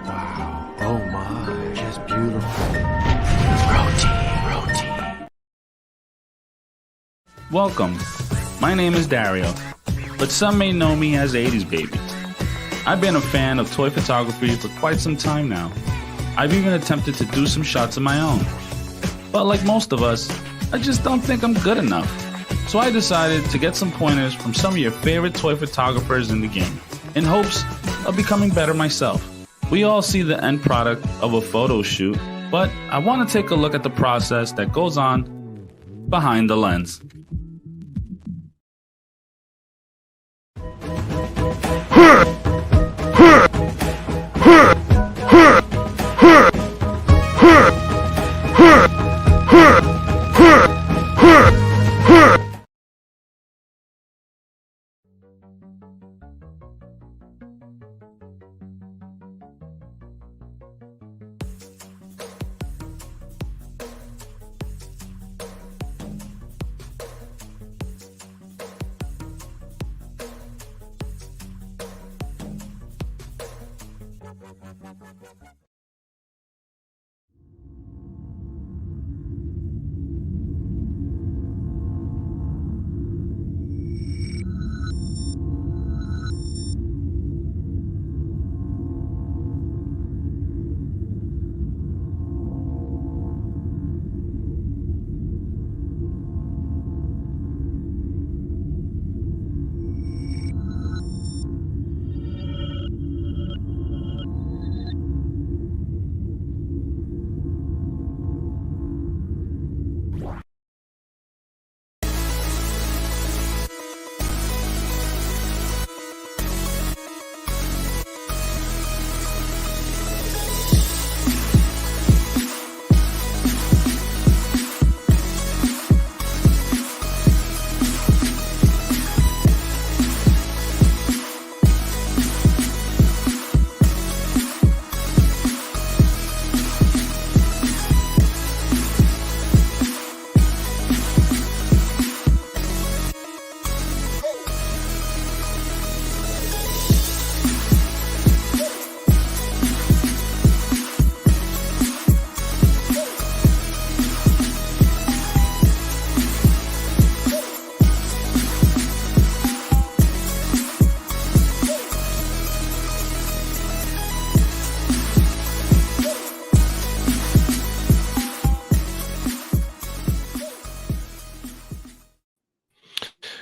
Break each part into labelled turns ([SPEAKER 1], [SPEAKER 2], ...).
[SPEAKER 1] Wow. Oh my, just beautiful. Roti.
[SPEAKER 2] Welcome. My name is Dario, but some may know me as 80s Baby. I've been a fan of toy photography for quite some time now. I've even attempted to do some shots of my own. But like most of us, I just don't think I'm good enough. So I decided to get some pointers from some of your favorite toy photographers in the game, in hopes of becoming better myself. We all see the end product of a photo shoot, but I want to take a look at the process that goes on behind the lens.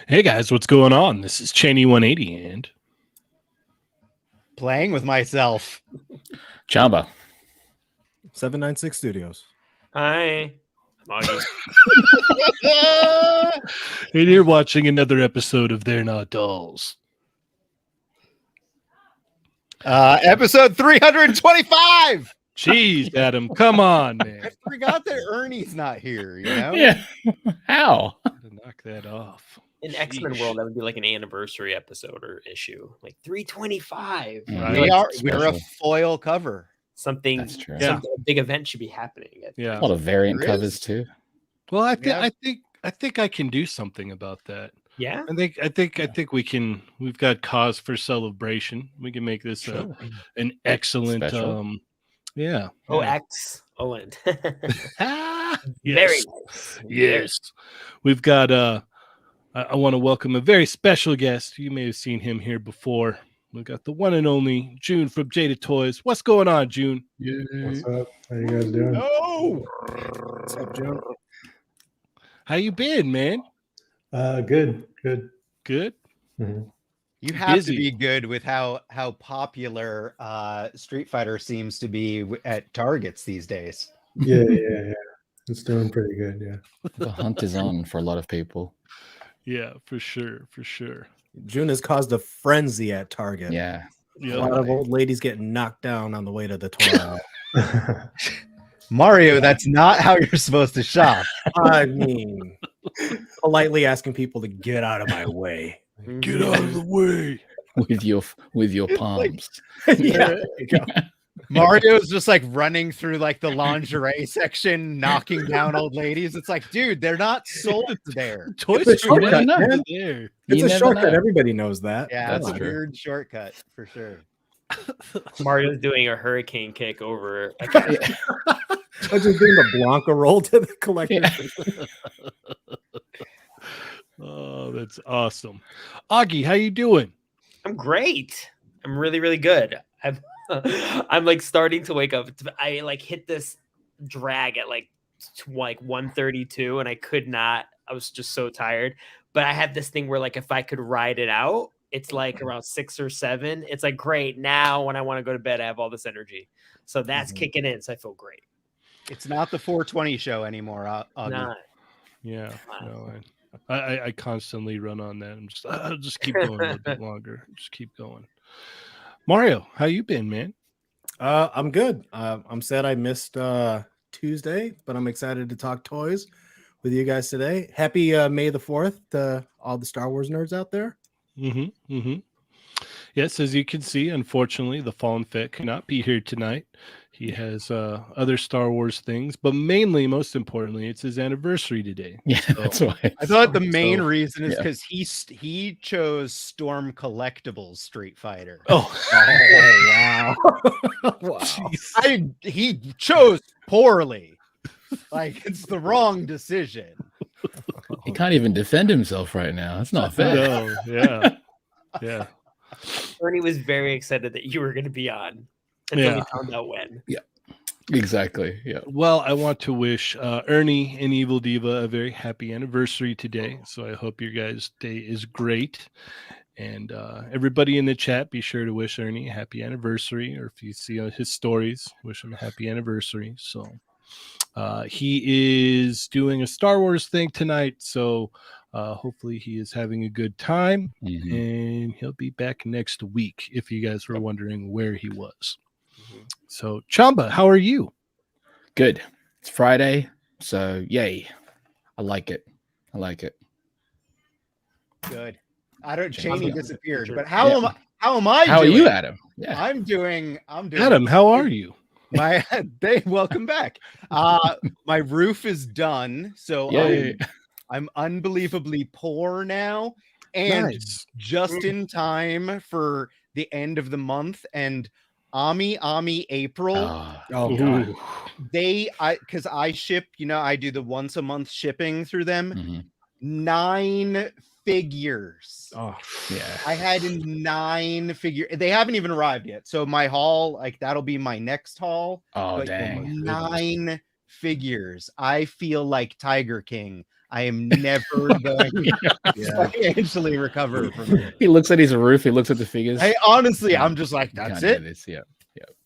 [SPEAKER 1] Hey guys, what's going on? This is Cheynee180 and
[SPEAKER 3] playing with myself.
[SPEAKER 4] Chamba.
[SPEAKER 5] 796 Studios.
[SPEAKER 6] Hi. I'm Auggie.
[SPEAKER 1] and you're watching another episode of They're Not Dolls.
[SPEAKER 3] Episode 325.
[SPEAKER 1] Jeez, Adam, come on, man.
[SPEAKER 3] I forgot that Ernie's not here, you know?
[SPEAKER 4] Yeah. How?
[SPEAKER 1] Gotta knock that off.
[SPEAKER 6] In X-Men world, that would be like an anniversary episode or issue. Like 325.
[SPEAKER 1] Right.
[SPEAKER 3] We're a foil cover.
[SPEAKER 6] Something,
[SPEAKER 4] That's true.
[SPEAKER 6] a big event should be happening.
[SPEAKER 1] Yeah.
[SPEAKER 4] A lot of variant
[SPEAKER 3] There is.
[SPEAKER 4] covers too.
[SPEAKER 1] Well, I think I can do something about that.
[SPEAKER 6] Yeah.
[SPEAKER 1] I think we can. We've got cause for celebration. We can make this an excellent
[SPEAKER 4] Special.
[SPEAKER 1] yeah.
[SPEAKER 6] Oh,
[SPEAKER 1] yeah.
[SPEAKER 6] excellent. Very
[SPEAKER 1] Yes.
[SPEAKER 6] nice.
[SPEAKER 1] Yes. We've got I want to welcome a very special guest. You may have seen him here before. We got the one and only Juhn from Jada Toys. What's going on, Juhn?
[SPEAKER 7] What's up? How you guys doing?
[SPEAKER 3] No.
[SPEAKER 5] What's up, Joe?
[SPEAKER 1] How you been, man?
[SPEAKER 7] Good.
[SPEAKER 1] Good.
[SPEAKER 7] Mhm.
[SPEAKER 3] You have
[SPEAKER 1] Busy.
[SPEAKER 3] to be good with how popular Street Fighter seems to be at Targets these days.
[SPEAKER 7] Yeah. It's doing pretty good. Yeah.
[SPEAKER 4] The hunt is on for a lot of people.
[SPEAKER 1] Yeah, for sure.
[SPEAKER 5] June has caused a frenzy at Target.
[SPEAKER 4] Yeah.
[SPEAKER 5] A
[SPEAKER 1] Yeah.
[SPEAKER 5] lot of old ladies getting knocked down on the way to the toy aisle.
[SPEAKER 3] Mario, that's not how you're supposed to shop.
[SPEAKER 5] I mean, politely asking people to get out of my way.
[SPEAKER 1] Get out of the way.
[SPEAKER 4] with your palms.
[SPEAKER 5] Yeah, there you go.
[SPEAKER 3] Mario's just like running through like the lingerie section, knocking down old ladies. It's like, dude, they're not sold there.
[SPEAKER 1] Toy
[SPEAKER 5] It's a
[SPEAKER 1] Store
[SPEAKER 5] shortcut,
[SPEAKER 1] is
[SPEAKER 5] man.
[SPEAKER 1] there.
[SPEAKER 5] It's
[SPEAKER 4] You
[SPEAKER 5] a
[SPEAKER 4] never
[SPEAKER 5] shortcut.
[SPEAKER 4] know.
[SPEAKER 5] Everybody knows that.
[SPEAKER 3] Yeah,
[SPEAKER 4] That's
[SPEAKER 3] that's a
[SPEAKER 4] true.
[SPEAKER 3] weird shortcut for sure.
[SPEAKER 6] Mario's doing a hurricane kick over.
[SPEAKER 5] I just doing the Blanca roll to the collector.
[SPEAKER 1] Oh, that's awesome. Auggie, how you doing?
[SPEAKER 6] I'm great. I'm really, really good. I'm like starting to wake up. I like hit this drag at like 1:32, and I could not. I was just so tired. But I had this thing where like if I could ride it out, it's like around 6 or 7. It's like great. Now when I want to go to bed, I have all this energy. So that's kicking in. So I feel great.
[SPEAKER 3] It's not the 420 show anymore. Augie.
[SPEAKER 6] Not.
[SPEAKER 1] Yeah.
[SPEAKER 6] Wow.
[SPEAKER 1] No, I constantly run on that. I'm just I'll just keep going a little bit longer. Just keep going. Mario, how you been, man?
[SPEAKER 5] I'm good. I'm sad I missed Tuesday, but I'm excited to talk toys with you guys today. Happy May the 4th to all the Star Wars nerds out there.
[SPEAKER 1] Yes, as you can see, unfortunately, the Fallen Fett cannot be here tonight. He has other Star Wars things, but mainly, most importantly, it's his anniversary today.
[SPEAKER 4] Yeah, that's why.
[SPEAKER 3] I thought the main
[SPEAKER 1] So,
[SPEAKER 3] reason is
[SPEAKER 4] yeah.
[SPEAKER 3] because he chose Storm Collectibles Street Fighter.
[SPEAKER 1] Oh,
[SPEAKER 5] wow. Wow.
[SPEAKER 3] He chose poorly. Like it's the wrong decision.
[SPEAKER 4] He can't even defend himself right now. That's not fair.
[SPEAKER 1] no, yeah.
[SPEAKER 6] Ernie was very excited that you were going to be on until we found out when.
[SPEAKER 4] Exactly. Yeah.
[SPEAKER 1] Well, I want to wish Ernie and Evil Diva a very happy anniversary today. So I hope your guys' day is great. And everybody in the chat, be sure to wish Ernie a happy anniversary. Or if you see his stories, wish him a happy anniversary. So he is doing a Star Wars thing tonight. So hopefully he is having a good time.
[SPEAKER 4] Mhm.
[SPEAKER 1] And he'll be back next week if you guys were wondering where he was. So, Chamba, how are you?
[SPEAKER 4] Good. It's Friday, so yay. I like it.
[SPEAKER 3] Good. I don't. Cheynee
[SPEAKER 6] Yeah.
[SPEAKER 3] disappeared,
[SPEAKER 6] Sure.
[SPEAKER 3] but how
[SPEAKER 4] Yeah.
[SPEAKER 3] am I?
[SPEAKER 4] How are
[SPEAKER 3] doing?
[SPEAKER 4] you, Adam? Yeah.
[SPEAKER 3] I'm doing.
[SPEAKER 1] Adam, how are you?
[SPEAKER 3] My welcome back. My roof is done, so
[SPEAKER 4] Yay.
[SPEAKER 3] I'm unbelievably poor now, and
[SPEAKER 1] Nice.
[SPEAKER 3] just in time for the end of the month and Ami April.
[SPEAKER 4] Oh,
[SPEAKER 5] God.
[SPEAKER 1] Ooh.
[SPEAKER 3] Because I ship, I do the once a month shipping through them.
[SPEAKER 4] Mhm.
[SPEAKER 3] 9 figures.
[SPEAKER 5] Oh,
[SPEAKER 4] Yeah.
[SPEAKER 3] I had 9 figure. They haven't even arrived yet. So my haul, like that'll be my next haul.
[SPEAKER 4] Oh,
[SPEAKER 3] But
[SPEAKER 4] dang.
[SPEAKER 3] 9 figures. I feel like Tiger King. I am never going to
[SPEAKER 5] yeah.
[SPEAKER 3] financially recover from it.
[SPEAKER 4] He looks at his roof. He looks at the figures.
[SPEAKER 3] Hey, honestly,
[SPEAKER 4] Yeah.
[SPEAKER 3] I'm just like,
[SPEAKER 4] Can't
[SPEAKER 3] that's
[SPEAKER 4] do
[SPEAKER 3] it.
[SPEAKER 4] this, yeah.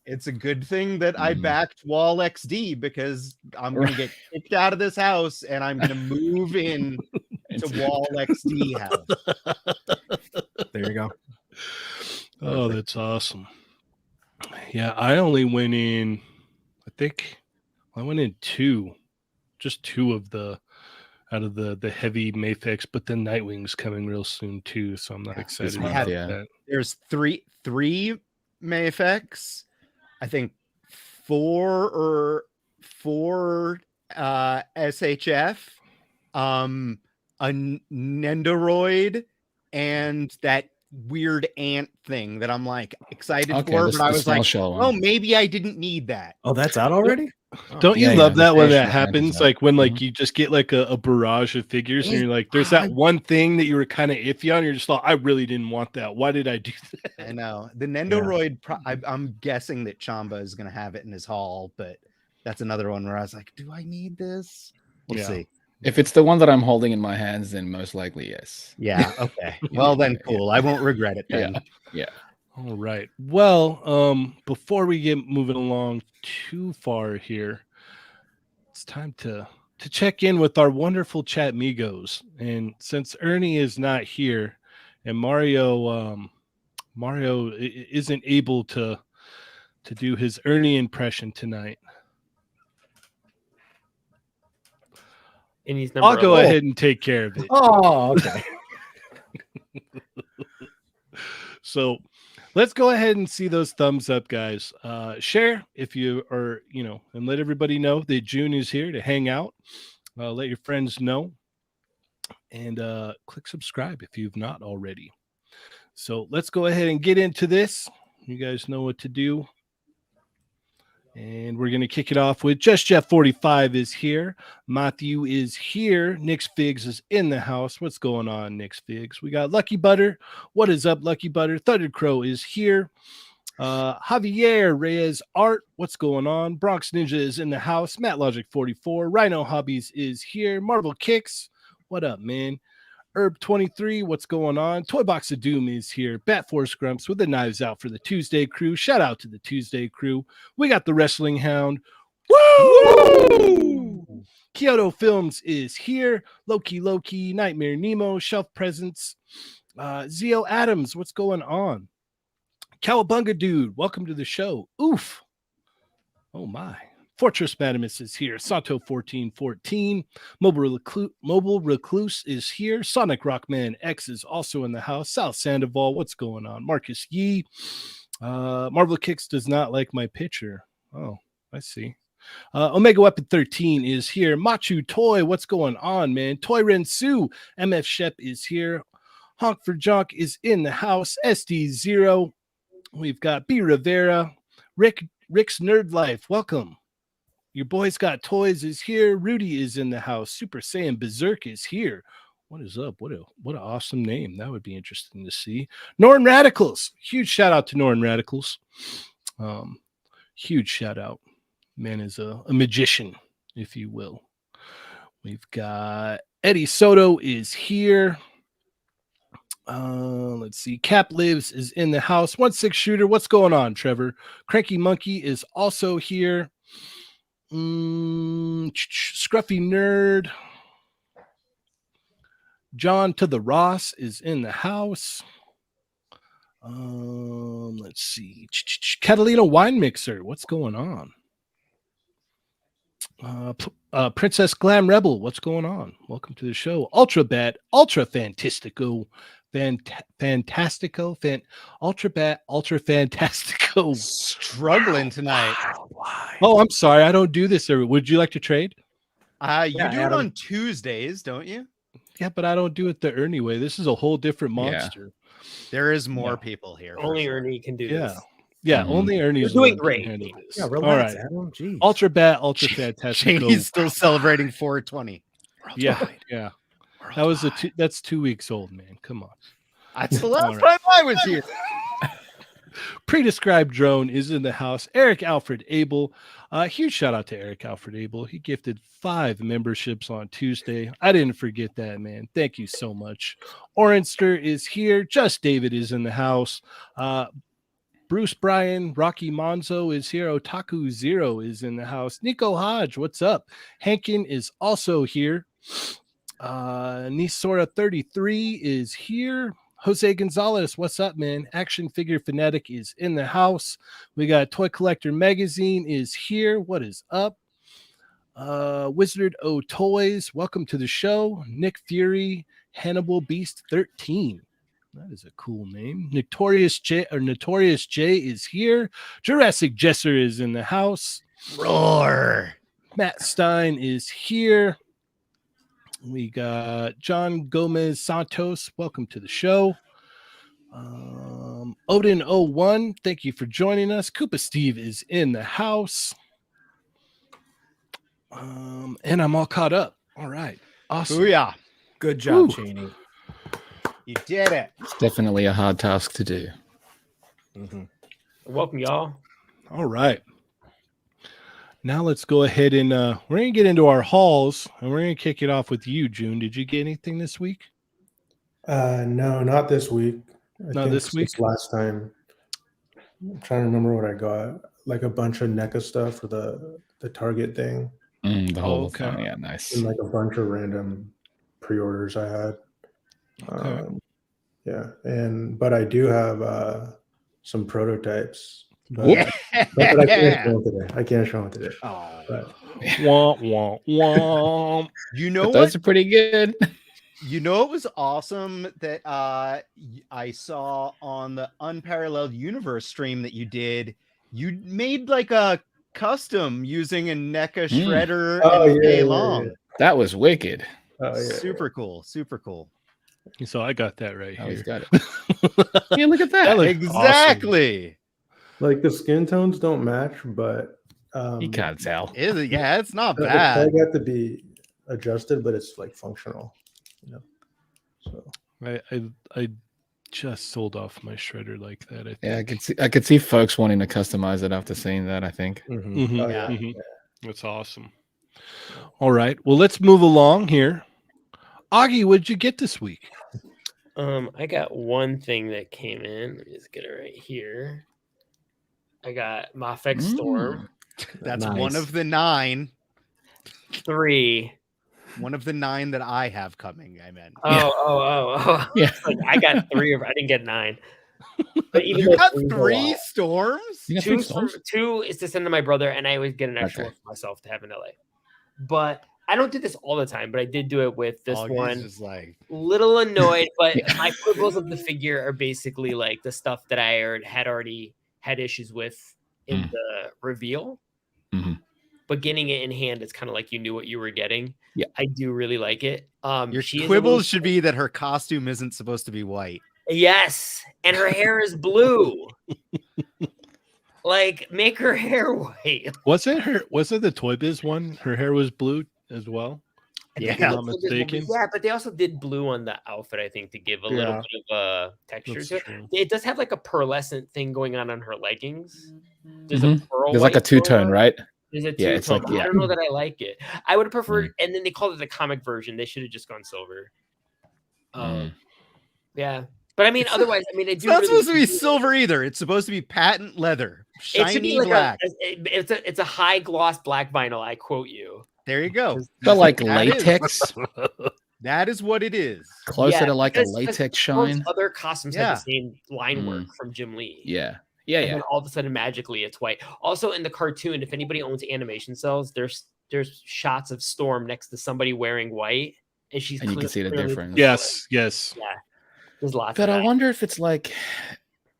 [SPEAKER 3] It's a good thing that I
[SPEAKER 4] Mhm.
[SPEAKER 3] backed Wall XD because I'm going to get kicked out of this house and I'm going to move in to Wall XD house.
[SPEAKER 5] There you go.
[SPEAKER 1] Oh, that's awesome. Yeah, I only went in, I went in 2, just 2 of out of the heavy Mafex, but the Nightwing's coming real soon too, so I'm not excited
[SPEAKER 4] month,
[SPEAKER 1] about
[SPEAKER 4] yeah.
[SPEAKER 1] that.
[SPEAKER 3] There's three Mafex, I think 4 SHF, a Nendoroid, and that weird ant thing that I'm like excited
[SPEAKER 4] Okay,
[SPEAKER 3] for,
[SPEAKER 4] the-
[SPEAKER 3] but I
[SPEAKER 4] the
[SPEAKER 3] was
[SPEAKER 4] small
[SPEAKER 3] like,
[SPEAKER 4] shell one.
[SPEAKER 3] oh, maybe I didn't need that.
[SPEAKER 5] Oh, that's out already?
[SPEAKER 1] Don't you
[SPEAKER 4] Yeah,
[SPEAKER 1] love
[SPEAKER 4] yeah,
[SPEAKER 1] that when
[SPEAKER 4] the
[SPEAKER 1] that
[SPEAKER 4] Spanish Ant is
[SPEAKER 1] happens?
[SPEAKER 4] out.
[SPEAKER 1] Like when like
[SPEAKER 4] Mhm.
[SPEAKER 1] you just get like a barrage of figures, and
[SPEAKER 3] It-
[SPEAKER 1] you're like, there's that one thing that you were kind of iffy on. You're just like, I really didn't want that. Why did I do that?
[SPEAKER 3] I know the Nendoroid. I'm guessing that Chamba is going to have it in his haul, but that's another one where I was like, do I need this? We'll
[SPEAKER 1] Yeah.
[SPEAKER 3] see.
[SPEAKER 4] If it's the one that I'm holding in my hands, then most likely yes.
[SPEAKER 3] Yeah. Okay. Well, then cool. I won't regret it then.
[SPEAKER 4] Yeah.
[SPEAKER 1] All right. Well, before we get moving along too far here, it's time to check in with our wonderful chat migos. And since Ernie is not here, and Mario isn't able to do his Ernie impression tonight,
[SPEAKER 6] And he's number
[SPEAKER 1] I'll go
[SPEAKER 6] 11.
[SPEAKER 1] ahead and take care of it.
[SPEAKER 5] Oh, okay.
[SPEAKER 1] So let's go ahead and see those thumbs up, guys. Share if you are, and let everybody know that Juhn is here to hang out. Let your friends know, and click subscribe if you've not already. So let's go ahead and get into this. You guys know what to do. And we're going to kick it off with Just Jeff 45 is here. Matthew is here. Nick's Figs is in the house. What's going on, Nick's Figs? We got Lucky Butter. What is up, Lucky Butter? Thunder Crow is here. Javier Reyes Art. What's going on? Bronx Ninja is in the house. Matt Logic 44. Rhino Hobbies is here. Marvel Kicks. What up, man? Herb 23, what's going on? Toy Box of Doom is here. Bat Force Grumps with the knives out for the Tuesday crew. Shout out to the Tuesday crew. We got the Wrestling Hound. Woo! Kyoto Films is here. Loki, Nightmare Nemo, Shelf Presents. Zio Adams, what's going on? Cowabunga Dude, welcome to the show. Oof. Oh my. Fortress Madamus is here. Sato 1414. Mobile Recluse is here. Sonic Rockman X is also in the house. South Sandoval, what's going on? Marcus Yee. Marvel Kicks does not like my picture. Oh, I see. Omega Weapon 13 is here. Machu Toy, what's going on, man? Toy Rensu. MF Shep is here. Honk for Jonk is in the house. SD0. We've got B Rivera. Rick's Nerd Life, welcome. Your boys got toys is here. Rudy is in the house. Super Saiyan Berserk is here. What is up? What an awesome name. That would be interesting to see. Norn Radicals. Huge shout out to Norn Radicals. Huge shout out. Man is a magician, if you will. We've got Eddie Soto is here. Let's see. Cap Lives is in the house. 1-6 Shooter. What's going on, Trevor? Cranky Monkey is also here. Scruffy Nerd. John to the Ross is in the house. Let's see. Catalina Wine Mixer. What's going on? Princess Glam Rebel. What's going on? Welcome to the show. Ultra Bat. Ultra Fantastico. Ultra Bat. Ultra Fantastico.
[SPEAKER 3] Struggling tonight.
[SPEAKER 1] Oh, I'm sorry. I don't do this. Would you like to trade?
[SPEAKER 3] You do it
[SPEAKER 5] Adam.
[SPEAKER 3] on Tuesdays, don't you?
[SPEAKER 1] Yeah, but I don't do it the Ernie way. This is a whole different monster.
[SPEAKER 3] There is more people here. for
[SPEAKER 6] Only
[SPEAKER 3] sure.
[SPEAKER 6] Ernie can do
[SPEAKER 1] Yeah.
[SPEAKER 6] this.
[SPEAKER 1] Yeah,
[SPEAKER 4] Mhm.
[SPEAKER 1] only Ernie's
[SPEAKER 6] You're doing
[SPEAKER 1] one can
[SPEAKER 6] great.
[SPEAKER 1] handle this.
[SPEAKER 5] Yeah,
[SPEAKER 1] All
[SPEAKER 5] relax,
[SPEAKER 1] right.
[SPEAKER 5] Adam. Jeez.
[SPEAKER 1] Ultra Bat, Ultra Fantastico.
[SPEAKER 3] Cheyney's still celebrating 420.
[SPEAKER 1] Yeah, yeah. That was that's 2 weeks old, man. Come on.
[SPEAKER 3] That's the
[SPEAKER 1] All
[SPEAKER 3] last
[SPEAKER 1] right.
[SPEAKER 3] time I was here.
[SPEAKER 1] Pre-described drone is in the house. Eric Alfred Abel. Huge shout out to Eric Alfred Abel. He gifted 5 memberships on Tuesday. I didn't forget that, man. Thank you so much. Orenster is here. Just David is in the house. Bruce Bryan, Rocky Monzo is here. Otaku Zero is in the house. Nico Hodge, what's up? Hankin is also here. Nisora 33 is here. Jose Gonzalez, what's up, man? Action Figure Fanatic is in the house. We got Toy Collector Magazine is here. What is up? Wizard O Toys, welcome to the show. Nick Fury, Hannibal Beast 13. That is a cool name. Notorious J is here. Jurassic Jesser is in the house.
[SPEAKER 3] Roar.
[SPEAKER 1] Matt Stein is here. We got John Gomez Santos. Welcome to the show. Odin01, thank you for joining us. Koopa Steve is in the house. And I'm all caught up. All right. Awesome.
[SPEAKER 3] Booyah.
[SPEAKER 5] Good job,
[SPEAKER 1] Woo.
[SPEAKER 5] Cheynee.
[SPEAKER 3] You did it.
[SPEAKER 4] It's definitely a hard task to do.
[SPEAKER 5] Mhm.
[SPEAKER 6] Welcome, y'all.
[SPEAKER 1] All right. Now let's go ahead and we're going to get into our hauls, and we're going to kick it off with you, Juhn. Did you get anything this week?
[SPEAKER 7] No, not this week. I
[SPEAKER 1] Not
[SPEAKER 7] think
[SPEAKER 1] this week?
[SPEAKER 7] since last time. I'm trying to remember what I got. Like a bunch of NECA stuff for the Target thing,
[SPEAKER 4] The whole
[SPEAKER 1] okay.
[SPEAKER 4] thing. Yeah, nice.
[SPEAKER 7] and like a bunch of random pre-orders I had.
[SPEAKER 1] Okay.
[SPEAKER 7] But I do have some prototypes. But,
[SPEAKER 1] Whoop.
[SPEAKER 7] but I can't show them today. I can't show them today.
[SPEAKER 3] Oh,
[SPEAKER 7] But
[SPEAKER 1] Womp, womp, womp.
[SPEAKER 3] you know
[SPEAKER 4] But
[SPEAKER 3] what?
[SPEAKER 4] those are pretty good.
[SPEAKER 3] You know, it was awesome that I saw on the Unparalleled Universe stream that you did. You made like a custom using a NECA Shredder
[SPEAKER 7] Oh,
[SPEAKER 3] and
[SPEAKER 7] yeah,
[SPEAKER 3] day
[SPEAKER 7] yeah,
[SPEAKER 3] long.
[SPEAKER 7] yeah.
[SPEAKER 4] That was wicked.
[SPEAKER 7] Oh, yeah.
[SPEAKER 3] Super cool. Super cool.
[SPEAKER 1] So I got that right
[SPEAKER 4] Oh, he's
[SPEAKER 1] here.
[SPEAKER 4] got it. Yeah, look at that.
[SPEAKER 1] That looks
[SPEAKER 3] Exactly.
[SPEAKER 7] Like the skin tones don't match, but
[SPEAKER 4] You can't tell.
[SPEAKER 3] Yeah, it's not
[SPEAKER 7] the
[SPEAKER 3] bad.
[SPEAKER 7] tag have to be adjusted, but it's like functional. You know. So
[SPEAKER 1] I just sold off my shredder like that. I think.
[SPEAKER 4] Yeah, I could see folks wanting to customize it after seeing that, I think.
[SPEAKER 1] Mhm,
[SPEAKER 7] Oh, yeah.
[SPEAKER 1] mhm. That's awesome. All right. Well, let's move along here. Auggie, what did you get this week?
[SPEAKER 6] I got one thing that came in. Let me just get it right here. I got Mafek Storm
[SPEAKER 3] That's
[SPEAKER 5] Nice.
[SPEAKER 3] one of the 9.
[SPEAKER 6] 3.
[SPEAKER 3] One of the 9 that I have coming. I meant.
[SPEAKER 6] Oh.
[SPEAKER 4] Yeah.
[SPEAKER 6] Like, I got 3 I didn't get 9. But even
[SPEAKER 3] You
[SPEAKER 6] though
[SPEAKER 3] got
[SPEAKER 6] 3's a
[SPEAKER 3] 3
[SPEAKER 6] lot.
[SPEAKER 3] storms?
[SPEAKER 4] You got
[SPEAKER 6] Two,
[SPEAKER 4] three storms?
[SPEAKER 6] 2 is to send to my brother, and I always get an extra
[SPEAKER 4] Okay.
[SPEAKER 6] one for myself to have in LA. But I don't do this all the time, but I did do it with this
[SPEAKER 3] Augie's
[SPEAKER 6] one.
[SPEAKER 3] just like,
[SPEAKER 6] Little annoyed, but my quibbles of the figure are basically like the stuff that I had already had issues with in the reveal.
[SPEAKER 4] Mhm.
[SPEAKER 6] But getting it in hand, it's kind of like you knew what you were getting.
[SPEAKER 4] Yeah.
[SPEAKER 6] I do really like it.
[SPEAKER 3] your
[SPEAKER 6] she is a
[SPEAKER 3] quibbles
[SPEAKER 6] little-
[SPEAKER 3] should be that her costume isn't supposed to be white.
[SPEAKER 6] Yes, and her hair is blue. Like, make her hair white.
[SPEAKER 1] Was it the Toy Biz one? Her hair was blue as well.
[SPEAKER 3] Yeah.
[SPEAKER 1] If I'm not mistaken.
[SPEAKER 6] Yeah, but they also did blue on the outfit, I think, to give a little
[SPEAKER 3] Yeah.
[SPEAKER 6] bit of texture
[SPEAKER 1] That's
[SPEAKER 6] to it.
[SPEAKER 1] true.
[SPEAKER 6] It does have like a pearlescent thing going on her leggings. There's
[SPEAKER 4] Mhm.
[SPEAKER 6] a pearl.
[SPEAKER 4] There's like a
[SPEAKER 6] white going
[SPEAKER 4] two-tone,
[SPEAKER 6] on.
[SPEAKER 4] right?
[SPEAKER 6] There's a
[SPEAKER 4] Yeah,
[SPEAKER 6] two-tone.
[SPEAKER 4] it's like-
[SPEAKER 6] I
[SPEAKER 4] yeah.
[SPEAKER 6] don't know that I like it. I would have preferred, and then they called it the comic version. They should have just gone silver. Yeah, but I mean, otherwise, I mean,
[SPEAKER 3] It's not supposed to be silver either. It's supposed to be patent leather,
[SPEAKER 6] It should
[SPEAKER 3] shiny
[SPEAKER 6] be like
[SPEAKER 3] black.
[SPEAKER 6] it's a high gloss black vinyl. I quote you.
[SPEAKER 3] There you go.
[SPEAKER 4] But like
[SPEAKER 3] That is-
[SPEAKER 4] latex,
[SPEAKER 3] That is what it is.
[SPEAKER 4] closer
[SPEAKER 6] Yeah,
[SPEAKER 4] to like a
[SPEAKER 6] because
[SPEAKER 4] latex
[SPEAKER 6] Storm's
[SPEAKER 4] shine.
[SPEAKER 6] Other costumes
[SPEAKER 3] Yeah.
[SPEAKER 6] have the same line work from Jim Lee.
[SPEAKER 4] Yeah.
[SPEAKER 6] And then all of a sudden, magically, it's white. Also, in the cartoon, if anybody owns animation cells, there's shots of Storm next to somebody wearing white, and she's
[SPEAKER 4] And you can see the
[SPEAKER 6] clearly
[SPEAKER 4] difference.
[SPEAKER 1] Yes, yes.
[SPEAKER 6] Yeah, there's lots.
[SPEAKER 4] But
[SPEAKER 6] of
[SPEAKER 4] I
[SPEAKER 6] that.
[SPEAKER 4] wonder if it's like,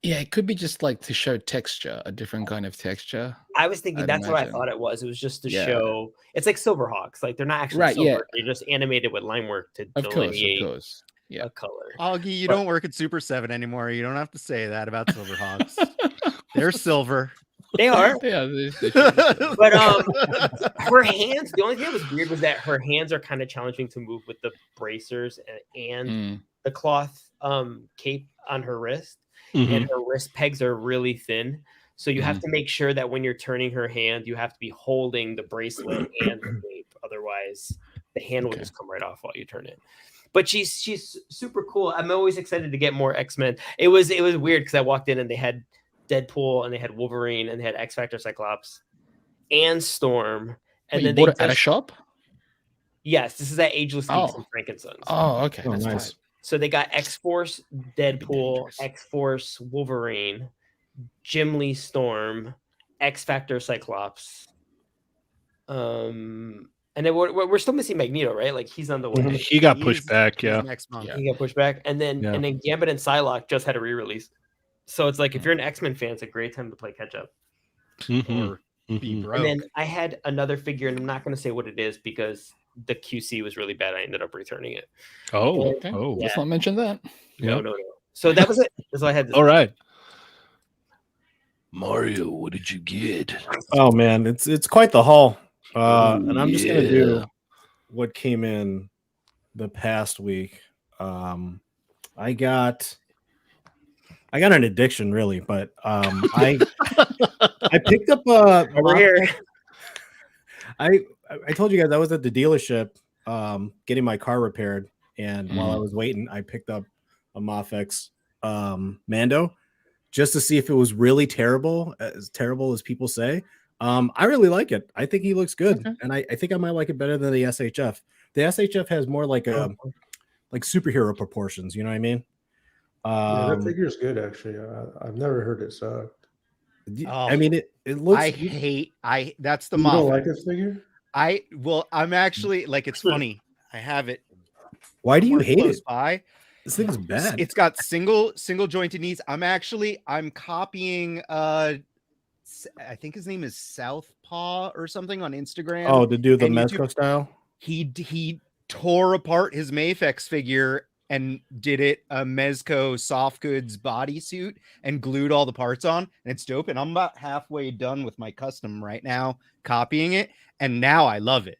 [SPEAKER 4] yeah, it could be just like to show texture, a different kind of texture.
[SPEAKER 6] I was thinking
[SPEAKER 4] I'd
[SPEAKER 6] that's what I
[SPEAKER 4] imagine.
[SPEAKER 6] thought it was. It was just to
[SPEAKER 4] Yeah.
[SPEAKER 6] show. It's like Silverhawks. Like they're not actually
[SPEAKER 4] Right,
[SPEAKER 6] silver.
[SPEAKER 4] yeah.
[SPEAKER 6] They're just animated with line work to
[SPEAKER 4] Of
[SPEAKER 6] delineate
[SPEAKER 4] course. Yeah.
[SPEAKER 6] a color.
[SPEAKER 3] Augie, you
[SPEAKER 6] But-
[SPEAKER 3] don't work at Super 7 anymore. You don't have to say that about Silverhawks. They're silver.
[SPEAKER 6] They are.
[SPEAKER 4] Yeah.
[SPEAKER 6] But her hands. The only thing that was weird was that her hands are kind of challenging to move with the bracers and the cloth cape on her wrist,
[SPEAKER 1] Mhm.
[SPEAKER 6] and her wrist pegs are really thin. So you have to make sure that when you're turning her hand, you have to be holding the bracelet and the cape. Otherwise, the hand will
[SPEAKER 4] Okay.
[SPEAKER 6] just come right off while you turn it. But she's super cool. I'm always excited to get more X-Men. It was weird because I walked in and they had Deadpool and they had Wolverine and they had X-Factor, Cyclops, and Storm. And
[SPEAKER 4] you
[SPEAKER 6] then
[SPEAKER 4] bought
[SPEAKER 6] they
[SPEAKER 4] it at a
[SPEAKER 6] just-
[SPEAKER 4] shop?
[SPEAKER 6] Yes, this is at Ageless Geeks
[SPEAKER 4] Oh.
[SPEAKER 6] and Frankenstein's.
[SPEAKER 4] Oh, okay.
[SPEAKER 5] Oh,
[SPEAKER 4] That's
[SPEAKER 5] nice.
[SPEAKER 4] fine.
[SPEAKER 6] So they got X-Force, Deadpool,
[SPEAKER 4] dangerous.
[SPEAKER 6] X-Force, Wolverine, Jim Lee Storm, X-Factor, Cyclops. And then we're still missing Magneto, right? Like he's on the way.
[SPEAKER 1] He got
[SPEAKER 3] He's-
[SPEAKER 1] pushed back.
[SPEAKER 3] he's
[SPEAKER 1] Yeah.
[SPEAKER 3] Next month.
[SPEAKER 4] Yeah.
[SPEAKER 6] He got pushed back, and then
[SPEAKER 1] Yeah.
[SPEAKER 6] Gambit and Psylocke just had a re-release. So it's like if you're an X-Men fan, it's a great time to play catch up.
[SPEAKER 1] Mhm,
[SPEAKER 3] Or be
[SPEAKER 1] mhm.
[SPEAKER 3] broke.
[SPEAKER 6] And then I had another figure, and I'm not going to say what it is because the QC was really bad. I ended up returning it.
[SPEAKER 1] Oh,
[SPEAKER 4] Okay.
[SPEAKER 1] oh.
[SPEAKER 6] Yeah.
[SPEAKER 4] Let's not mention that.
[SPEAKER 6] No,
[SPEAKER 1] Yep.
[SPEAKER 6] no. So that was it. That's all I had to say.
[SPEAKER 1] All right. Mario, what did you get?
[SPEAKER 5] Oh man, it's quite the haul.
[SPEAKER 1] Oh,
[SPEAKER 5] And I'm just gonna do
[SPEAKER 1] yeah.
[SPEAKER 5] what came in the past week. I got an addiction really, but I picked up
[SPEAKER 6] Over here.
[SPEAKER 5] I told you guys I was at the dealership getting my car repaired, and while I was waiting, I picked up a Mafex Mando just to see if it was really terrible as people say. I really like it. I think he looks good, and I think I might like it better than the SHF. The SHF has more like superhero proportions. You know what I mean?
[SPEAKER 7] Yeah, that figure's good actually. I've never heard it sucked.
[SPEAKER 5] I mean, it looks.
[SPEAKER 3] That's the
[SPEAKER 7] You
[SPEAKER 3] Moffat.
[SPEAKER 7] don't like this figure?
[SPEAKER 3] I'm actually like, it's funny. I have it.
[SPEAKER 5] Why do you
[SPEAKER 3] somewhere
[SPEAKER 5] hate
[SPEAKER 3] close
[SPEAKER 5] it?
[SPEAKER 3] by.
[SPEAKER 5] This thing is bad.
[SPEAKER 3] It's got single jointed knees. I'm copying I think his name is Southpaw or something on Instagram.
[SPEAKER 5] Oh, to do the
[SPEAKER 3] and
[SPEAKER 5] Mezco style.
[SPEAKER 3] He tore apart his Mafex figure and did it a Mezco soft goods bodysuit and glued all the parts on, and it's dope. And I'm about halfway done with my custom right now, copying it, and now I love it.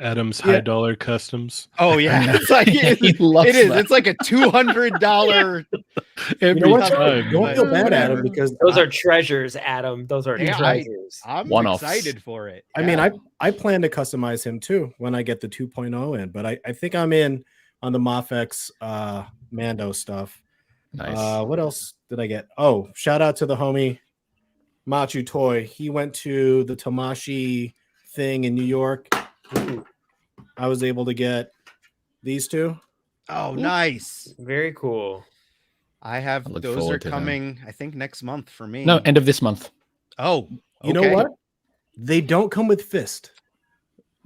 [SPEAKER 1] Adam's high dollar customs.
[SPEAKER 3] Oh yeah, it's like it is. It's like a $200
[SPEAKER 1] every time.
[SPEAKER 5] Don't feel bad, Adam, because
[SPEAKER 6] Those are treasures, Adam. Those are treasures.
[SPEAKER 3] I'm
[SPEAKER 4] One-offs.
[SPEAKER 3] excited for it.
[SPEAKER 5] I mean, I plan to customize him too when I get the 2.0 in, but I think I'm in on the Mafex Mando stuff.
[SPEAKER 4] Nice.
[SPEAKER 5] What else did I get? Oh, shout out to the homie Machu Toy. He went to the Tamashi thing in New York. I was able to get these two.
[SPEAKER 3] Oh, nice.
[SPEAKER 6] Very cool.
[SPEAKER 3] I have
[SPEAKER 4] look
[SPEAKER 3] those are
[SPEAKER 4] forward to them.
[SPEAKER 3] coming, I think, next month for me.
[SPEAKER 4] No, end of this month.
[SPEAKER 3] Oh,
[SPEAKER 5] You know what? They don't come with fist.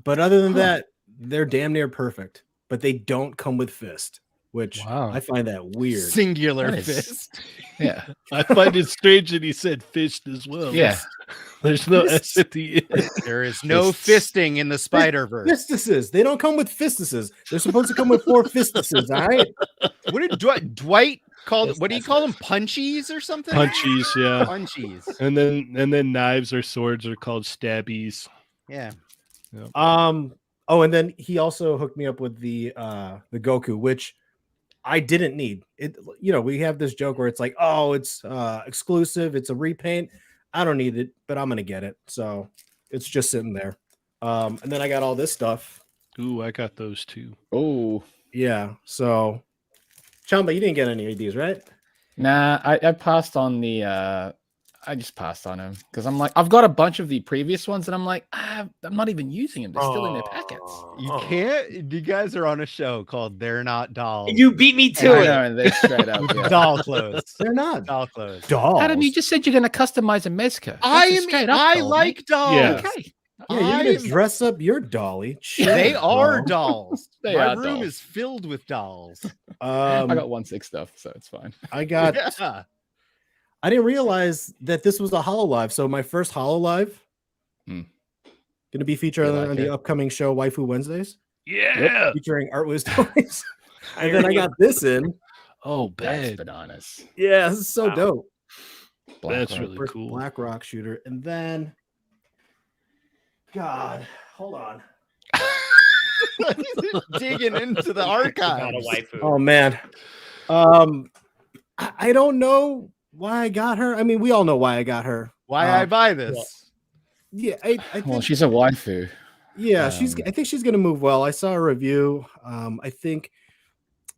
[SPEAKER 5] But other than that, they're damn near perfect. But they don't come with fist, which I find that weird.
[SPEAKER 3] Singular
[SPEAKER 4] Nice.
[SPEAKER 3] fist.
[SPEAKER 4] Yeah.
[SPEAKER 1] I find it strange that he said fist as well.
[SPEAKER 4] Yeah.
[SPEAKER 1] There's no S at the end.
[SPEAKER 3] There is no fisting in the Spider-Verse.
[SPEAKER 5] Fistuses. They don't come with fistuses. They're supposed to come with 4 fistuses, all right?
[SPEAKER 3] What did Dwight call? What do you call them? Punchies or something?
[SPEAKER 1] Punchies, yeah.
[SPEAKER 3] Punchies.
[SPEAKER 1] And then knives or swords are called stabbies.
[SPEAKER 3] Yeah.
[SPEAKER 5] Oh, and then he also hooked me up with the Goku, which I didn't need. It, we have this joke where it's like, oh, it's exclusive, it's a repaint. I don't need it, but I'm gonna get it. So it's just sitting there. And then I got all this stuff.
[SPEAKER 1] Ooh, I got those too.
[SPEAKER 4] Oh.
[SPEAKER 5] Yeah. So Chamba, you didn't get any of these, right?
[SPEAKER 4] Nah, I passed on the I just passed on them because I'm like, I've got a bunch of the previous ones, and I'm like, I'm not even using them. They're still in their packets.
[SPEAKER 3] You can't. You guys are on a show called "They're Not Dolls."
[SPEAKER 6] You beat me to
[SPEAKER 4] I
[SPEAKER 6] it.
[SPEAKER 4] know, and they're straight up. Yeah.
[SPEAKER 3] Doll clothes.
[SPEAKER 5] They're not
[SPEAKER 3] Doll clothes.
[SPEAKER 5] dolls.
[SPEAKER 4] Adam, you just said you're going to customize a Mezco.
[SPEAKER 3] I like dolls.
[SPEAKER 1] Yeah.
[SPEAKER 4] Okay.
[SPEAKER 5] Yeah, you're gonna dress up your dolly.
[SPEAKER 3] They
[SPEAKER 5] Shit,
[SPEAKER 3] are
[SPEAKER 5] bro.
[SPEAKER 3] dolls.
[SPEAKER 4] They
[SPEAKER 3] My
[SPEAKER 4] are
[SPEAKER 3] room
[SPEAKER 4] dolls.
[SPEAKER 3] is filled with dolls.
[SPEAKER 4] I got 1/6 stuff, so it's fine.
[SPEAKER 5] I got.
[SPEAKER 3] Yeah.
[SPEAKER 5] I didn't realize that this was a HoloLive. So my first HoloLive going to be featured on the upcoming show Waifu Wednesdays.
[SPEAKER 1] Yeah.
[SPEAKER 5] Featuring Art Wiz Toys. And then I got this in.
[SPEAKER 1] Oh,
[SPEAKER 4] That's
[SPEAKER 1] bad.
[SPEAKER 4] bananas.
[SPEAKER 5] Yeah, this is so dope.
[SPEAKER 1] That's
[SPEAKER 4] Rock.
[SPEAKER 1] really
[SPEAKER 5] First
[SPEAKER 1] cool.
[SPEAKER 5] Black Rock shooter. And then, God, hold on.
[SPEAKER 3] Digging into the
[SPEAKER 6] Not a
[SPEAKER 3] archives.
[SPEAKER 6] waifu.
[SPEAKER 5] Oh, man. I don't know why I got her. I mean, we all know why I got her.
[SPEAKER 3] Why I buy this?
[SPEAKER 5] Yeah, I think,
[SPEAKER 4] Well, she's a waifu.
[SPEAKER 5] yeah,
[SPEAKER 4] um,
[SPEAKER 5] I think she's gonna move well. I saw a review. I think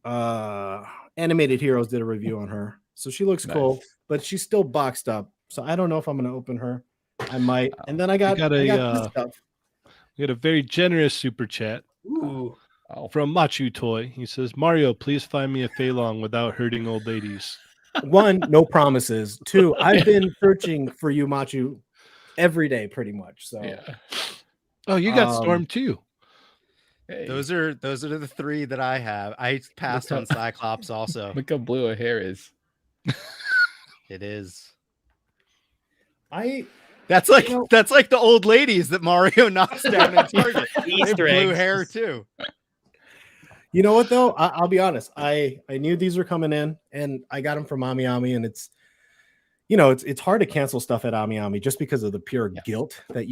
[SPEAKER 5] Animated Heroes did a review on her, so she looks cool,
[SPEAKER 4] Nice.
[SPEAKER 5] but she's still boxed up. So I don't know if I'm gonna open her. I might. And then I got
[SPEAKER 1] got
[SPEAKER 5] this
[SPEAKER 1] a
[SPEAKER 5] stuff.
[SPEAKER 1] we got a very generous super chat
[SPEAKER 6] Ooh.
[SPEAKER 4] Oh,
[SPEAKER 1] from Machu Toy. He says, Mario, please find me a Fei Long without hurting old ladies.
[SPEAKER 5] 1, no promises. 2, I've been searching for you, Machu, every day pretty much. So
[SPEAKER 4] yeah.
[SPEAKER 1] Oh, you got Storm too.
[SPEAKER 4] Hey,
[SPEAKER 3] Those are the 3 that I have. I passed on Cyclops also.
[SPEAKER 4] look how blue her hair is.
[SPEAKER 3] It is.
[SPEAKER 5] I
[SPEAKER 3] That's like the old ladies that Mario knocks down in Target. They have
[SPEAKER 6] Easter
[SPEAKER 3] blue
[SPEAKER 6] eggs.
[SPEAKER 3] hair too.
[SPEAKER 5] You know what though? I'll be honest. I knew these were coming in, and I got them from Ami Ami, and it's it's hard to cancel stuff at Ami Ami just because of the pure guilt that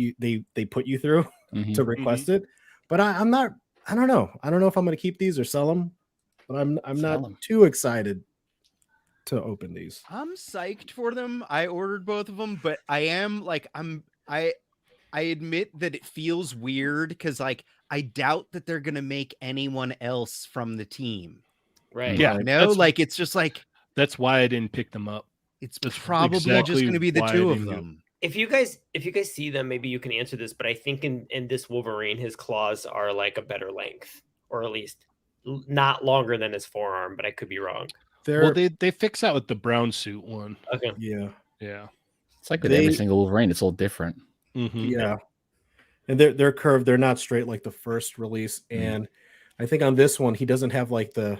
[SPEAKER 5] they put you through to request it. But I'm not. I don't know. I don't know if I'm going to keep these or sell them. But I'm not too excited to open these.
[SPEAKER 3] I'm psyched for them. I ordered both of them, but I am like I admit that it feels weird because like I doubt that they're gonna make anyone else from the team.
[SPEAKER 6] Right.
[SPEAKER 1] Yeah,
[SPEAKER 3] You know, like it's just like
[SPEAKER 1] that's why I didn't pick them up.
[SPEAKER 3] it's
[SPEAKER 1] That's
[SPEAKER 3] probably just
[SPEAKER 1] exactly
[SPEAKER 3] gonna be the
[SPEAKER 1] why I
[SPEAKER 3] two of
[SPEAKER 1] didn't do it.
[SPEAKER 3] them.
[SPEAKER 6] If you guys see them, maybe you can answer this, but I think in this Wolverine, his claws are like a better length, or at least not longer than his forearm, but I could be wrong.
[SPEAKER 1] Well, they fix that with the brown suit one.
[SPEAKER 6] Okay.
[SPEAKER 5] Yeah.
[SPEAKER 4] It's like with every single Wolverine, it's all different.
[SPEAKER 5] Yeah. And they're curved. They're not straight like the first release. And I think on this one, he doesn't have like the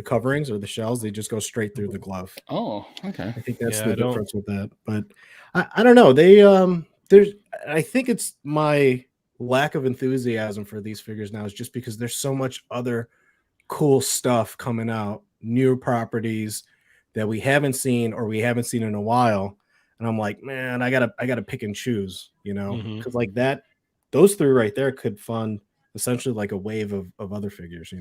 [SPEAKER 5] coverings or the shells. They just go straight through the glove.
[SPEAKER 4] Oh, okay.
[SPEAKER 5] I think that's the difference with that. But I don't know. I think it's my lack of enthusiasm for these figures now is just because there's so much other cool stuff coming out, new properties that we haven't seen or we haven't seen in a while. And I'm like, man, I gotta pick and choose, because like those three right there could fund essentially like a wave of other figures,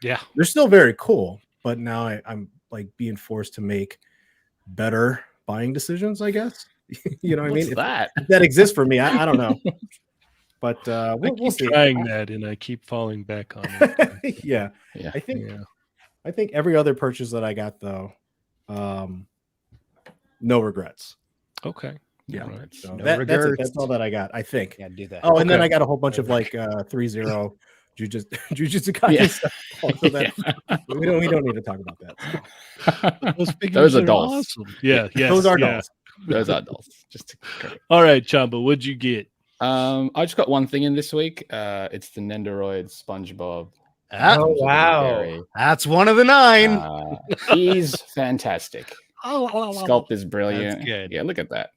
[SPEAKER 1] Yeah,
[SPEAKER 5] they're still very cool, but now I'm like being forced to make better buying decisions, I guess. You know what I mean? If that exists for me, I don't know. But we'll see.
[SPEAKER 1] Trying that, and I keep falling back on it.
[SPEAKER 5] Yeah. I think every other purchase that I got though, no regrets.
[SPEAKER 1] Okay.
[SPEAKER 5] Yeah.
[SPEAKER 1] Right.
[SPEAKER 5] So that's all that I got, I think.
[SPEAKER 3] Yeah, do that.
[SPEAKER 5] Oh, and then I got a whole bunch of like 3-0 Jujutsu Kaisen stuff. So we don't need to talk about that.
[SPEAKER 1] Those
[SPEAKER 4] are
[SPEAKER 1] adults.
[SPEAKER 4] Awesome.
[SPEAKER 1] Yeah, yes,
[SPEAKER 5] those are dolls.
[SPEAKER 4] Those are dolls.
[SPEAKER 1] All right, Chamba, what'd you get?
[SPEAKER 4] I just got one thing in this week. It's the Nendoroid SpongeBob.
[SPEAKER 3] Oh,
[SPEAKER 6] wow.
[SPEAKER 3] That's one of the 9.
[SPEAKER 4] He's fantastic. Sculpt is brilliant.
[SPEAKER 3] That's good.
[SPEAKER 4] Yeah, look at that.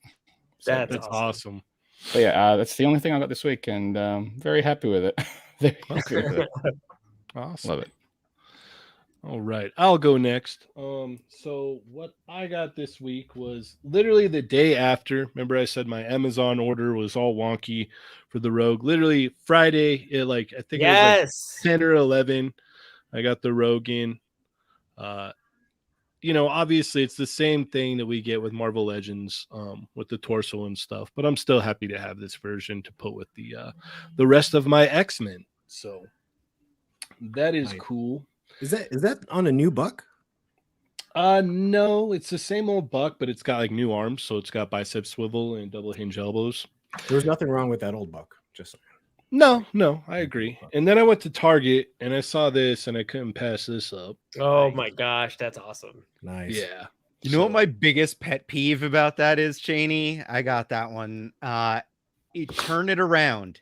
[SPEAKER 6] That's
[SPEAKER 1] awesome.
[SPEAKER 4] But yeah, that's the only thing I got this week, and very happy with it. Very happy with it.
[SPEAKER 1] Awesome.
[SPEAKER 4] Love it.
[SPEAKER 1] All right, I'll go next. So what I got this week was literally the day after. Remember, I said my Amazon order was all wonky for the Rogue. Literally Friday, it was like 10 or 11. I got the Rogue in. Obviously it's the same thing that we get with Marvel Legends, with the torso and stuff. But I'm still happy to have this version to put with the rest of my X-Men. So that is cool.
[SPEAKER 5] Is that on a new buck?
[SPEAKER 1] No, it's the same old buck, but it's got like new arms, so it's got bicep swivel and double hinge elbows.
[SPEAKER 5] There's nothing wrong with that old buck. Just
[SPEAKER 1] no, I agree. And then I went to Target and I saw this and I couldn't pass this up.
[SPEAKER 6] Oh my gosh, that's awesome.
[SPEAKER 5] Nice.
[SPEAKER 1] Yeah.
[SPEAKER 3] You know what my biggest pet peeve about that is, Cheynee? I got that one. Turn it around.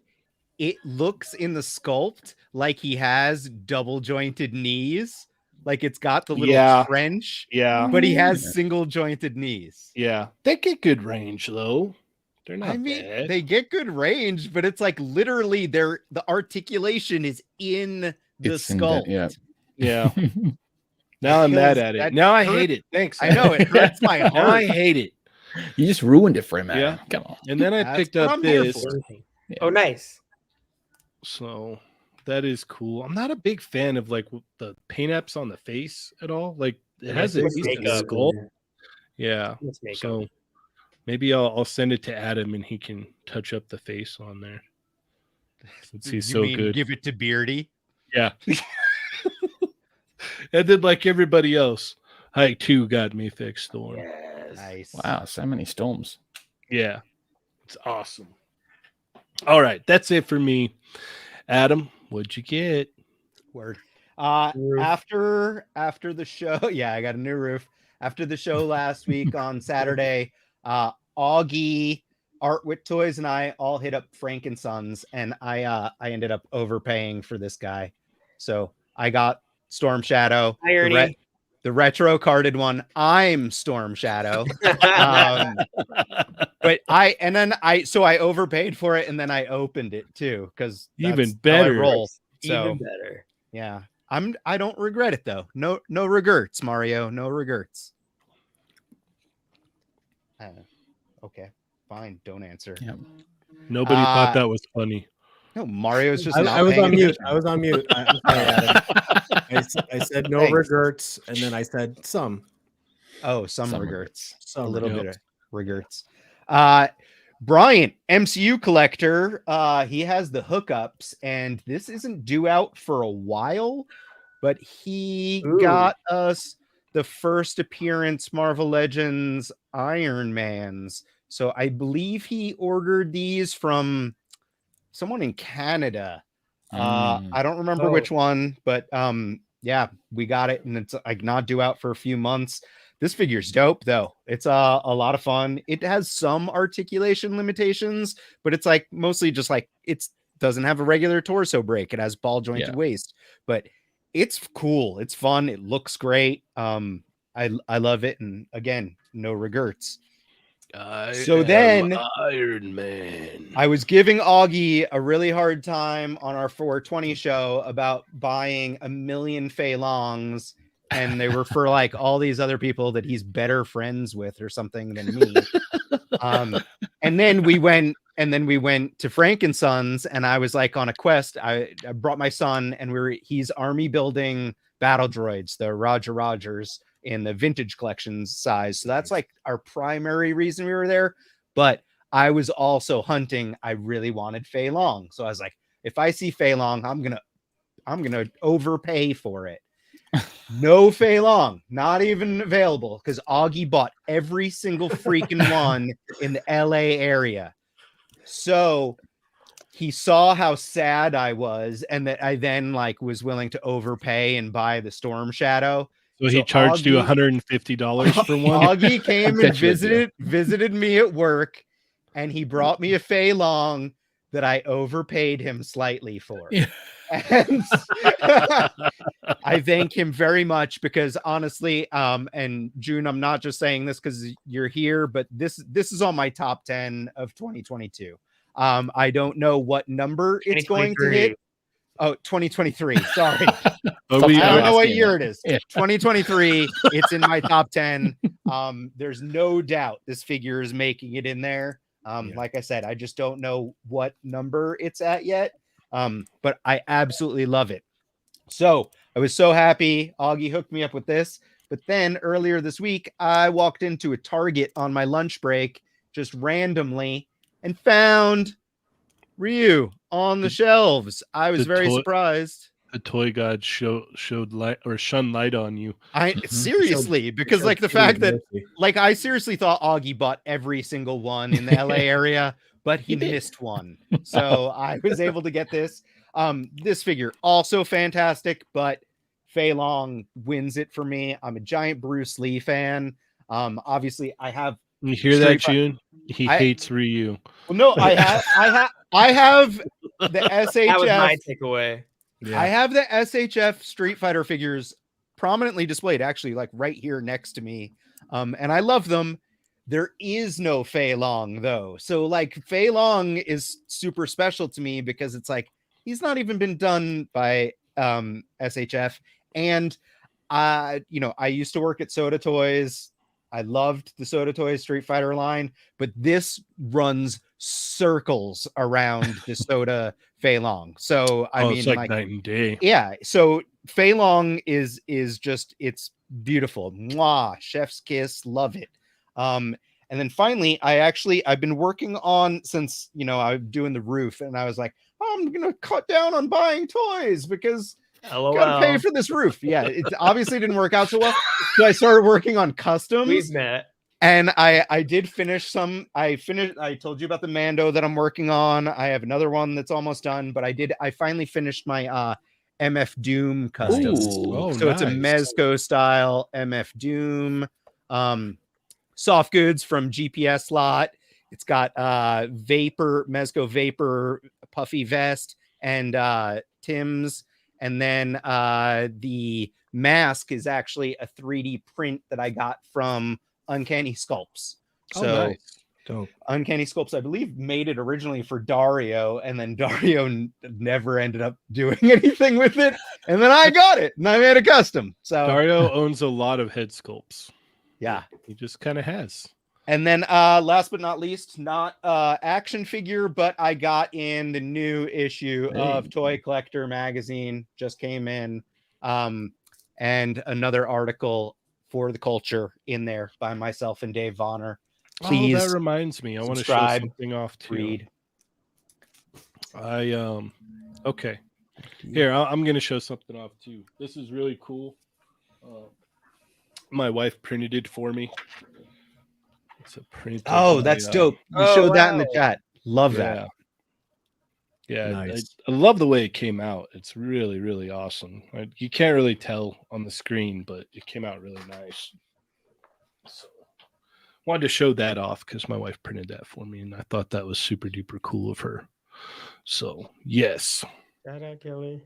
[SPEAKER 3] It looks in the sculpt like he has double jointed knees. Like it's got the little trench.
[SPEAKER 1] Yeah.
[SPEAKER 3] But he has single jointed knees.
[SPEAKER 1] Yeah. They get good range though. They're not bad.
[SPEAKER 3] They get good range, but it's like literally the articulation is in the sculpt.
[SPEAKER 1] Yeah. Now I'm mad at it. Now I hate it. Thanks.
[SPEAKER 3] I know it hurts my heart.
[SPEAKER 1] Now I hate it.
[SPEAKER 4] You just ruined it for him, man.
[SPEAKER 1] Yeah.
[SPEAKER 4] Come on.
[SPEAKER 1] And then I picked up this.
[SPEAKER 6] Oh, nice.
[SPEAKER 1] So that is cool. I'm not a big fan of like the paint apps on the face at all. Like it has a decent skull. Yeah. So maybe I'll send it to Adam and he can touch up the face on there. Since he's so good.
[SPEAKER 3] Give it to Beardy.
[SPEAKER 1] Yeah. And then like everybody else, Hike 2 got me fixed Storm.
[SPEAKER 6] Yes.
[SPEAKER 3] Nice.
[SPEAKER 4] Wow, so many storms.
[SPEAKER 1] Yeah. It's awesome. All right, that's it for me. Adam, what'd you get?
[SPEAKER 3] Word. After the show, I got a new roof. After the show last week on Saturday, Auggie, Art Toys, and I all hit up Frank and Sons, and I ended up overpaying for this guy. So I got Storm Shadow, the retro carded one. I'm Storm Shadow. But I overpaid for it, and then I opened it too because
[SPEAKER 1] even better
[SPEAKER 3] roll.
[SPEAKER 6] Even better.
[SPEAKER 3] Yeah. I don't regret it though. No regrets, Mario. No regrets. Okay, fine. Don't answer.
[SPEAKER 4] Yeah.
[SPEAKER 1] Nobody thought that was funny.
[SPEAKER 3] No, Mario's just
[SPEAKER 5] I was
[SPEAKER 3] paying
[SPEAKER 5] on mute.
[SPEAKER 3] attention.
[SPEAKER 5] I was on mute. I'm sorry, Adam. I said no
[SPEAKER 3] Thanks.
[SPEAKER 5] regrets, and then I said some.
[SPEAKER 3] Oh, some
[SPEAKER 4] Some
[SPEAKER 3] regrets.
[SPEAKER 5] Some
[SPEAKER 3] A little
[SPEAKER 1] yep.
[SPEAKER 3] bit of regrets. Bryant, MCU collector. He has the hookups, and this isn't due out for a while, but he
[SPEAKER 6] Ooh.
[SPEAKER 3] got us the first appearance Marvel Legends Iron Mans. So I believe he ordered these from someone in Canada. I don't remember which one, but yeah, we got it, and it's like not due out for a few months. This figure's dope though. It's a lot of fun. It has some articulation limitations, but it's like mostly just like it doesn't have a regular torso break. It has ball jointed waist, but it's cool. It's fun. It looks great. I love it, and again, no regrets. So then
[SPEAKER 1] Iron Man.
[SPEAKER 3] I was giving Auggie a really hard time on our 420 show about buying 1 million Fei Longs, and they were for like all these other people that he's better friends with or something than me. And then we went to Frank and Sons, and I was like on a quest. I brought my son, and he's army building battle droids, the Roger Rogers, in the vintage collections size. So that's like our primary reason we were there. But I was also hunting. I really wanted Fei Long. So I was like, if I see Fei Long, I'm gonna overpay for it. No Fei Long, not even available, because Auggie bought every single freaking one in the LA area. So he saw how sad I was, and that I then like was willing to overpay and buy the Storm Shadow.
[SPEAKER 1] So he charged you $150 for one.
[SPEAKER 3] Auggie came and visited me at work, and he brought me a Fei Long that I overpaid him slightly for.
[SPEAKER 4] Yeah.
[SPEAKER 3] And I thank him very much, because honestly, and Juhn, I'm not just saying this because you're here, but this is on my top 10 of 2022. I don't know what number it's going to hit. Oh, 2023. Sorry. I don't know what year it is. 2023. It's in my top 10. There's no doubt this figure is making it in there. Like I said, I just don't know what number it's at yet. But I absolutely love it. So I was so happy Auggie hooked me up with this. But then earlier this week, I walked into a Target on my lunch break just randomly and found Ryu on the shelves. I was very surprised.
[SPEAKER 1] The toy god showed light or shone light on you.
[SPEAKER 3] Seriously, because like the fact that like I seriously thought Auggie bought every single one in the LA area, but he missed one. So I was able to get this. This figure also fantastic, but Fei Long wins it for me. I'm a giant Bruce Lee fan. Obviously I have.
[SPEAKER 1] You hear that, Juhn? He hates Ryu.
[SPEAKER 3] Well, no, I have the SHF.
[SPEAKER 6] That was my takeaway.
[SPEAKER 3] Yeah. I have the SHF Street Fighter figures prominently displayed, actually, like right here next to me. And I love them. There is no Fei Long, though. So, like, Fei Long is super special to me because it's like he's not even been done by SHF. And I used to work at Soda Toys. I loved the Soda Toys Street Fighter line, but this runs circles around the Soda Fei Long. So I mean,
[SPEAKER 1] it's like night and day.
[SPEAKER 3] Yeah. So Fei Long is just, it's beautiful. Mwah, chef's kiss, love it. And then finally, I've been working on since I'm doing the roof, and I was like, I'm gonna cut down on buying toys because gotta pay for this roof. Yeah, it obviously didn't work out so well. So I started working on customs.
[SPEAKER 6] We've met.
[SPEAKER 3] And I did finish some. I told you about the Mando that I'm working on. I have another one that's almost done, but I finally finished my MF Doom custom. So nice. It's a Mezco style MF Doom. Soft goods from GPS lot. It's got Mezco Vapor puffy vest and Tim's. And then the mask is actually a 3D print that I got from Uncanny Sculpts. So
[SPEAKER 5] Dope.
[SPEAKER 3] Uncanny Sculpts, I believe, made it originally for Dario, and then Dario never ended up doing anything with it. And then I got it, and I made a custom. So
[SPEAKER 1] Dario owns a lot of head sculpts.
[SPEAKER 3] yeah.
[SPEAKER 1] He just kind of has.
[SPEAKER 3] And then last but not least, not action figure, but I got in the new issue of Toy Collector magazine, just came in. And another article for the culture in there by myself and Dave Vonner. Please,
[SPEAKER 1] that reminds me. I want to show
[SPEAKER 3] subscribe,
[SPEAKER 1] something off too.
[SPEAKER 3] read.
[SPEAKER 1] Okay. Here, I'm going to show something off too. This is really cool. My wife printed it for me. It's a print.
[SPEAKER 3] Oh, that's dope. You showed that in the chat. Love that.
[SPEAKER 1] Yeah,
[SPEAKER 5] Nice.
[SPEAKER 1] I love the way it came out. It's really, really awesome. You can't really tell on the screen, but it came out really nice. So wanted to show that off because my wife printed that for me, and I thought that was super duper cool of her. So yes.
[SPEAKER 6] Shout out, Kelly.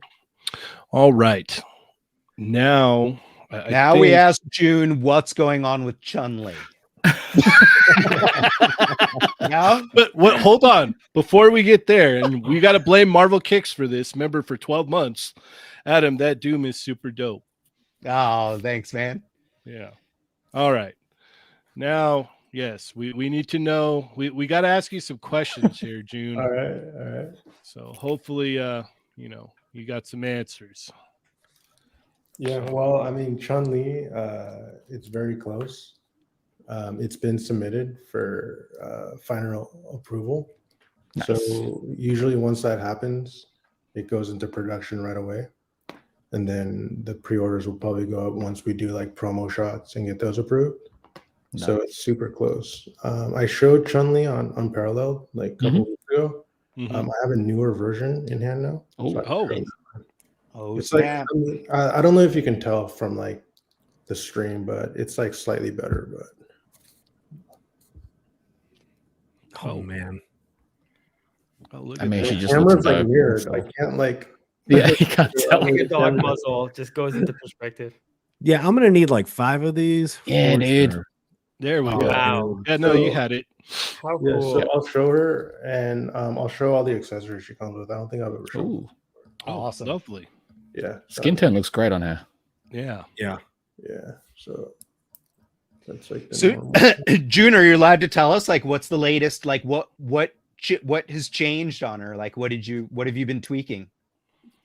[SPEAKER 1] All right. Now
[SPEAKER 3] we ask Juhn what's going on with ChunLi.
[SPEAKER 1] Yeah, but hold on before we get there, and we got to blame Marvel Kicks for this. Remember, for 12 months, Adam, that Doom is super dope.
[SPEAKER 3] Oh, thanks, man.
[SPEAKER 1] Yeah. All right. Now, yes, we need to know. We got to ask you some questions here, Juhn.
[SPEAKER 7] All right.
[SPEAKER 1] So hopefully, you got some answers.
[SPEAKER 7] Yeah, well, I mean, ChunLi, it's very close. It's been submitted for final approval.
[SPEAKER 4] Nice.
[SPEAKER 7] So usually once that happens, it goes into production right away. And then the pre-orders will probably go up once we do like promo shots and get those approved.
[SPEAKER 4] Nice.
[SPEAKER 7] So it's super close. I showed ChunLi on Unparalleled like a couple weeks ago.
[SPEAKER 1] Mhm.
[SPEAKER 7] I have a newer version in hand now.
[SPEAKER 3] Oh,
[SPEAKER 7] Like, I don't know if you can tell from like the stream, but it's like slightly better. But
[SPEAKER 5] Oh man.
[SPEAKER 1] Oh, look
[SPEAKER 4] I
[SPEAKER 1] at
[SPEAKER 4] mean,
[SPEAKER 1] that.
[SPEAKER 4] she
[SPEAKER 7] the
[SPEAKER 4] just
[SPEAKER 7] camera's
[SPEAKER 4] looks
[SPEAKER 7] like
[SPEAKER 4] dark,
[SPEAKER 7] weird.
[SPEAKER 4] so-
[SPEAKER 7] I can't like.
[SPEAKER 4] Yeah, you can't tell.
[SPEAKER 6] Like a dog muzzle just goes into perspective.
[SPEAKER 5] Yeah, I'm gonna need like 5 of these.
[SPEAKER 4] Yeah,
[SPEAKER 5] for
[SPEAKER 4] dude.
[SPEAKER 5] sure.
[SPEAKER 1] There we
[SPEAKER 7] Oh,
[SPEAKER 1] go.
[SPEAKER 6] Wow.
[SPEAKER 1] Yeah, no, you
[SPEAKER 7] So-
[SPEAKER 1] had it.
[SPEAKER 6] How
[SPEAKER 7] Yeah,
[SPEAKER 6] cool.
[SPEAKER 7] so I'll show her, and I'll show all the accessories she comes with. I don't think I've ever shown.
[SPEAKER 4] Ooh,
[SPEAKER 1] Oh,
[SPEAKER 3] Awesome.
[SPEAKER 1] lovely.
[SPEAKER 7] Yeah,
[SPEAKER 4] skin tone looks great on her.
[SPEAKER 1] Yeah.
[SPEAKER 7] Yeah, so that's like the
[SPEAKER 3] So,
[SPEAKER 7] normal.
[SPEAKER 3] Juhn, are you allowed to tell us like what's the latest? Like what has changed on her? Like what have you been tweaking?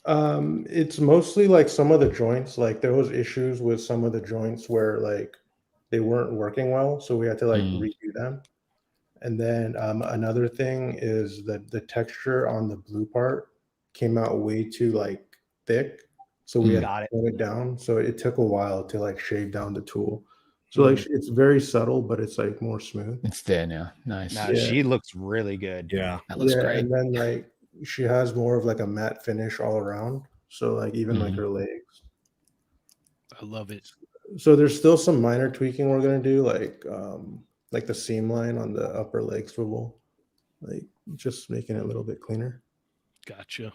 [SPEAKER 7] It's mostly like some of the joints. Like there was issues with some of the joints where like they weren't working well, so we had to like redo them. And then another thing is that the texture on the blue part came out way too like thick, so we had
[SPEAKER 3] Got
[SPEAKER 7] to
[SPEAKER 3] it.
[SPEAKER 7] tone it down. So it took a while to like shave down the tool. So like it's very subtle, but it's like more smooth.
[SPEAKER 4] It's there now. Nice.
[SPEAKER 3] No,
[SPEAKER 7] Yeah.
[SPEAKER 3] she looks really good.
[SPEAKER 5] Yeah.
[SPEAKER 4] That looks
[SPEAKER 7] Yeah,
[SPEAKER 4] great.
[SPEAKER 7] and then like she has more of like a matte finish all around. So like even like her legs.
[SPEAKER 1] I love it.
[SPEAKER 7] So there's still some minor tweaking we're gonna do, like the seam line on the upper leg swivel, like just making it a little bit cleaner.
[SPEAKER 1] Gotcha.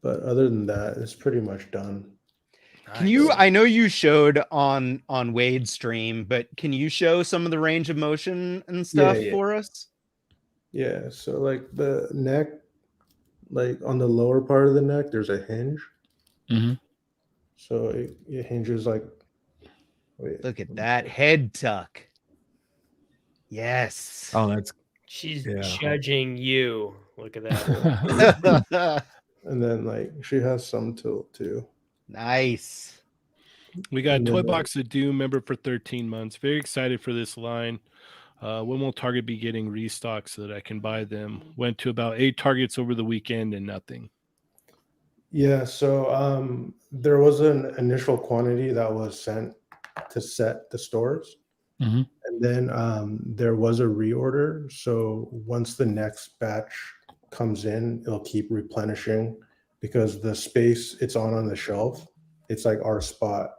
[SPEAKER 7] But other than that, it's pretty much done.
[SPEAKER 3] Can you? I know you showed on Wade's stream, but can you show some of the range of motion and stuff
[SPEAKER 7] yeah.
[SPEAKER 3] for us?
[SPEAKER 7] Yeah. So like the neck, like on the lower part of the neck, there's a hinge.
[SPEAKER 4] Mhm.
[SPEAKER 7] So it hinges like. Wait,
[SPEAKER 3] Look at that head tuck. Yes.
[SPEAKER 5] Oh, that's
[SPEAKER 6] She's
[SPEAKER 5] Yeah.
[SPEAKER 6] judging you. Look at that.
[SPEAKER 7] and then like she has some tilt too.
[SPEAKER 3] Nice.
[SPEAKER 1] We got
[SPEAKER 7] And
[SPEAKER 1] Toy
[SPEAKER 7] then,
[SPEAKER 1] Box of Doom member for 13 months. Very excited for this line. When will Target be getting restock so that I can buy them? Went to about 8 Targets over the weekend and nothing.
[SPEAKER 7] Yeah, so there was an initial quantity that was sent to set the stores.
[SPEAKER 4] Mhm.
[SPEAKER 7] And then there was a reorder. So once the next batch comes in, it'll keep replenishing because the space it's on the shelf, it's like our spot.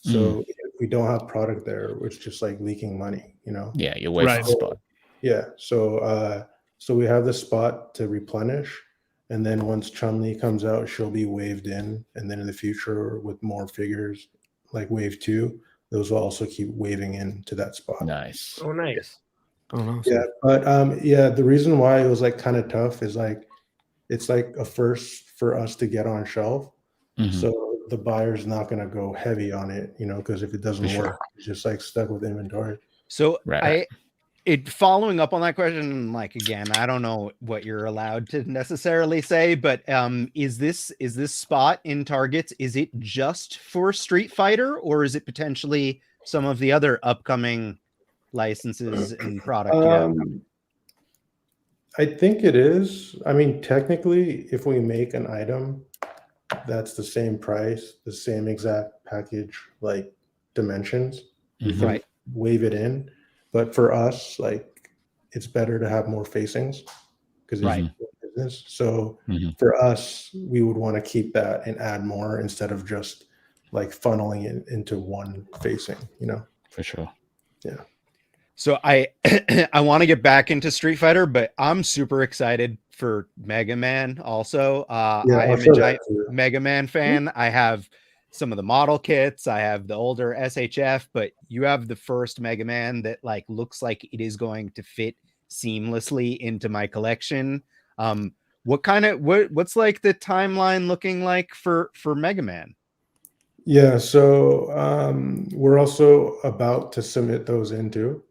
[SPEAKER 7] So if we don't have product there, it's just like leaking money, you know?
[SPEAKER 4] Yeah, you're wasting
[SPEAKER 1] Right.
[SPEAKER 4] the spot.
[SPEAKER 7] Yeah. So we have the spot to replenish. And then once ChunLi comes out, she'll be waved in. And then in the future with more figures like wave 2, those will also keep waving in to that spot.
[SPEAKER 4] Nice.
[SPEAKER 6] Oh, nice.
[SPEAKER 5] I don't know.
[SPEAKER 7] Yeah, but yeah, the reason why it was like kind of tough is like it's like a first for us to get on shelf.
[SPEAKER 4] Mhm.
[SPEAKER 7] So the buyer's not going to go heavy on it, you know, because if it doesn't
[SPEAKER 4] For sure.
[SPEAKER 7] work, it's just like stuck with inventory.
[SPEAKER 3] So
[SPEAKER 4] Right.
[SPEAKER 3] following up on that question, like again, I don't know what you're allowed to necessarily say, but is this spot in Targets, is it just for Street Fighter, or is it potentially some of the other upcoming licenses and product you have?
[SPEAKER 7] I think it is. I mean, technically, if we make an item that's the same price, the same exact package, like dimensions, we can
[SPEAKER 3] Right.
[SPEAKER 7] wave it in. But for us, like, it's better to have more facings because it's
[SPEAKER 4] Right.
[SPEAKER 7] business. So
[SPEAKER 4] Mhm.
[SPEAKER 7] for us, we would want to keep that and add more instead of just like funneling it into one facing, you know?
[SPEAKER 4] For sure.
[SPEAKER 7] Yeah.
[SPEAKER 3] So I want to get back into Street Fighter, but I'm super excited for Mega Man also.
[SPEAKER 7] Yeah,
[SPEAKER 3] I
[SPEAKER 7] I'll
[SPEAKER 3] am a
[SPEAKER 7] show that
[SPEAKER 3] giant
[SPEAKER 7] to you.
[SPEAKER 3] Mega Man fan. I have some of the model kits. I have the older SHF, but you have the first Mega Man that like looks like it is going to fit seamlessly into my collection. What's like the timeline looking like for Mega Man?
[SPEAKER 7] Yeah, so we're also about to submit those in too.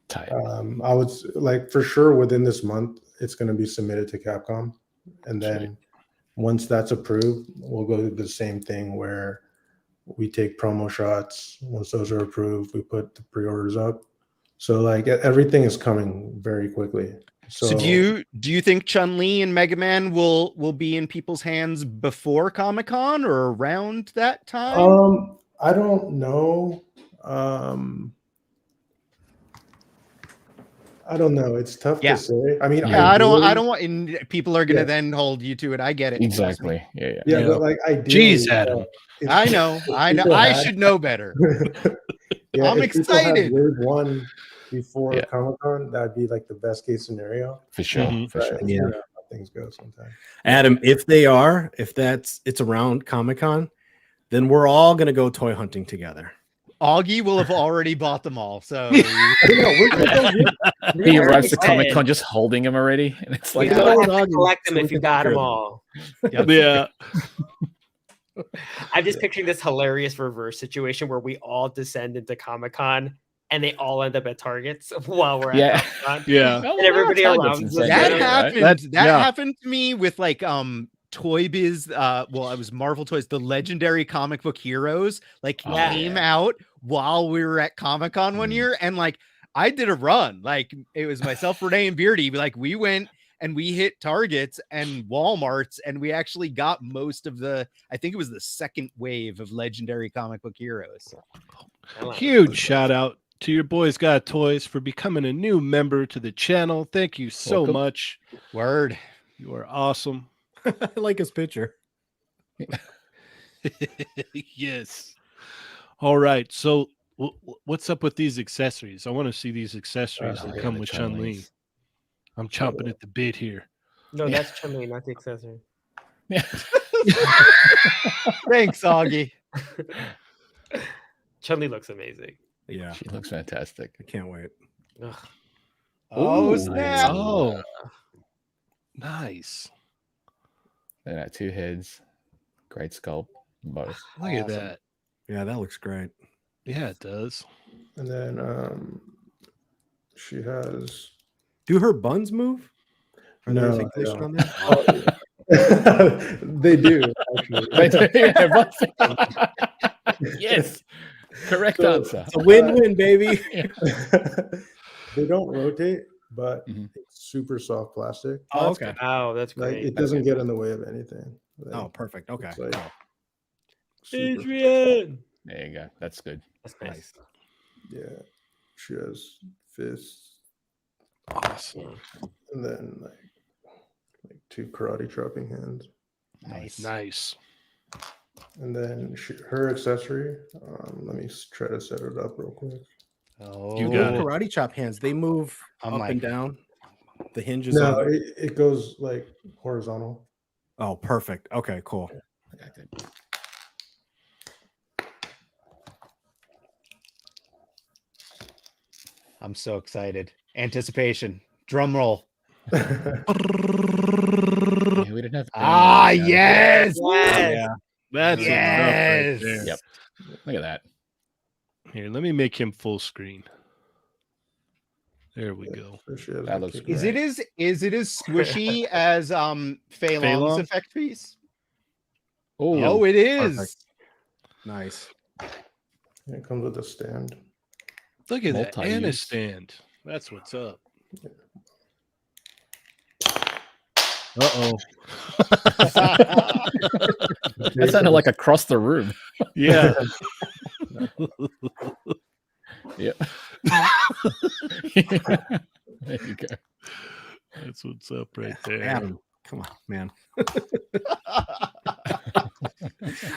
[SPEAKER 4] Tight.
[SPEAKER 7] I would like for sure within this month, it's going to be submitted to Capcom. And then once that's approved, we'll go through the same thing where we take promo shots. Once those are approved, we put the pre-orders up. So like everything is coming very quickly.
[SPEAKER 3] So do you think Chun-Li and Mega Man will be in people's hands before Comic-Con or around that time?
[SPEAKER 7] I don't know. I don't know. It's tough
[SPEAKER 3] Yeah.
[SPEAKER 7] to say. I mean,
[SPEAKER 3] Yeah, I don't
[SPEAKER 7] ideally-
[SPEAKER 3] want, and people are gonna
[SPEAKER 7] Yeah.
[SPEAKER 3] then hold you to it. I get it. trust me.
[SPEAKER 4] Exactly. Yeah.
[SPEAKER 7] Yeah,
[SPEAKER 1] Yeah.
[SPEAKER 7] but like ideally,
[SPEAKER 1] Jeez, Adam.
[SPEAKER 7] if-
[SPEAKER 3] I know.
[SPEAKER 7] if people
[SPEAKER 3] I
[SPEAKER 7] had-
[SPEAKER 3] should know better.
[SPEAKER 7] Yeah,
[SPEAKER 3] I'm
[SPEAKER 7] if people had
[SPEAKER 3] excited.
[SPEAKER 7] wave one before
[SPEAKER 4] Yeah.
[SPEAKER 7] Comic-Con, that'd be like the best case scenario.
[SPEAKER 4] For sure.
[SPEAKER 1] Mhm.
[SPEAKER 4] For
[SPEAKER 7] But
[SPEAKER 4] sure.
[SPEAKER 7] it's
[SPEAKER 5] Yeah.
[SPEAKER 7] weird how things go sometimes.
[SPEAKER 5] Adam, if it's around Comic-Con, then we're all gonna go toy hunting together.
[SPEAKER 3] Augie will have already bought them all. So
[SPEAKER 5] We're gonna go
[SPEAKER 4] He
[SPEAKER 6] I
[SPEAKER 4] arrives
[SPEAKER 6] already
[SPEAKER 4] to Comic Con
[SPEAKER 6] said-
[SPEAKER 4] just holding him already, and it's like,
[SPEAKER 6] You
[SPEAKER 7] Yeah.
[SPEAKER 6] don't have
[SPEAKER 7] Dog
[SPEAKER 6] to
[SPEAKER 7] and
[SPEAKER 6] collect them
[SPEAKER 5] so we
[SPEAKER 6] if you
[SPEAKER 5] can
[SPEAKER 6] got
[SPEAKER 5] take
[SPEAKER 6] them
[SPEAKER 5] care of
[SPEAKER 6] all.
[SPEAKER 1] Yeah.
[SPEAKER 6] I'm just picturing this hilarious reverse situation where we all descend into Comic Con and they all end up at Targets while we're at
[SPEAKER 4] Yeah.
[SPEAKER 6] Comic Con.
[SPEAKER 1] Yeah.
[SPEAKER 4] Oh,
[SPEAKER 6] And everybody
[SPEAKER 4] Target's
[SPEAKER 6] around
[SPEAKER 4] insane,
[SPEAKER 6] us
[SPEAKER 3] that
[SPEAKER 6] right?
[SPEAKER 3] happened.
[SPEAKER 1] That-
[SPEAKER 3] That
[SPEAKER 1] yeah.
[SPEAKER 3] happened to me with like Toy Biz. Well, it was Marvel Toys. The legendary comic book heroes like
[SPEAKER 6] Yeah.
[SPEAKER 3] came out while we were at Comic Con one year, and like I did a run. Like it was myself, Renee, and Beardy. Like we went and we hit Targets and Walmarts, and we actually got most of the. I think it was the second wave of legendary comic book heroes.
[SPEAKER 1] Huge shout out to your boys got toys for becoming a new member to the channel. Thank you so
[SPEAKER 4] Welcome.
[SPEAKER 1] much.
[SPEAKER 3] Word.
[SPEAKER 1] You are awesome.
[SPEAKER 5] I like his picture.
[SPEAKER 1] Yes. All right. So what's up with these accessories? I want to see these accessories that
[SPEAKER 4] yeah,
[SPEAKER 1] come
[SPEAKER 4] the
[SPEAKER 1] with Chun-Li.
[SPEAKER 4] Chun-Lis.
[SPEAKER 1] I'm chomping at the bit here.
[SPEAKER 6] No, that's Chun-Li, not the accessory.
[SPEAKER 4] Yeah.
[SPEAKER 3] Thanks, Augie.
[SPEAKER 6] Chun-Li looks amazing.
[SPEAKER 5] Yeah,
[SPEAKER 4] She looks fantastic.
[SPEAKER 5] I can't wait.
[SPEAKER 6] Ugh.
[SPEAKER 3] Oh
[SPEAKER 4] Ooh.
[SPEAKER 3] snap!
[SPEAKER 1] Oh, nice.
[SPEAKER 4] They got two heads. Great sculpt. Both.
[SPEAKER 1] Look at
[SPEAKER 3] Awesome.
[SPEAKER 1] that.
[SPEAKER 5] Yeah, that looks great.
[SPEAKER 1] Yeah, it does.
[SPEAKER 7] And then she has
[SPEAKER 5] Do her buns move? Are there
[SPEAKER 7] No,
[SPEAKER 5] articulation
[SPEAKER 7] they
[SPEAKER 5] on there?
[SPEAKER 7] they do actually.
[SPEAKER 4] Yeah, but- yes. Correct
[SPEAKER 7] So-
[SPEAKER 4] answer.
[SPEAKER 5] It's a win-win, baby.
[SPEAKER 7] They don't rotate, but
[SPEAKER 4] Mhm.
[SPEAKER 7] it's super soft plastic.
[SPEAKER 5] Oh, okay.
[SPEAKER 6] Wow, that's
[SPEAKER 7] Like
[SPEAKER 6] great.
[SPEAKER 7] it doesn't get in the way of anything. Like,
[SPEAKER 5] Oh, perfect. Okay.
[SPEAKER 7] it's like
[SPEAKER 5] cool.
[SPEAKER 7] super-
[SPEAKER 6] Adrian.
[SPEAKER 4] There you go. That's good.
[SPEAKER 6] That's nice.
[SPEAKER 7] yeah. She has fists
[SPEAKER 1] Awesome.
[SPEAKER 7] and then like two karate chopping hands.
[SPEAKER 3] Nice.
[SPEAKER 1] Nice.
[SPEAKER 7] And then her accessory. Let me try to set it up real quick.
[SPEAKER 3] Oh,
[SPEAKER 1] You got it.
[SPEAKER 5] Karate chop hands. They move
[SPEAKER 3] I'm
[SPEAKER 5] up
[SPEAKER 3] like-
[SPEAKER 5] and down. The hinges.
[SPEAKER 7] No,
[SPEAKER 5] on.
[SPEAKER 7] it goes like horizontal.
[SPEAKER 5] Oh, perfect. Okay, cool.
[SPEAKER 3] I'm so excited. Anticipation. Drum roll.
[SPEAKER 4] Yeah, we didn't have.
[SPEAKER 3] Ah,
[SPEAKER 4] any of that.
[SPEAKER 3] yes.
[SPEAKER 6] Yes.
[SPEAKER 1] That's what's up right
[SPEAKER 3] Yes.
[SPEAKER 1] there.
[SPEAKER 4] Yep. Look at that.
[SPEAKER 1] Here, let me make him full screen. There we go.
[SPEAKER 4] That looks
[SPEAKER 3] Is
[SPEAKER 4] great.
[SPEAKER 3] it as squishy as Fei Long's
[SPEAKER 1] Long?
[SPEAKER 3] effect piece?
[SPEAKER 4] Oh,
[SPEAKER 3] Oh, it is.
[SPEAKER 5] Perfect. Nice.
[SPEAKER 7] It comes with a stand.
[SPEAKER 1] Look at that. And a
[SPEAKER 4] Multi-use.
[SPEAKER 1] stand. That's what's up. Uh-oh.
[SPEAKER 4] that sounded like across the room.
[SPEAKER 1] Yeah.
[SPEAKER 4] Yeah. There you go.
[SPEAKER 1] That's what's up right there.
[SPEAKER 5] Adam, come on, man.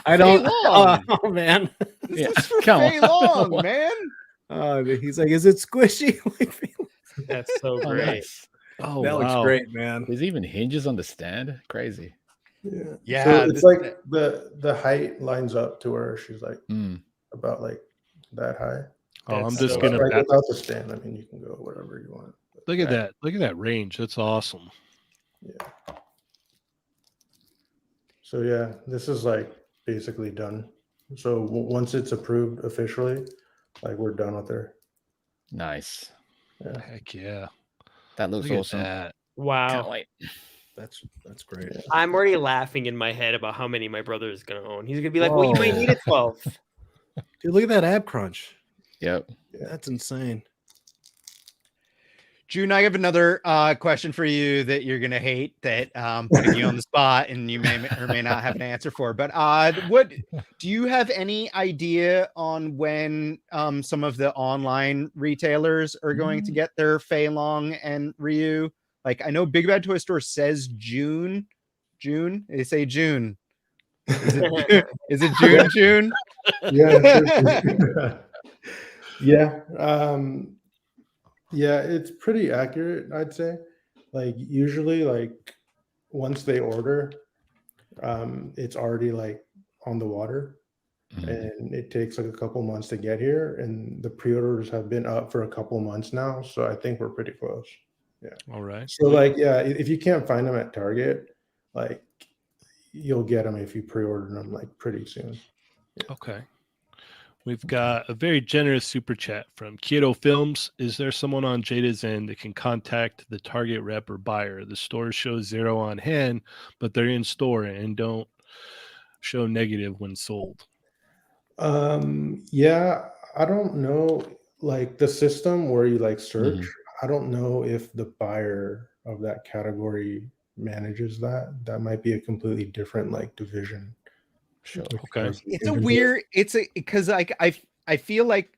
[SPEAKER 5] I don't.
[SPEAKER 3] Long.
[SPEAKER 5] Oh man.
[SPEAKER 3] This
[SPEAKER 4] Yeah,
[SPEAKER 3] is for
[SPEAKER 4] come
[SPEAKER 3] Fei
[SPEAKER 4] on.
[SPEAKER 3] Long, man.
[SPEAKER 5] He's like, is it squishy?
[SPEAKER 6] That's so
[SPEAKER 4] Oh,
[SPEAKER 6] great.
[SPEAKER 4] nice.
[SPEAKER 1] Oh,
[SPEAKER 5] That looks
[SPEAKER 1] wow.
[SPEAKER 5] great, man.
[SPEAKER 4] There's even hinges on the stand. Crazy.
[SPEAKER 7] Yeah.
[SPEAKER 3] Yeah,
[SPEAKER 7] So it's
[SPEAKER 3] this-
[SPEAKER 7] like the height lines up to where she's like
[SPEAKER 4] Mm.
[SPEAKER 7] about like that high.
[SPEAKER 1] Oh, I'm
[SPEAKER 6] That's
[SPEAKER 1] just
[SPEAKER 6] so
[SPEAKER 1] gonna
[SPEAKER 7] Like
[SPEAKER 1] bat-
[SPEAKER 7] without the stand, I mean, you can go whatever you want.
[SPEAKER 1] look at that. Look at that range. That's awesome.
[SPEAKER 7] Yeah. So yeah, this is like basically done. So once it's approved officially, like we're done with her.
[SPEAKER 4] Nice.
[SPEAKER 7] Yeah.
[SPEAKER 1] Heck yeah.
[SPEAKER 4] That looks
[SPEAKER 1] Look
[SPEAKER 4] awesome.
[SPEAKER 1] at that.
[SPEAKER 4] Can't
[SPEAKER 6] Wow.
[SPEAKER 4] wait.
[SPEAKER 5] That's great.
[SPEAKER 6] I'm already laughing in my head about how many my brother is going to own. He's going to be like, well, you might
[SPEAKER 5] Whoa.
[SPEAKER 6] need a 12.
[SPEAKER 5] Dude, look at that ab crunch.
[SPEAKER 4] Yep.
[SPEAKER 5] That's insane.
[SPEAKER 3] Juhn, I have another question for you that you're gonna hate, that putting you on the spot and you may or may not have an answer for. But what do you have any idea on when some of the online retailers are going to get their Fei Long and Ryu? Like, I know Big Bad Toy Store says June. They say June. Is it is it June?
[SPEAKER 7] Yeah. Yeah. Yeah, it's pretty accurate, I'd say. Like usually like once they order, it's already like on the water and it takes like a couple months to get here, and the pre-orders have been up for a couple months now, so I think we're pretty close.
[SPEAKER 1] All right.
[SPEAKER 7] So like yeah, if you can't find them at Target, like you'll get them if you pre-order them like pretty soon.
[SPEAKER 1] Okay. We've got a very generous super chat from Keto Films. Is there someone on Jada's end that can contact the Target rep or buyer? The store shows 0 on hand, but they're in store and don't show negative when sold.
[SPEAKER 7] Yeah, I don't know, like the system where you like search, I don't know if the buyer of that category manages that. That might be a completely different like division.
[SPEAKER 1] Okay.
[SPEAKER 3] It's a weird, because like I feel like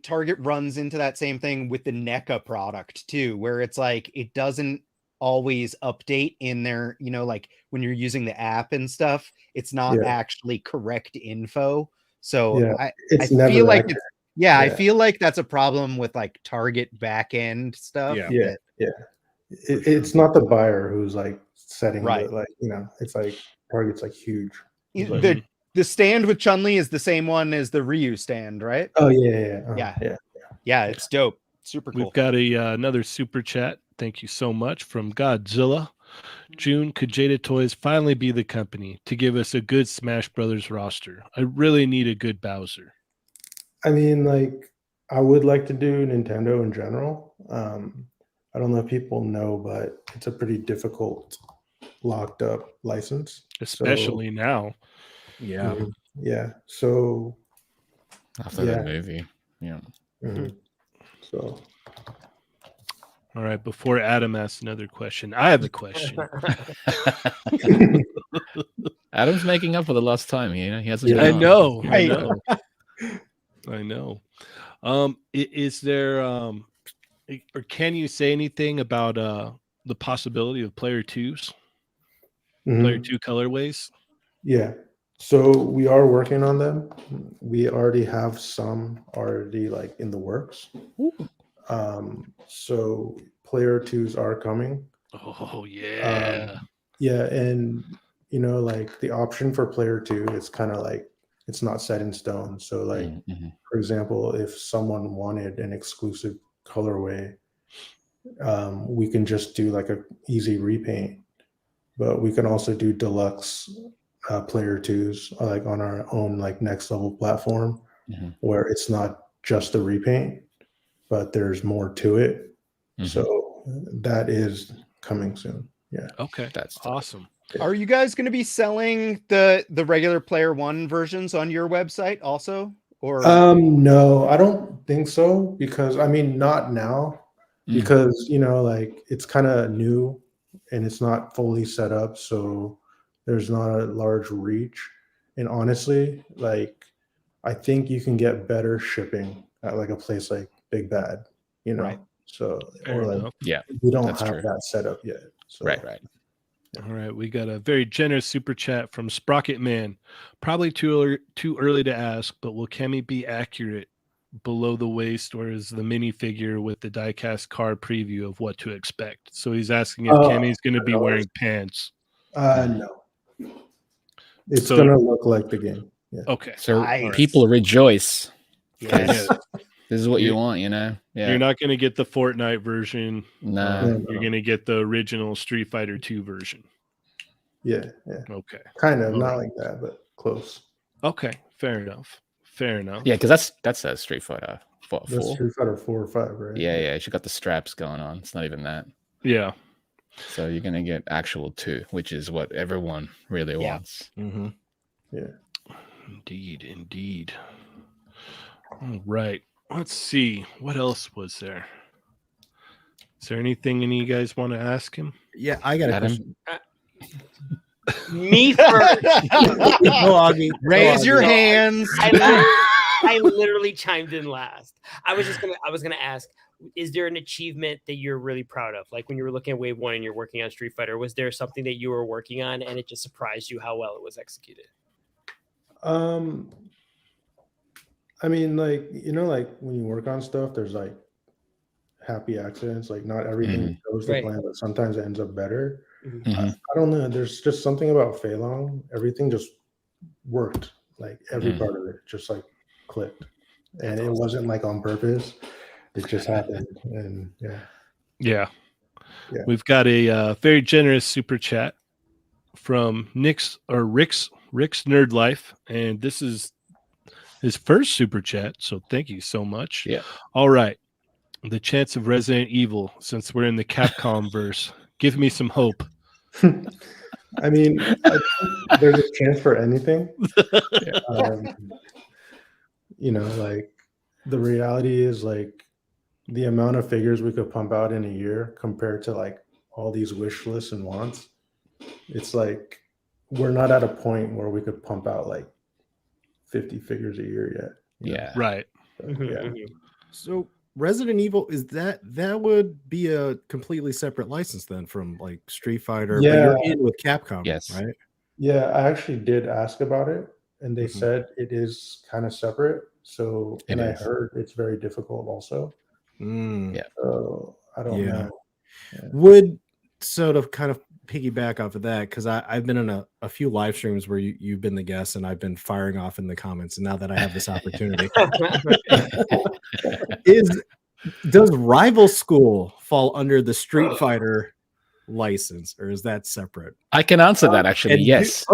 [SPEAKER 3] Target runs into that same thing with the NECA product too, where it's like it doesn't always update in their, like when you're using the app and stuff, it's not actually correct info. So
[SPEAKER 7] Yeah,
[SPEAKER 3] I
[SPEAKER 7] never
[SPEAKER 3] feel like
[SPEAKER 7] accurate.
[SPEAKER 3] I feel like that's a problem with like Target back end stuff.
[SPEAKER 5] Yeah.
[SPEAKER 7] It's not the buyer who's like setting
[SPEAKER 3] Right.
[SPEAKER 7] the, like, it's like Target's like huge.
[SPEAKER 3] The stand with ChunLi is the same one as the Ryu stand, right?
[SPEAKER 7] Oh yeah.
[SPEAKER 3] Yeah, it's dope. Super cool.
[SPEAKER 1] We've got another super chat. Thank you so much from Godzilla. Juhn, could Jada Toys finally be the company to give us a good Smash Brothers roster? I really need a good Bowser.
[SPEAKER 7] I mean, like, I would like to do Nintendo in general. I don't know if people know, but it's a pretty difficult locked up license,
[SPEAKER 1] especially now.
[SPEAKER 5] Yeah.
[SPEAKER 7] Yeah. So
[SPEAKER 4] after the movie. Yeah.
[SPEAKER 7] So
[SPEAKER 1] all right, before Adam asks another question, I have a question.
[SPEAKER 4] Adam's making up for the last time. He hasn't.
[SPEAKER 1] I know. Is there or can you say anything about the possibility of player 2s? Player 2 colorways?
[SPEAKER 7] Yeah. So we are working on them. We already have some already like in the works. So player 2s are coming.
[SPEAKER 1] Oh yeah.
[SPEAKER 7] Yeah, and like the option for player 2 is kind of like it's not set in stone. So like for example, if someone wanted an exclusive colorway, we can just do like a easy repaint, but we can also do deluxe player twos like on our own like next level platform where it's not just a repaint, but there's more to it. So that is coming soon. Yeah.
[SPEAKER 1] Okay,
[SPEAKER 4] That's
[SPEAKER 1] awesome.
[SPEAKER 3] Are you guys going to be selling the regular player one versions on your website also? Or
[SPEAKER 7] no, I don't think so, because I mean not now, because you know, like it's kind of new and it's not fully set up, so there's not a large reach. And honestly, like I think you can get better shipping at like a place like Big Bad, you know.
[SPEAKER 3] Right.
[SPEAKER 7] So
[SPEAKER 1] Fair
[SPEAKER 7] or like
[SPEAKER 1] enough.
[SPEAKER 4] Yeah,
[SPEAKER 7] we don't
[SPEAKER 4] that's
[SPEAKER 7] have
[SPEAKER 4] true.
[SPEAKER 7] that set up yet. So
[SPEAKER 4] Right.
[SPEAKER 1] All right, we got a very generous super chat from Sprocket Man. Probably too early to ask, but will Cammy be accurate below the waist, or is the minifigure with the diecast card preview of what to expect? So he's asking if Cammy's going to be wearing pants.
[SPEAKER 7] no. It's
[SPEAKER 1] So-
[SPEAKER 7] gonna look like the game. Yeah.
[SPEAKER 1] Okay,
[SPEAKER 4] So
[SPEAKER 3] Nice.
[SPEAKER 4] people rejoice.
[SPEAKER 3] yes.
[SPEAKER 4] This is what you
[SPEAKER 1] You're-
[SPEAKER 4] want, you know? Yeah.
[SPEAKER 1] you're not going to get the Fortnite version.
[SPEAKER 4] No.
[SPEAKER 1] You're going to get the original Street Fighter 2 version.
[SPEAKER 7] Yeah.
[SPEAKER 1] Okay.
[SPEAKER 7] Kind of,
[SPEAKER 1] All
[SPEAKER 7] not
[SPEAKER 1] right.
[SPEAKER 7] like that, but close.
[SPEAKER 1] Okay, fair enough.
[SPEAKER 4] Yeah, because that's a Street Fighter 4.
[SPEAKER 7] That's Street Fighter 4 or 5, right?
[SPEAKER 4] Yeah. She got the straps going on. It's not even that.
[SPEAKER 1] Yeah.
[SPEAKER 4] So you're gonna get actual 2, which is what everyone really
[SPEAKER 3] Yeah.
[SPEAKER 4] wants.
[SPEAKER 7] Yeah.
[SPEAKER 1] Indeed. All right. Let's see. What else was there? Is there anything any of you guys want to ask him?
[SPEAKER 5] Yeah, I got a
[SPEAKER 4] Adam?
[SPEAKER 5] question.
[SPEAKER 6] Me first.
[SPEAKER 5] Go, Auggie. Go,
[SPEAKER 3] Raise your
[SPEAKER 5] Auggie.
[SPEAKER 3] hands.
[SPEAKER 6] I literally chimed in last. I was gonna ask, is there an achievement that you're really proud of? Like when you were looking at Wave 1 and you're working on Street Fighter, was there something that you were working on and it just surprised you how well it was executed?
[SPEAKER 7] I mean, like, you know, like when you work on stuff, there's like happy accidents. Like not everything goes to
[SPEAKER 6] Right.
[SPEAKER 7] plan, but sometimes it ends up better.
[SPEAKER 4] Mhm.
[SPEAKER 7] I don't know. There's just something about Fei Long. Everything just worked. Like every
[SPEAKER 4] Mm.
[SPEAKER 7] part of it just like clicked. And it wasn't like on purpose. It just happened. And yeah.
[SPEAKER 1] Yeah.
[SPEAKER 7] Yeah.
[SPEAKER 1] We've got a very generous super chat from Rick's Nerd Life, and this is his first super chat. So thank you so much.
[SPEAKER 4] Yeah.
[SPEAKER 1] All right. The chance of Resident Evil, since we're in the Capcom verse, give me some hope.
[SPEAKER 7] I mean, I think there's a chance for anything. You know, like the reality is like the amount of figures we could pump out in a year compared to like all these wish lists and wants. It's like we're not at a point where we could pump out like 50 figures a year yet. you know?
[SPEAKER 4] Yeah.
[SPEAKER 1] Right.
[SPEAKER 7] So,
[SPEAKER 6] Mhm,
[SPEAKER 7] yeah.
[SPEAKER 6] mhm.
[SPEAKER 5] So Resident Evil, is that would be a completely separate license then from like Street Fighter? But
[SPEAKER 7] Yeah.
[SPEAKER 5] you're in with Capcom,
[SPEAKER 4] Yes.
[SPEAKER 5] right?
[SPEAKER 7] Yeah, I actually did ask about it, and they
[SPEAKER 5] Mhm.
[SPEAKER 7] said it is kind of separate. So,
[SPEAKER 4] It
[SPEAKER 7] and I
[SPEAKER 4] is.
[SPEAKER 7] heard it's very difficult also.
[SPEAKER 5] Mm.
[SPEAKER 4] Yeah.
[SPEAKER 7] So I don't
[SPEAKER 5] Yeah.
[SPEAKER 7] know.
[SPEAKER 5] Would sort of kind of piggyback off of that, because I've been in a few live streams where you've been the guest and I've been firing off in the comments, and now that I have this opportunity, does Rival School fall under the Street Fighter license, or is that separate?
[SPEAKER 4] I can answer that actually.
[SPEAKER 5] And
[SPEAKER 4] Yes.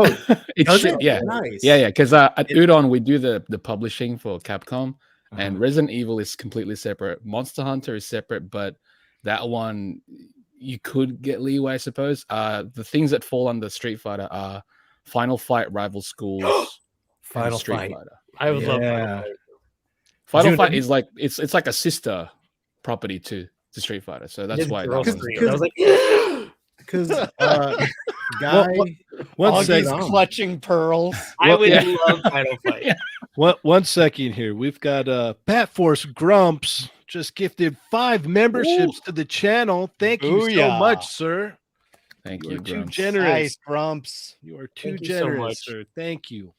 [SPEAKER 4] It
[SPEAKER 5] does
[SPEAKER 4] should,
[SPEAKER 5] it?
[SPEAKER 4] yeah.
[SPEAKER 5] Nice.
[SPEAKER 4] Yeah. Because at
[SPEAKER 5] It-
[SPEAKER 4] Udon, we do the publishing for Capcom, and
[SPEAKER 5] Uh-huh.
[SPEAKER 4] Resident Evil is completely separate. Monster Hunter is separate, but that one you could get leeway, I suppose. The things that fall under Street Fighter are Final Fight, Rival Schools, and
[SPEAKER 5] Final
[SPEAKER 4] Street
[SPEAKER 5] Fight.
[SPEAKER 4] Fighter.
[SPEAKER 6] I would love
[SPEAKER 5] Yeah.
[SPEAKER 6] Final Fight.
[SPEAKER 4] Final
[SPEAKER 5] Juhn,
[SPEAKER 4] Fight
[SPEAKER 5] have you-
[SPEAKER 4] is like it's like a sister property to Street Fighter, so that's
[SPEAKER 6] His
[SPEAKER 4] why that
[SPEAKER 6] girl
[SPEAKER 4] one's
[SPEAKER 6] screamed.
[SPEAKER 4] different.
[SPEAKER 6] I was like,
[SPEAKER 5] Because guy,
[SPEAKER 1] One
[SPEAKER 3] Augie's
[SPEAKER 1] second.
[SPEAKER 3] clutching pearls.
[SPEAKER 6] I would
[SPEAKER 4] Yeah.
[SPEAKER 6] love Final Fight.
[SPEAKER 1] One second here. We've got Bat Force Grumps just gifted 5 memberships to the channel. Thank you so
[SPEAKER 3] Booyah.
[SPEAKER 1] much, sir.
[SPEAKER 4] Thank
[SPEAKER 1] You
[SPEAKER 4] you,
[SPEAKER 1] are too
[SPEAKER 4] Grumps.
[SPEAKER 1] generous.
[SPEAKER 3] Nice, Grumps.
[SPEAKER 1] You are too
[SPEAKER 6] Thank you so
[SPEAKER 1] generous,
[SPEAKER 6] much.
[SPEAKER 1] sir. Thank you.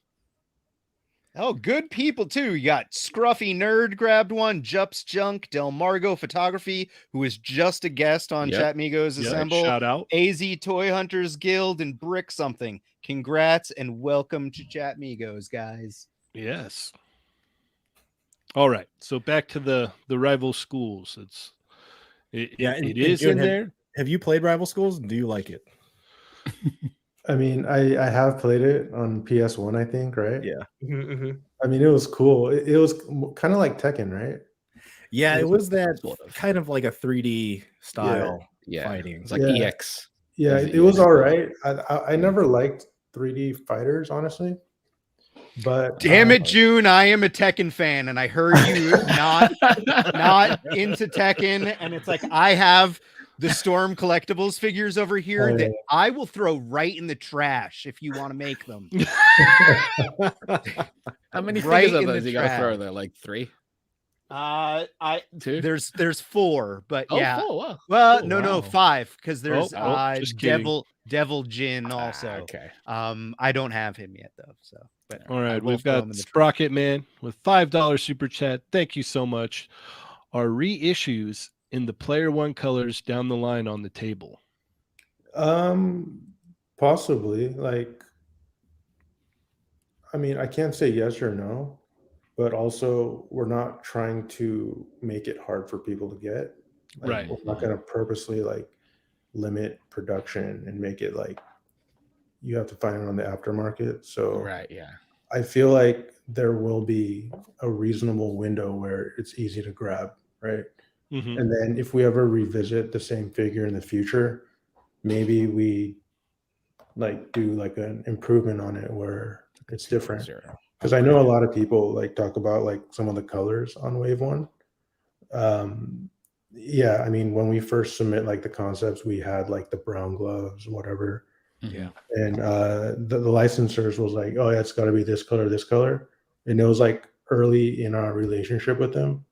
[SPEAKER 3] Oh, good people too. You got Scruffy Nerd grabbed one, Jups Junk, Del Margo Photography, who is just a guest on
[SPEAKER 4] Yep.
[SPEAKER 3] Chat Migos
[SPEAKER 1] Yeah,
[SPEAKER 3] Assemble,
[SPEAKER 1] shout out.
[SPEAKER 3] AZ Toy Hunters Guild, and Brick Something. Congrats and welcome to Chat Migos, guys.
[SPEAKER 1] It is
[SPEAKER 5] Juhn,
[SPEAKER 1] in there.
[SPEAKER 5] Have you played Rival Schools? Do you like it?
[SPEAKER 7] I mean, I have played it on PS1, I think, right?
[SPEAKER 5] Yeah.
[SPEAKER 7] I mean, it was cool. It was kind of like Tekken, right?
[SPEAKER 5] Yeah, it was that
[SPEAKER 4] Sort of.
[SPEAKER 5] kind of like a 3D style
[SPEAKER 4] Yeah,
[SPEAKER 5] fighting.
[SPEAKER 4] it's like
[SPEAKER 7] Yeah.
[SPEAKER 4] EX.
[SPEAKER 7] Yeah,
[SPEAKER 4] Is it
[SPEAKER 7] it was
[SPEAKER 4] EX?
[SPEAKER 7] all right. I never liked 3D fighters, honestly. But
[SPEAKER 3] Damn it, Juhn! I am a Tekken fan, and I heard you not into Tekken, and it's like I have the Storm collectibles figures over here
[SPEAKER 7] Oh,
[SPEAKER 3] that
[SPEAKER 7] yeah.
[SPEAKER 3] I will throw right in the trash if you want to make them.
[SPEAKER 4] How many
[SPEAKER 3] Right
[SPEAKER 4] figures
[SPEAKER 3] in
[SPEAKER 4] of
[SPEAKER 3] the
[SPEAKER 4] those you gotta throw
[SPEAKER 3] trash.
[SPEAKER 4] there? Like 3?
[SPEAKER 3] There's 4, but
[SPEAKER 4] Oh,
[SPEAKER 3] yeah.
[SPEAKER 4] 4, wow.
[SPEAKER 3] Well,
[SPEAKER 4] Oh,
[SPEAKER 3] no,
[SPEAKER 4] wow.
[SPEAKER 3] 5 because there's
[SPEAKER 1] just kidding.
[SPEAKER 3] Devil Jin
[SPEAKER 4] Ah,
[SPEAKER 3] also.
[SPEAKER 4] okay.
[SPEAKER 3] I don't have him yet though. So, but
[SPEAKER 1] All
[SPEAKER 3] I
[SPEAKER 1] right,
[SPEAKER 3] will
[SPEAKER 1] we've
[SPEAKER 3] throw
[SPEAKER 1] got
[SPEAKER 3] him in the trash.
[SPEAKER 1] Sprocket Man with $5 super chat. Thank you so much. Are reissues in the player one colors down the line on the table?
[SPEAKER 7] possibly. Like, I mean, I can't say yes or no, but also we're not trying to make it hard for people to get. Like,
[SPEAKER 1] Right.
[SPEAKER 7] We're not going to purposely like limit production and make it like you have to find it on the aftermarket. So
[SPEAKER 4] Right, yeah.
[SPEAKER 7] I feel like there will be a reasonable window where it's easy to grab, right?
[SPEAKER 1] Mhm.
[SPEAKER 7] And then if we ever revisit the same figure in the future, maybe we like do like an improvement on it where it's different.
[SPEAKER 4] 0.
[SPEAKER 7] Because I know a lot of people like talk about like some of the colors on Wave 1. Yeah, I mean, when we first submit like the concepts, we had like the brown gloves, whatever.
[SPEAKER 4] Yeah.
[SPEAKER 7] And the licensors was like, oh yeah, it's got to be this color. And it was like early in our relationship with them.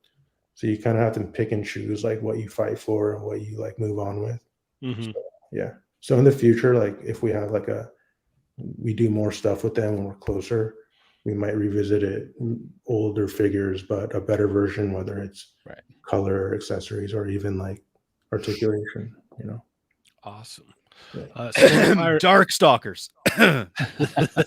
[SPEAKER 7] So you kind of have to pick and choose like what you fight for and what you like move on with.
[SPEAKER 1] Mhm.
[SPEAKER 7] Yeah. So in the future, like if we have like we do more stuff with them when we're closer, we might revisit it, older figures, but a better version, whether it's
[SPEAKER 4] Right.
[SPEAKER 7] color, accessories, or even like articulation, you know?
[SPEAKER 1] Awesome.
[SPEAKER 7] Yeah.
[SPEAKER 3] Darkstalkers.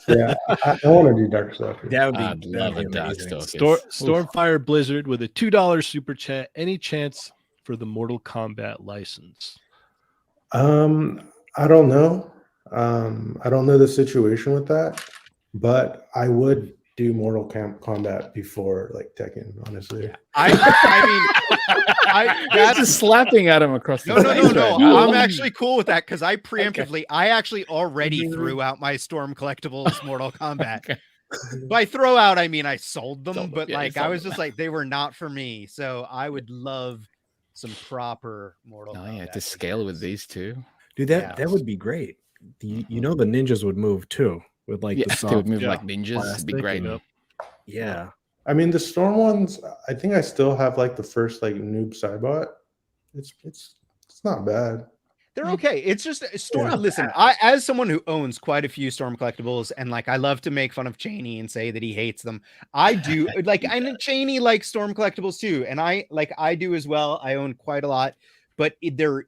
[SPEAKER 7] Yeah, I want to do Dark Stalker.
[SPEAKER 5] That would be.
[SPEAKER 4] I'd love a Dark
[SPEAKER 5] amazing.
[SPEAKER 4] Stalker.
[SPEAKER 1] Stormfire Blizzard with a $2 super chat. Any chance for the Mortal Kombat license?
[SPEAKER 7] I don't know. I don't know the situation with that, but I would do Mortal Kombat before like Tekken, honestly.
[SPEAKER 4] That's just slapping at him across the face right now.
[SPEAKER 3] I'm actually cool with that because I preemptively, I actually already threw out my Storm Collectibles Mortal Kombat.
[SPEAKER 4] Okay.
[SPEAKER 3] By throw out, I mean I sold them, but
[SPEAKER 4] yeah,
[SPEAKER 3] like
[SPEAKER 4] you
[SPEAKER 3] I
[SPEAKER 4] sold
[SPEAKER 3] was
[SPEAKER 4] them.
[SPEAKER 3] just like they were not for me. So I would love some proper Mortal
[SPEAKER 4] Oh
[SPEAKER 3] Kombat.
[SPEAKER 4] yeah, to scale with these two.
[SPEAKER 5] Dude,
[SPEAKER 3] Yeah.
[SPEAKER 5] that would be great. You know the ninjas would move too with like
[SPEAKER 4] Yeah,
[SPEAKER 5] the
[SPEAKER 4] they would
[SPEAKER 5] soft
[SPEAKER 4] move
[SPEAKER 1] yeah,
[SPEAKER 4] like ninjas. It'd be
[SPEAKER 5] plastic
[SPEAKER 4] great.
[SPEAKER 5] and- Yeah.
[SPEAKER 7] I mean, the Storm ones, I think I still have like the first like noob Cybot. It's not bad.
[SPEAKER 3] They're okay. It's just Storm.
[SPEAKER 7] Yeah.
[SPEAKER 3] Listen, I as someone who owns quite a few Storm collectibles, and like I love to make fun of Cheynee and say that he hates them. I do like I know Cheynee likes Storm collectibles too, and I do as well. I own quite a lot, but they're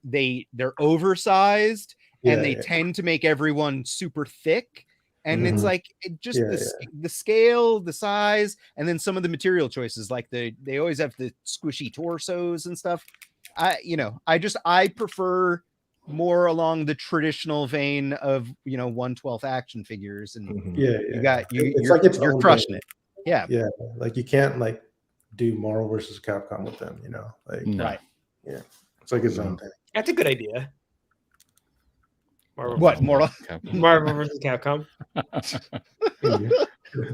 [SPEAKER 3] oversized and they tend to make everyone super thick. And it's like the scale, the size, and then some of the material choices, like they always have the squishy torsos and stuff. I prefer more along the traditional vein of 1/12 action figures, and you're crushing it. Yeah,
[SPEAKER 7] like you can't like do Marvel versus Capcom with them, like
[SPEAKER 4] No.
[SPEAKER 3] right.
[SPEAKER 7] yeah, it's like its own thing.
[SPEAKER 6] That's a good idea. Marvel
[SPEAKER 3] Mortal?
[SPEAKER 6] Marvel versus Capcom.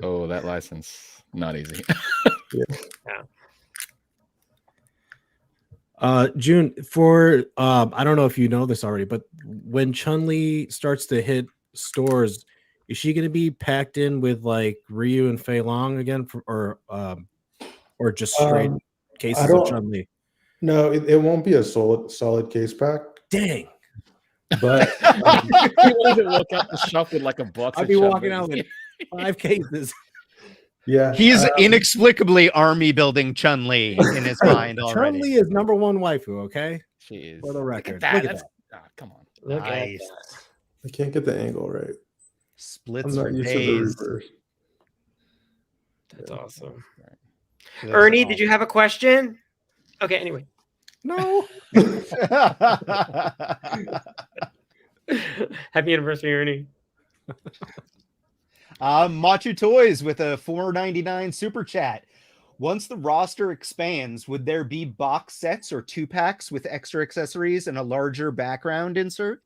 [SPEAKER 4] Oh, that license, not easy.
[SPEAKER 5] Juhn, for I don't know if you know this already, but when Chun-Li starts to hit stores, is she going to be packed in with like Ryu and Fei Long again, or just straight cases of Chun-Li?
[SPEAKER 7] No, it won't be a solid case pack.
[SPEAKER 5] Dang.
[SPEAKER 7] But
[SPEAKER 4] He doesn't walk out the shop with like a box.
[SPEAKER 5] I'll
[SPEAKER 4] of
[SPEAKER 5] be walking
[SPEAKER 4] Chun-Li.
[SPEAKER 5] out with 5 cases.
[SPEAKER 7] yeah,
[SPEAKER 3] He's inexplicably army building Chun-Li in his mind already.
[SPEAKER 5] Chun-Li is number 1 waifu, okay?
[SPEAKER 4] She is.
[SPEAKER 5] For the record.
[SPEAKER 4] Look at
[SPEAKER 5] Look
[SPEAKER 4] that.
[SPEAKER 5] at
[SPEAKER 4] That's, come on.
[SPEAKER 6] Look at
[SPEAKER 3] Nice.
[SPEAKER 6] that.
[SPEAKER 7] I can't get the angle right.
[SPEAKER 3] Splits
[SPEAKER 7] I'm not
[SPEAKER 3] for
[SPEAKER 7] used to the
[SPEAKER 3] days.
[SPEAKER 7] reverse.
[SPEAKER 6] That's awesome.
[SPEAKER 3] That's
[SPEAKER 6] Ernie, did
[SPEAKER 3] awesome.
[SPEAKER 6] you have a question? Okay, anyway.
[SPEAKER 5] No.
[SPEAKER 6] Happy anniversary, Ernie.
[SPEAKER 3] Machu Toys with a $4.99 super chat. Once the roster expands, would there be box sets or 2-packs with extra accessories and a larger background insert?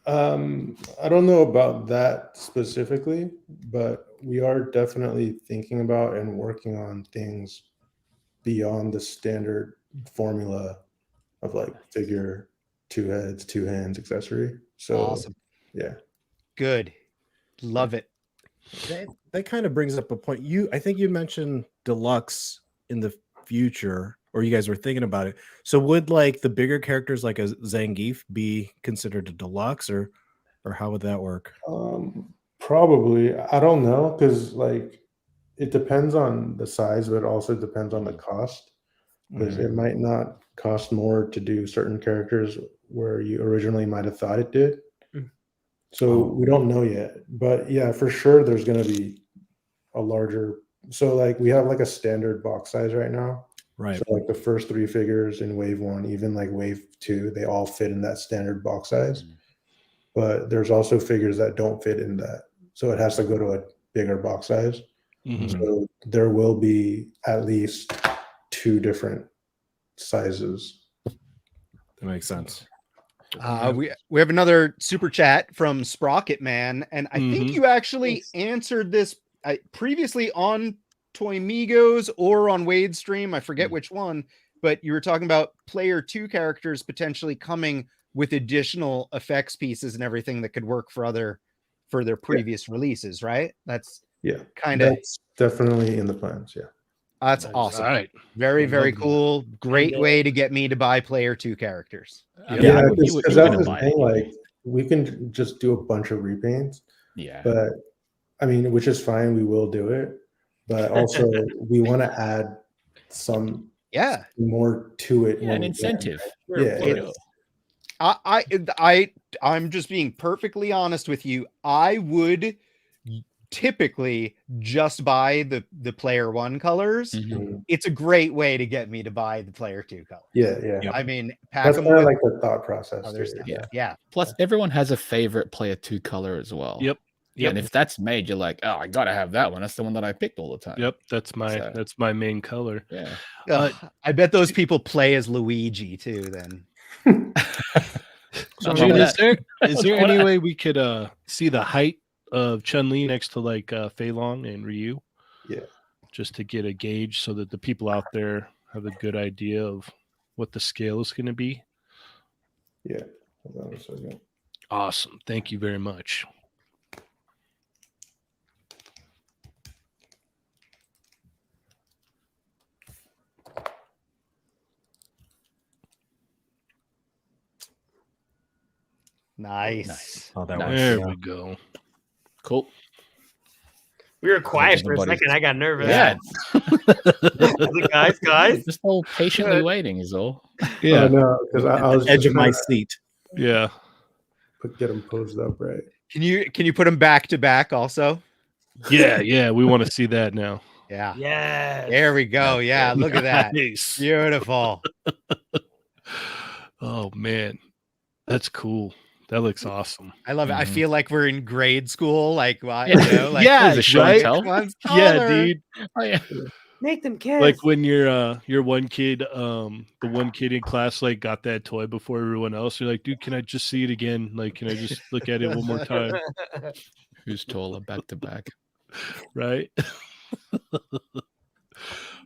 [SPEAKER 7] I don't know about that specifically, but we are definitely thinking about and working on things beyond the standard formula of like figure, 2 heads, 2 hands accessory. So
[SPEAKER 3] Awesome.
[SPEAKER 7] Yeah.
[SPEAKER 3] Good. Love it.
[SPEAKER 5] That kind of brings up a point. I think you mentioned deluxe in the future, or you guys were thinking about it. So would like the bigger characters like a Zangief be considered a deluxe, or how would that work?
[SPEAKER 7] Probably. I don't know, because like it depends on the size, but it also depends on the cost. Because it might not cost more to do certain characters where you originally might have thought it did. So we don't know yet. But yeah, for sure there's going to be a larger. So like we have like a standard box size right now.
[SPEAKER 5] Right.
[SPEAKER 7] So like the first 3 figures in wave 1, even like wave 2, they all fit in that standard box size. But there's also figures that don't fit in that. So it has to go to a bigger box size. So there will be at least 2 different sizes.
[SPEAKER 5] That makes sense.
[SPEAKER 3] We have another super chat from Sprocket Man, and I think you actually answered this previously on Toy Migos or on Wade's stream. I forget which one, but you were talking about player 2 characters potentially coming with additional effects pieces and everything that could work for their previous releases, right? That's kind of
[SPEAKER 7] that's definitely in the plans. Yeah.
[SPEAKER 3] That's
[SPEAKER 1] Nice.
[SPEAKER 3] awesome.
[SPEAKER 1] All right.
[SPEAKER 3] Very, very
[SPEAKER 1] Love that.
[SPEAKER 3] cool. Great way to get me to buy player 2 characters.
[SPEAKER 7] Yeah,
[SPEAKER 4] you
[SPEAKER 7] because
[SPEAKER 4] gonna
[SPEAKER 7] that's the
[SPEAKER 4] buy
[SPEAKER 7] thing.
[SPEAKER 4] it.
[SPEAKER 7] Like we can just do a bunch of repaints,
[SPEAKER 4] Yeah.
[SPEAKER 7] but I mean, which is fine. We will do it, but also we want to add some more to it.
[SPEAKER 4] Yeah,
[SPEAKER 7] when
[SPEAKER 4] an
[SPEAKER 7] we can.
[SPEAKER 4] incentive.
[SPEAKER 7] Yeah,
[SPEAKER 3] I'm just being perfectly honest with you. I would typically just buy the player 1 colors. It's a great way to get me to buy the player 2 color.
[SPEAKER 7] Yeah.
[SPEAKER 3] I mean, pack
[SPEAKER 7] That's
[SPEAKER 3] them
[SPEAKER 7] kind of
[SPEAKER 3] with
[SPEAKER 7] like the thought process.
[SPEAKER 3] other
[SPEAKER 7] Too.
[SPEAKER 3] stuff. Yeah.
[SPEAKER 4] Plus, everyone has a favorite player 2 color as well.
[SPEAKER 1] Yep.
[SPEAKER 4] And if that's made, you're like, oh, I gotta have that one. That's the one that I picked all the time.
[SPEAKER 1] Yep. That's my main color.
[SPEAKER 4] Yeah.
[SPEAKER 3] I bet those people play as Luigi too. Then.
[SPEAKER 1] So, Juhn, is there any way we could see the height of ChunLi next to like Fei Long and Ryu?
[SPEAKER 7] Yeah.
[SPEAKER 1] Just to get a gauge so that the people out there have a good idea of what the scale is going to be.
[SPEAKER 7] Yeah. Hold on a second.
[SPEAKER 1] Awesome. Thank you very much.
[SPEAKER 3] Nice.
[SPEAKER 5] Oh, that
[SPEAKER 1] There we go.
[SPEAKER 4] Cool.
[SPEAKER 6] We were quiet for a
[SPEAKER 4] everybody's-
[SPEAKER 6] second. I got nervous.
[SPEAKER 4] Yeah.
[SPEAKER 6] I was like, guys.
[SPEAKER 4] Just all patiently waiting is all.
[SPEAKER 1] Yeah.
[SPEAKER 7] No, because I was
[SPEAKER 5] edge
[SPEAKER 7] just
[SPEAKER 5] of my
[SPEAKER 7] trying
[SPEAKER 5] seat.
[SPEAKER 1] Yeah.
[SPEAKER 7] to get them posed up right.
[SPEAKER 3] Can you put them back to back also?
[SPEAKER 1] Yeah. We want to see that now.
[SPEAKER 3] Yeah.
[SPEAKER 6] Yes.
[SPEAKER 3] There we go. Yeah. Look at that.
[SPEAKER 1] Nice.
[SPEAKER 3] Beautiful.
[SPEAKER 1] Oh man. That's cool. That looks awesome.
[SPEAKER 3] I love it. I
[SPEAKER 4] Mhm.
[SPEAKER 3] feel like we're in grade school. Like, well,
[SPEAKER 4] Yeah.
[SPEAKER 3] you know, like
[SPEAKER 1] Yeah,
[SPEAKER 4] There's a show and
[SPEAKER 1] right?
[SPEAKER 4] tell.
[SPEAKER 3] one's
[SPEAKER 1] Yeah,
[SPEAKER 3] taller.
[SPEAKER 1] dude.
[SPEAKER 4] Oh, yeah.
[SPEAKER 6] Make them kiss.
[SPEAKER 1] Like when your one kid, the one kid in class like got that toy before everyone else. You're like, dude, can I just see it again? Like, can I just look at it one more time?
[SPEAKER 4] Who's taller back to back?
[SPEAKER 1] Right?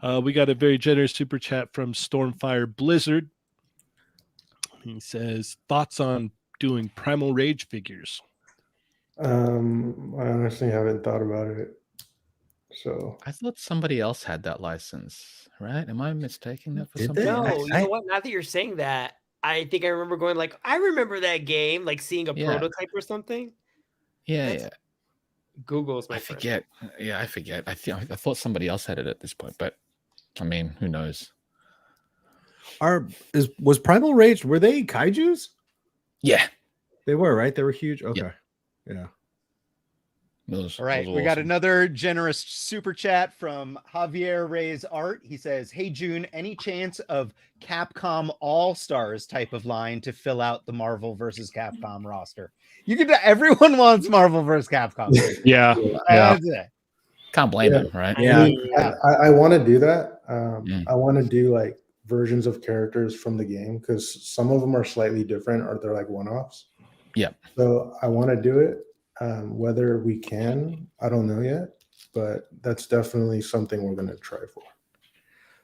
[SPEAKER 1] We got a very generous super chat from Stormfire Blizzard. He says, thoughts on doing Primal Rage figures?
[SPEAKER 7] I honestly haven't thought about it. So
[SPEAKER 4] I thought somebody else had that license, right? Am I mistaking that for
[SPEAKER 5] Did
[SPEAKER 4] something
[SPEAKER 5] they?
[SPEAKER 6] No,
[SPEAKER 4] else?
[SPEAKER 6] you know what? Now that you're saying that, I think I remember going like, I remember that game, like seeing a
[SPEAKER 4] Yeah.
[SPEAKER 6] prototype or something.
[SPEAKER 4] Yeah,
[SPEAKER 6] That's- Google's my
[SPEAKER 4] I
[SPEAKER 6] friend.
[SPEAKER 4] forget. Yeah, I forget. I thought somebody else had it at this point, but I mean, who knows?
[SPEAKER 5] Was Primal Rage, were they kaijus?
[SPEAKER 4] Yeah.
[SPEAKER 5] They were, right? They were huge. Okay. Yeah.
[SPEAKER 3] All right, we got another generous super chat from Javier Reyes Art. He says, "Hey Juhn, any chance of Capcom All Stars type of line to fill out the Marvel versus Capcom roster?" You can. Everyone wants Marvel versus Capcom.
[SPEAKER 1] Yeah.
[SPEAKER 3] That's it.
[SPEAKER 4] Can't blame him, right?
[SPEAKER 5] Yeah.
[SPEAKER 7] I want to do that. I want to do like versions of characters from the game because some of them are slightly different or they're like one-offs.
[SPEAKER 4] Yeah.
[SPEAKER 7] So I want to do it. Whether we can, I don't know yet, but that's definitely something we're gonna try for.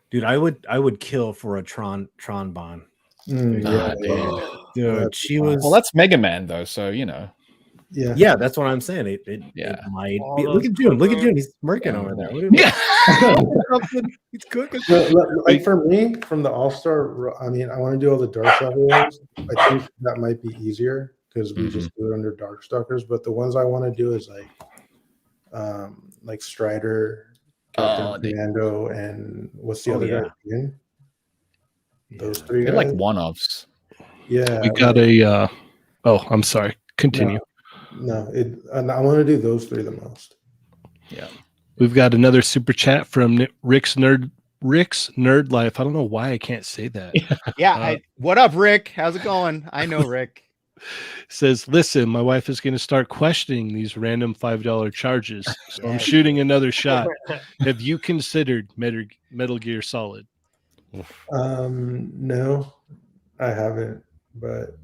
[SPEAKER 5] Dude, I would kill for a Tron Bon. Dude, she was.
[SPEAKER 4] Well, that's Mega Man though, so you know.
[SPEAKER 5] Yeah, that's what I'm saying. It might be. Look at Juhn. Look at Juhn. He's smirking over there. He's cooking.
[SPEAKER 7] Like for me, from the All-Star, I mean, I want to do all the Darkstalkers. I think that might be easier because we just do it under Darkstalkers. But the ones I want to do is like Strider, Captain Mando, and what's the other guy again? Those three
[SPEAKER 4] They're
[SPEAKER 7] guys.
[SPEAKER 4] like one-offs.
[SPEAKER 7] Yeah.
[SPEAKER 1] We got a I'm sorry. Continue.
[SPEAKER 7] No, I want to do those three the most.
[SPEAKER 4] Yeah.
[SPEAKER 1] We've got another super chat from Rick's Nerd Life. I don't know why I can't say that.
[SPEAKER 3] What up, Rick? How's it going? I know Rick.
[SPEAKER 1] Says, listen, my wife is going to start questioning these random $5 charges. So I'm shooting another shot. Have you considered Metal Gear Solid?
[SPEAKER 7] No, I haven't, but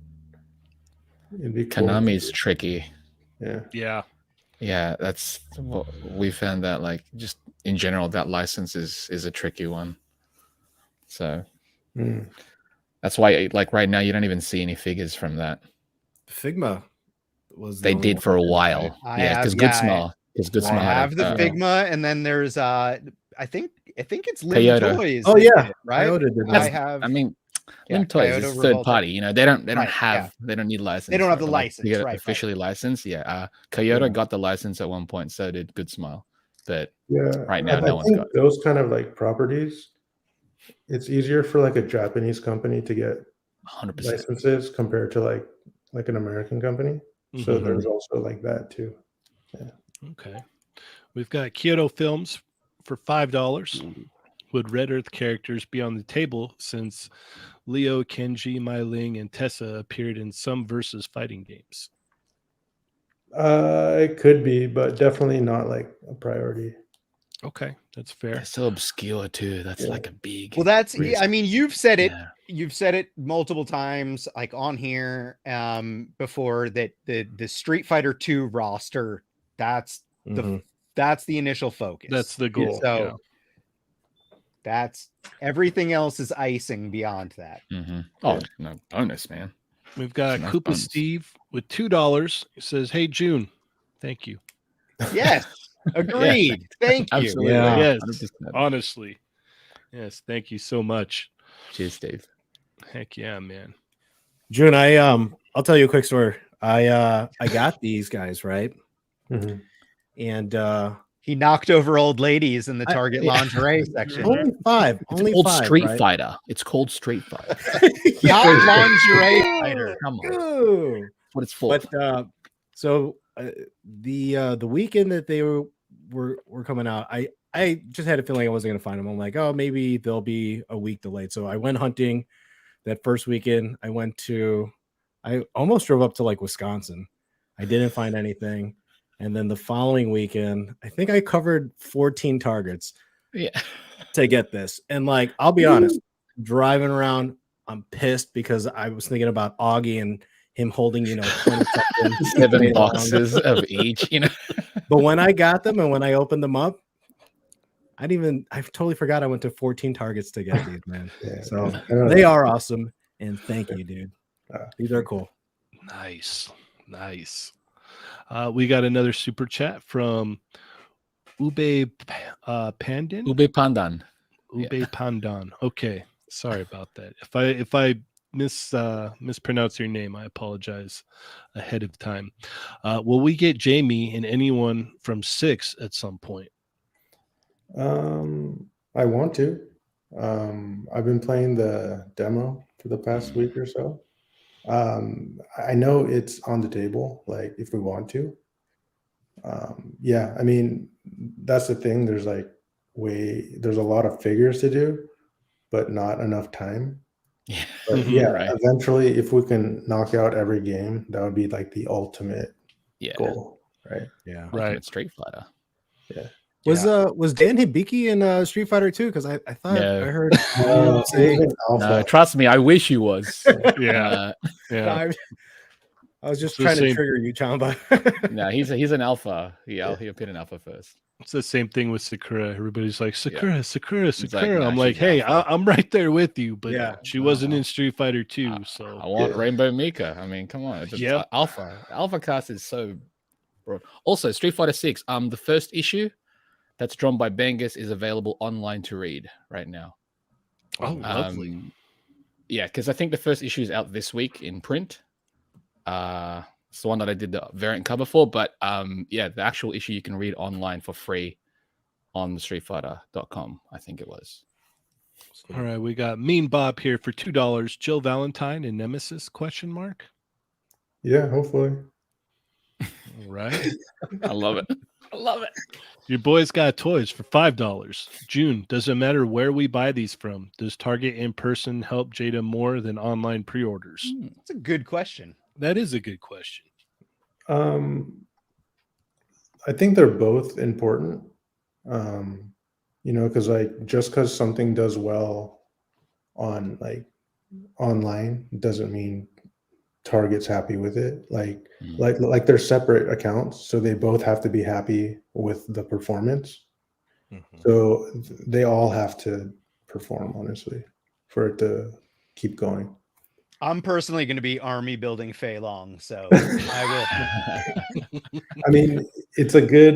[SPEAKER 7] it'd be cool.
[SPEAKER 4] Konami's tricky.
[SPEAKER 1] Yeah.
[SPEAKER 4] That's what we found, that like just in general that license is a tricky one. So that's why like right now you don't even see any figures from that.
[SPEAKER 5] Figma was
[SPEAKER 4] they did for a while. Because Good Smile.
[SPEAKER 3] I have the Figma, and then there's I think it's Lim Toys.
[SPEAKER 5] Oh yeah,
[SPEAKER 3] right.
[SPEAKER 4] I mean, Lim Toys is third party. You know, they don't need license.
[SPEAKER 3] They don't have the license.
[SPEAKER 4] Get officially licensed. Yeah. Kyoto got the license at one point, so did Good Smile. But right now, no one's got
[SPEAKER 7] those kind of like properties. It's easier for like a Japanese company to get
[SPEAKER 4] 100%
[SPEAKER 7] licenses compared to like an American company. So there's also like that too. Yeah.
[SPEAKER 1] Okay. We've got Kyoto Films for $5. Would Red Earth characters be on the table since Leo, Kenji, Mai Ling, and Tessa appeared in some versus fighting games?
[SPEAKER 7] It could be, but definitely not like a priority.
[SPEAKER 1] Okay, that's fair.
[SPEAKER 4] It's so obscure too. That's like a big.
[SPEAKER 3] Well, that's risk. I mean, you've said it. Yeah. You've said it multiple times, like on here, before, that the Street Fighter 2 roster. That's the initial focus.
[SPEAKER 1] That's the goal.
[SPEAKER 3] So that's everything else is icing beyond that.
[SPEAKER 4] Oh no, bonus, man.
[SPEAKER 1] We've got Koopa bonus. Steve with $2. He says, "Hey Juhn, thank you."
[SPEAKER 3] Yes. Agreed. Thank you.
[SPEAKER 4] Absolutely.
[SPEAKER 1] Yeah. Yes. 100%. Honestly. Yes. Thank you so much.
[SPEAKER 4] Cheers, Dave.
[SPEAKER 1] Heck yeah, man.
[SPEAKER 5] Juhn, I'll tell you a quick story. I got these guys, right? And
[SPEAKER 3] he knocked over old ladies in the Target lingerie section.
[SPEAKER 5] Only 5.
[SPEAKER 4] It's called Street Fighter. It's called Street Fighter.
[SPEAKER 3] Not lingerie fighter.
[SPEAKER 4] Come on. That's what it's for.
[SPEAKER 5] But so the weekend that they were coming out, I just had a feeling I wasn't going to find them. I'm like, oh, maybe they'll be a week delayed. So I went hunting that first weekend. I almost drove up to like Wisconsin. I didn't find anything. And then the following weekend, I think I covered 14 targets to get this. And like, I'll be honest, driving around, I'm pissed because I was thinking about Auggie and him holding,
[SPEAKER 4] 7 boxes of each,
[SPEAKER 5] But when I got them and when I opened them up, I totally forgot I went to 14 targets to get these, man. So they are awesome. And thank you, dude. These are cool.
[SPEAKER 1] Nice. We got another super chat from Ube Pandan.
[SPEAKER 4] Ube Pandan.
[SPEAKER 1] Okay. Sorry about that. If I mispronounce your name, I apologize ahead of time. Will we get Jamie and anyone from 6 at some point?
[SPEAKER 7] I want to. I've been playing the demo for the past week or so. I know it's on the table, like if we want to. yeah, I mean, that's the thing. There's like there's a lot of figures to do, but not enough time.
[SPEAKER 4] Yeah.
[SPEAKER 7] But
[SPEAKER 1] Mhm.
[SPEAKER 7] yeah,
[SPEAKER 4] Right.
[SPEAKER 7] eventually, if we can knock out every game, that would be like the ultimate
[SPEAKER 4] Yeah.
[SPEAKER 7] goal, right?
[SPEAKER 5] Yeah.
[SPEAKER 1] Right.
[SPEAKER 4] Ultimate Street Fighter.
[SPEAKER 5] Was Dan Hibiki in Street Fighter 2? Because I thought
[SPEAKER 4] No.
[SPEAKER 5] I heard
[SPEAKER 7] He
[SPEAKER 5] saying
[SPEAKER 7] was in Alpha.
[SPEAKER 4] No, trust me, I wish he was.
[SPEAKER 1] Yeah. Yeah.
[SPEAKER 5] I was just
[SPEAKER 1] It's the
[SPEAKER 5] trying to
[SPEAKER 1] same-
[SPEAKER 5] trigger you, Chamba.
[SPEAKER 4] No, he's an alpha. He appeared in alpha first.
[SPEAKER 1] It's the same thing with Sakura. Everybody's like, Sakura, Sakura,
[SPEAKER 4] He's like,
[SPEAKER 1] Sakura.
[SPEAKER 4] nah,
[SPEAKER 1] I'm like,
[SPEAKER 4] she's
[SPEAKER 1] hey,
[SPEAKER 4] alpha.
[SPEAKER 1] I'm right there with you, but
[SPEAKER 5] Yeah.
[SPEAKER 1] she wasn't in Street Fighter 2. So
[SPEAKER 4] I want Rainbow Mika. I mean, come on. It's just,
[SPEAKER 1] Yep.
[SPEAKER 4] Alpha cast is so broad. Also, Street Fighter 6, the first issue that's drawn by Bengus is available online to read right now.
[SPEAKER 1] oh, lovely.
[SPEAKER 4] Yeah, because I think the first issue is out this week in print. It's the one that I did the variant cover for, but yeah, the actual issue you can read online for free on the streetfighter.com, I think it was.
[SPEAKER 1] All right, we got Mean Bob here for $2. Jill Valentine and Nemesis ?
[SPEAKER 7] Yeah, hopefully.
[SPEAKER 1] All right.
[SPEAKER 4] I love it. I love it.
[SPEAKER 1] Your boys got toys for $5. June, does it matter where we buy these from? Does Target in person help Jada more than online pre-orders?
[SPEAKER 3] That's a good question.
[SPEAKER 1] That is a good question.
[SPEAKER 7] I think they're both important. You know, because like just because something does well on like online doesn't mean Target's happy with it. Like they're separate accounts, so they both have to be happy with the performance. So they all have to perform, honestly, for it to keep going.
[SPEAKER 3] I'm personally going to be army building Fei Long, so I will.
[SPEAKER 7] I mean, it's a good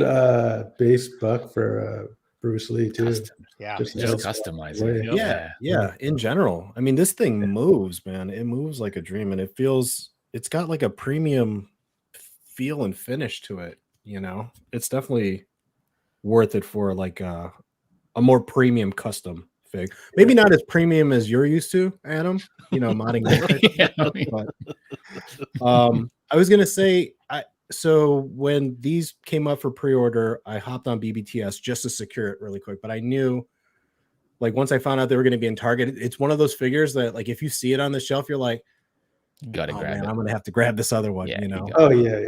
[SPEAKER 7] base buck for Bruce Lee too.
[SPEAKER 3] Yeah.
[SPEAKER 7] Just
[SPEAKER 4] customize it.
[SPEAKER 1] Yep.
[SPEAKER 5] Yeah, in general. I mean, this thing moves, man. It moves like a dream, and it's got like a premium feel and finish to it. You know, it's definitely worth it for like a more premium custom fig. Maybe not as premium as you're used to, Adam. You know, modding. But, I was gonna say, so when these came up for pre-order, I hopped on BBTS just to secure it really quick. But I knew, like, once I found out they were going to be in Target, it's one of those figures that, like, if you see it on the shelf, you're like,
[SPEAKER 4] Gotta grab it.
[SPEAKER 5] I'm going to have to grab this other one.
[SPEAKER 4] Yeah,
[SPEAKER 5] you know?
[SPEAKER 7] Oh yeah.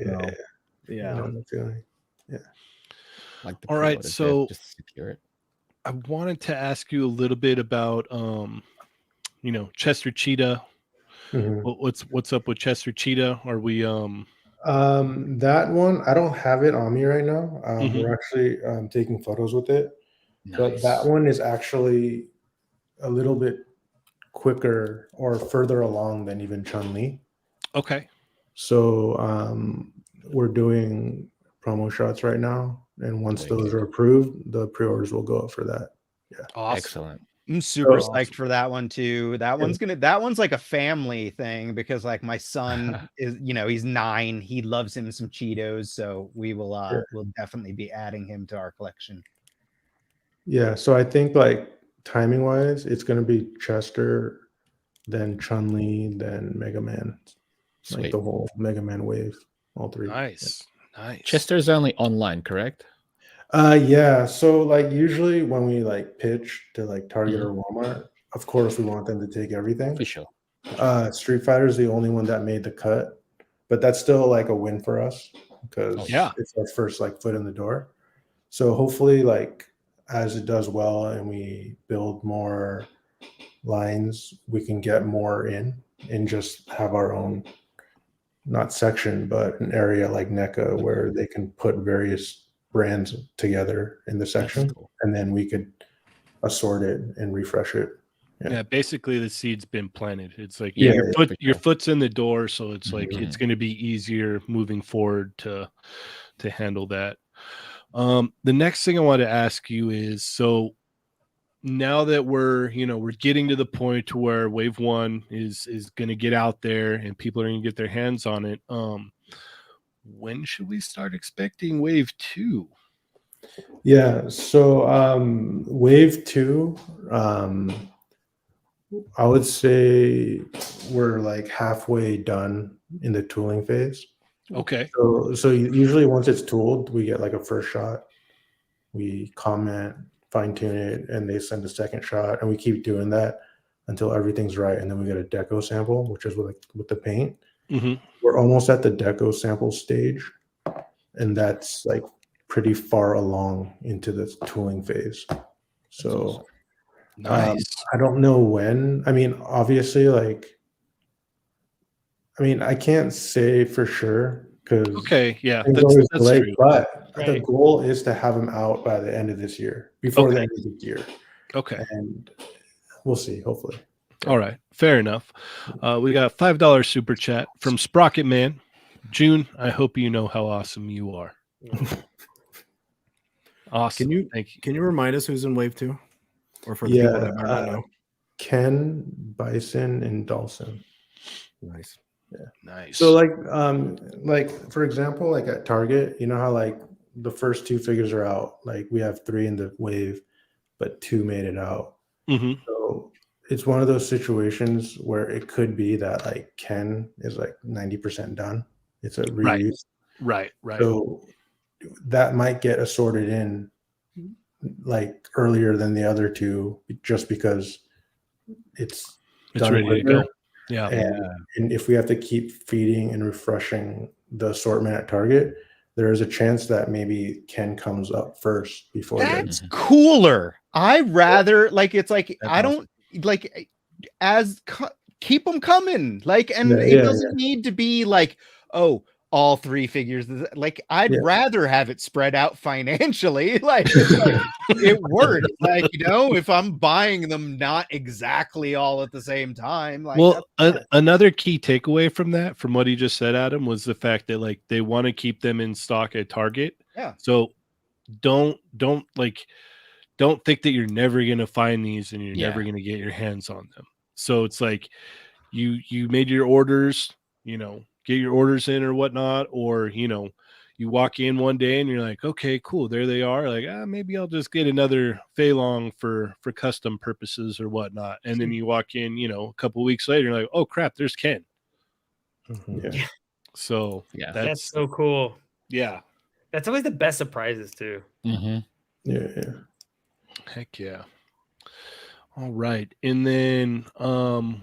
[SPEAKER 5] Yeah.
[SPEAKER 7] I know the feeling.
[SPEAKER 4] Like the
[SPEAKER 1] All right,
[SPEAKER 4] pre-orders,
[SPEAKER 1] so-
[SPEAKER 4] just secure it.
[SPEAKER 1] I wanted to ask you a little bit about, you know, Chester Cheetah.
[SPEAKER 7] Mhm.
[SPEAKER 1] What's up with Chester Cheetah? Are we
[SPEAKER 7] That one, I don't have it on me right now.
[SPEAKER 1] Mhm.
[SPEAKER 7] We're actually taking photos with it, but that
[SPEAKER 4] Nice.
[SPEAKER 7] one is actually a little bit quicker or further along than even ChunLi.
[SPEAKER 1] okay?
[SPEAKER 7] So we're doing promo shots right now, and once
[SPEAKER 4] Wicked.
[SPEAKER 7] those are approved, the pre-orders will go up for that.
[SPEAKER 1] Awesome.
[SPEAKER 4] Excellent.
[SPEAKER 3] I'm super
[SPEAKER 7] So-
[SPEAKER 3] psyched for that one too. That one's like a family thing because like my son is, you know, he's 9. He loves him some Cheetos, so we will we'll definitely be adding him to our collection.
[SPEAKER 7] Yeah, so I think like timing wise, it's gonna be Chester, then ChunLi, then Mega Man. Like
[SPEAKER 4] Sweet.
[SPEAKER 7] the whole Mega Man wave, all three.
[SPEAKER 1] Nice.
[SPEAKER 4] Chester's only online, correct?
[SPEAKER 7] Yeah. So like usually when we like pitch to like Target or Walmart, of course we want them to take everything.
[SPEAKER 4] For sure.
[SPEAKER 7] Street Fighter is the only one that made the cut, but that's still like a win for us because
[SPEAKER 1] Yeah.
[SPEAKER 7] it's our first like foot in the door. So hopefully like as it does well and we build more lines, we can get more in and just have our own, not section, but an area like NECA where they can put various brands together in the section,
[SPEAKER 4] cool.
[SPEAKER 7] and then we could assort it and refresh it.
[SPEAKER 1] Yeah, basically the seed's been planted. It's like
[SPEAKER 7] Yeah,
[SPEAKER 1] your foot's in the door, so it's like it's going to be easier moving forward to handle that. The next thing I want to ask you is, so now that we're getting to the point to where Wave 1 is going to get out there and people are going to get their hands on it, when should we start expecting Wave 2?
[SPEAKER 7] Yeah, so Wave 2, I would say we're like halfway done in the tooling phase.
[SPEAKER 1] Okay.
[SPEAKER 7] So usually once it's tooled, we get like a first shot. We comment, fine tune it, and they send a second shot, and we keep doing that until everything's right, and then we get a deco sample, which is with the paint.
[SPEAKER 1] Mm-hmm.
[SPEAKER 7] We're almost at the deco sample stage, and that's like pretty far along into the tooling phase. So
[SPEAKER 1] Nice.
[SPEAKER 7] I don't know when. I mean, obviously, I can't say for sure because
[SPEAKER 1] Okay. Yeah.
[SPEAKER 7] things
[SPEAKER 1] That's
[SPEAKER 7] always delay,
[SPEAKER 1] true.
[SPEAKER 7] but the
[SPEAKER 1] Right.
[SPEAKER 7] goal is to have them out by the end of this year, before the
[SPEAKER 1] Okay.
[SPEAKER 7] end of the year,
[SPEAKER 1] Okay.
[SPEAKER 7] and we'll see. Hopefully.
[SPEAKER 1] All right. Fair enough. We got $5 super chat from Sprocket Man. Juhn, I hope you know how awesome you are. Awesome. Thank you.
[SPEAKER 5] Can you remind us who's in wave 2? Or for the people that might not know?
[SPEAKER 7] Ken, Bison, and Dawson.
[SPEAKER 5] Nice.
[SPEAKER 7] Yeah.
[SPEAKER 1] Nice.
[SPEAKER 7] So like for example, like at Target, you know how like the first 2 figures are out, like we have 3 in the wave, but 2 made it out.
[SPEAKER 1] Mm-hmm.
[SPEAKER 7] So it's one of those situations where it could be that like Ken is like 90% done. It's a reuse.
[SPEAKER 1] Right.
[SPEAKER 7] So that might get assorted in like earlier than the other 2, just because it's done
[SPEAKER 1] ready to
[SPEAKER 7] quicker.
[SPEAKER 1] go. Yeah.
[SPEAKER 7] And if we have to keep feeding and refreshing the assortment at Target, there is a chance that maybe Ken comes up first before
[SPEAKER 3] That's cooler. I rather like it's like
[SPEAKER 5] That's
[SPEAKER 3] I don't like keep them coming. Like, and
[SPEAKER 7] Yeah,
[SPEAKER 3] it
[SPEAKER 7] yeah,
[SPEAKER 3] doesn't need to be like, oh, all 3 figures. Like, I'd
[SPEAKER 7] Yeah.
[SPEAKER 3] rather have it spread out financially. Like, it works. Like, you know, if I'm buying them not exactly all at the same time. Like,
[SPEAKER 1] Well,
[SPEAKER 3] that's fine.
[SPEAKER 1] another key takeaway from that, from what he just said, Adam, was the fact that like they want to keep them in stock at Target.
[SPEAKER 3] Yeah.
[SPEAKER 1] So don't think that you're never gonna find these and you're never gonna get your hands on them. So it's like you made your orders, you know, get your orders in or whatnot, or you know, you walk in one day and you're like, okay, cool, there they are. Like, maybe I'll just get another Fei Long for custom purposes or whatnot. And then you walk in, you know, a couple of weeks later, you're like, oh crap, there's Ken.
[SPEAKER 7] Yeah.
[SPEAKER 1] So
[SPEAKER 6] That's so cool.
[SPEAKER 1] Yeah.
[SPEAKER 6] That's always the best surprises too.
[SPEAKER 4] Mm-hmm.
[SPEAKER 7] Yeah.
[SPEAKER 1] Heck yeah. All right. And then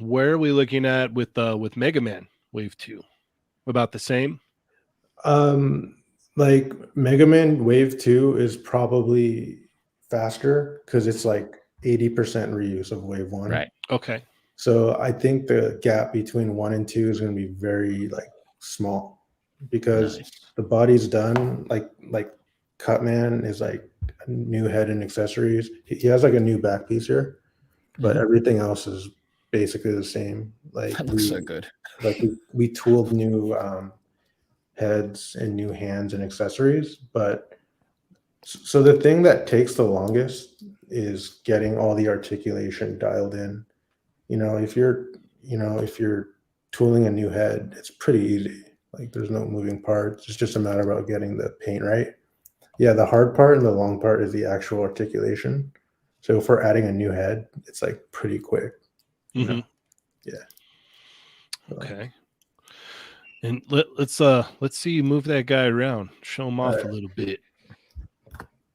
[SPEAKER 1] where are we looking at with Mega Man Wave 2? About the same?
[SPEAKER 7] Like Mega Man Wave 2 is probably faster because it's like 80% reuse of Wave 1.
[SPEAKER 4] Right.
[SPEAKER 1] Okay.
[SPEAKER 7] So I think the gap between 1 and 2 is going to be very like small because the body's done. Like Cutman is like a new head and accessories. He has like a new back piece here, but everything else is basically the same. Like
[SPEAKER 4] That looks so good.
[SPEAKER 7] Like we tooled new heads and new hands and accessories, but so the thing that takes the longest is getting all the articulation dialed in. You know, if you're tooling a new head, it's pretty easy. Like there's no moving parts. It's just a matter of getting the paint right. Yeah, the hard part and the long part is the actual articulation. So if we're adding a new head, it's like pretty quick. You know? Yeah.
[SPEAKER 1] Okay. And let's see you move that guy around. Show him off a little bit.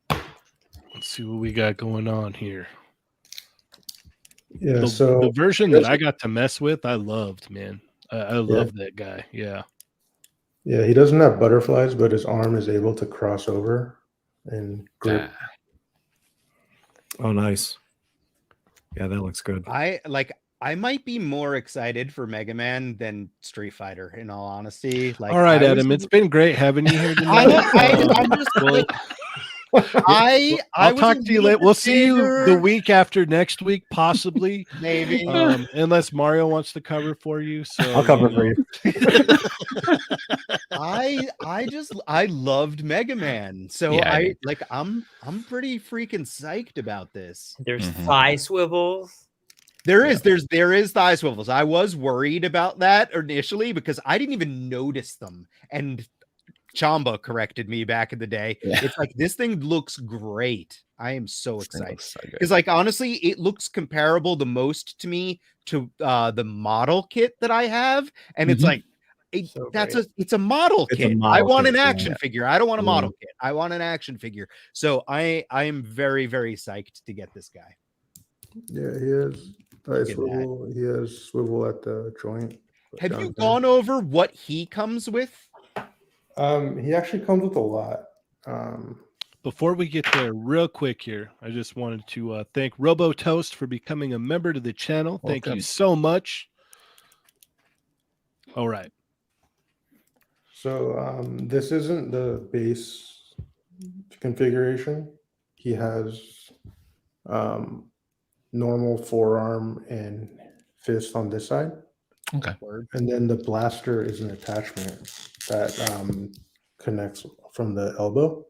[SPEAKER 1] Let's see what we got going on here.
[SPEAKER 7] Yeah,
[SPEAKER 1] the version that I got to mess with, I loved, man. I love that guy. Yeah.
[SPEAKER 7] Yeah, he doesn't have butterflies, but his arm is able to cross over and grip.
[SPEAKER 5] Oh, nice. Yeah, that looks good.
[SPEAKER 3] I might be more excited for Mega Man than Street Fighter, in all honesty. Like,
[SPEAKER 1] all right, Adam, it's been great having you here tonight.
[SPEAKER 3] I'm just like,
[SPEAKER 1] I'll talk to you later. We'll see you the week after next week, possibly.
[SPEAKER 3] Maybe.
[SPEAKER 1] Unless Mario wants to cover for you. So
[SPEAKER 5] I'll cover for you.
[SPEAKER 3] I loved Mega Man. So I'm pretty freaking psyched about this.
[SPEAKER 6] There's thigh swivels.
[SPEAKER 3] There is thigh swivels. I was worried about that initially because I didn't even notice them. And Chamba corrected me back in the day. Yeah. It's like, this thing looks great. I am so excited because, like, honestly, it looks comparable the most to me to the model kit that I have, and it's like
[SPEAKER 7] So
[SPEAKER 3] it's a model
[SPEAKER 5] It's a
[SPEAKER 3] kit. I
[SPEAKER 5] model
[SPEAKER 3] want
[SPEAKER 5] kit,
[SPEAKER 3] an
[SPEAKER 5] yeah.
[SPEAKER 3] action figure. I don't want a
[SPEAKER 5] Yeah.
[SPEAKER 3] model kit. I want an action figure. So I am very, very psyched to get this guy.
[SPEAKER 7] Yeah, he has
[SPEAKER 3] Look
[SPEAKER 7] nice
[SPEAKER 3] at that.
[SPEAKER 7] swivel. He has swivel at the joint.
[SPEAKER 3] Have you
[SPEAKER 7] down here.
[SPEAKER 3] gone over what he comes with?
[SPEAKER 7] He actually comes with a lot.
[SPEAKER 1] Before we get there, real quick here, I just wanted to thank Robo Toast for becoming a member to the channel. Thank you
[SPEAKER 4] Welcome.
[SPEAKER 1] so much. All right.
[SPEAKER 7] So this isn't the base configuration. He has normal forearm and fist on this side.
[SPEAKER 4] Okay.
[SPEAKER 7] And then the blaster is an attachment that connects from the elbow.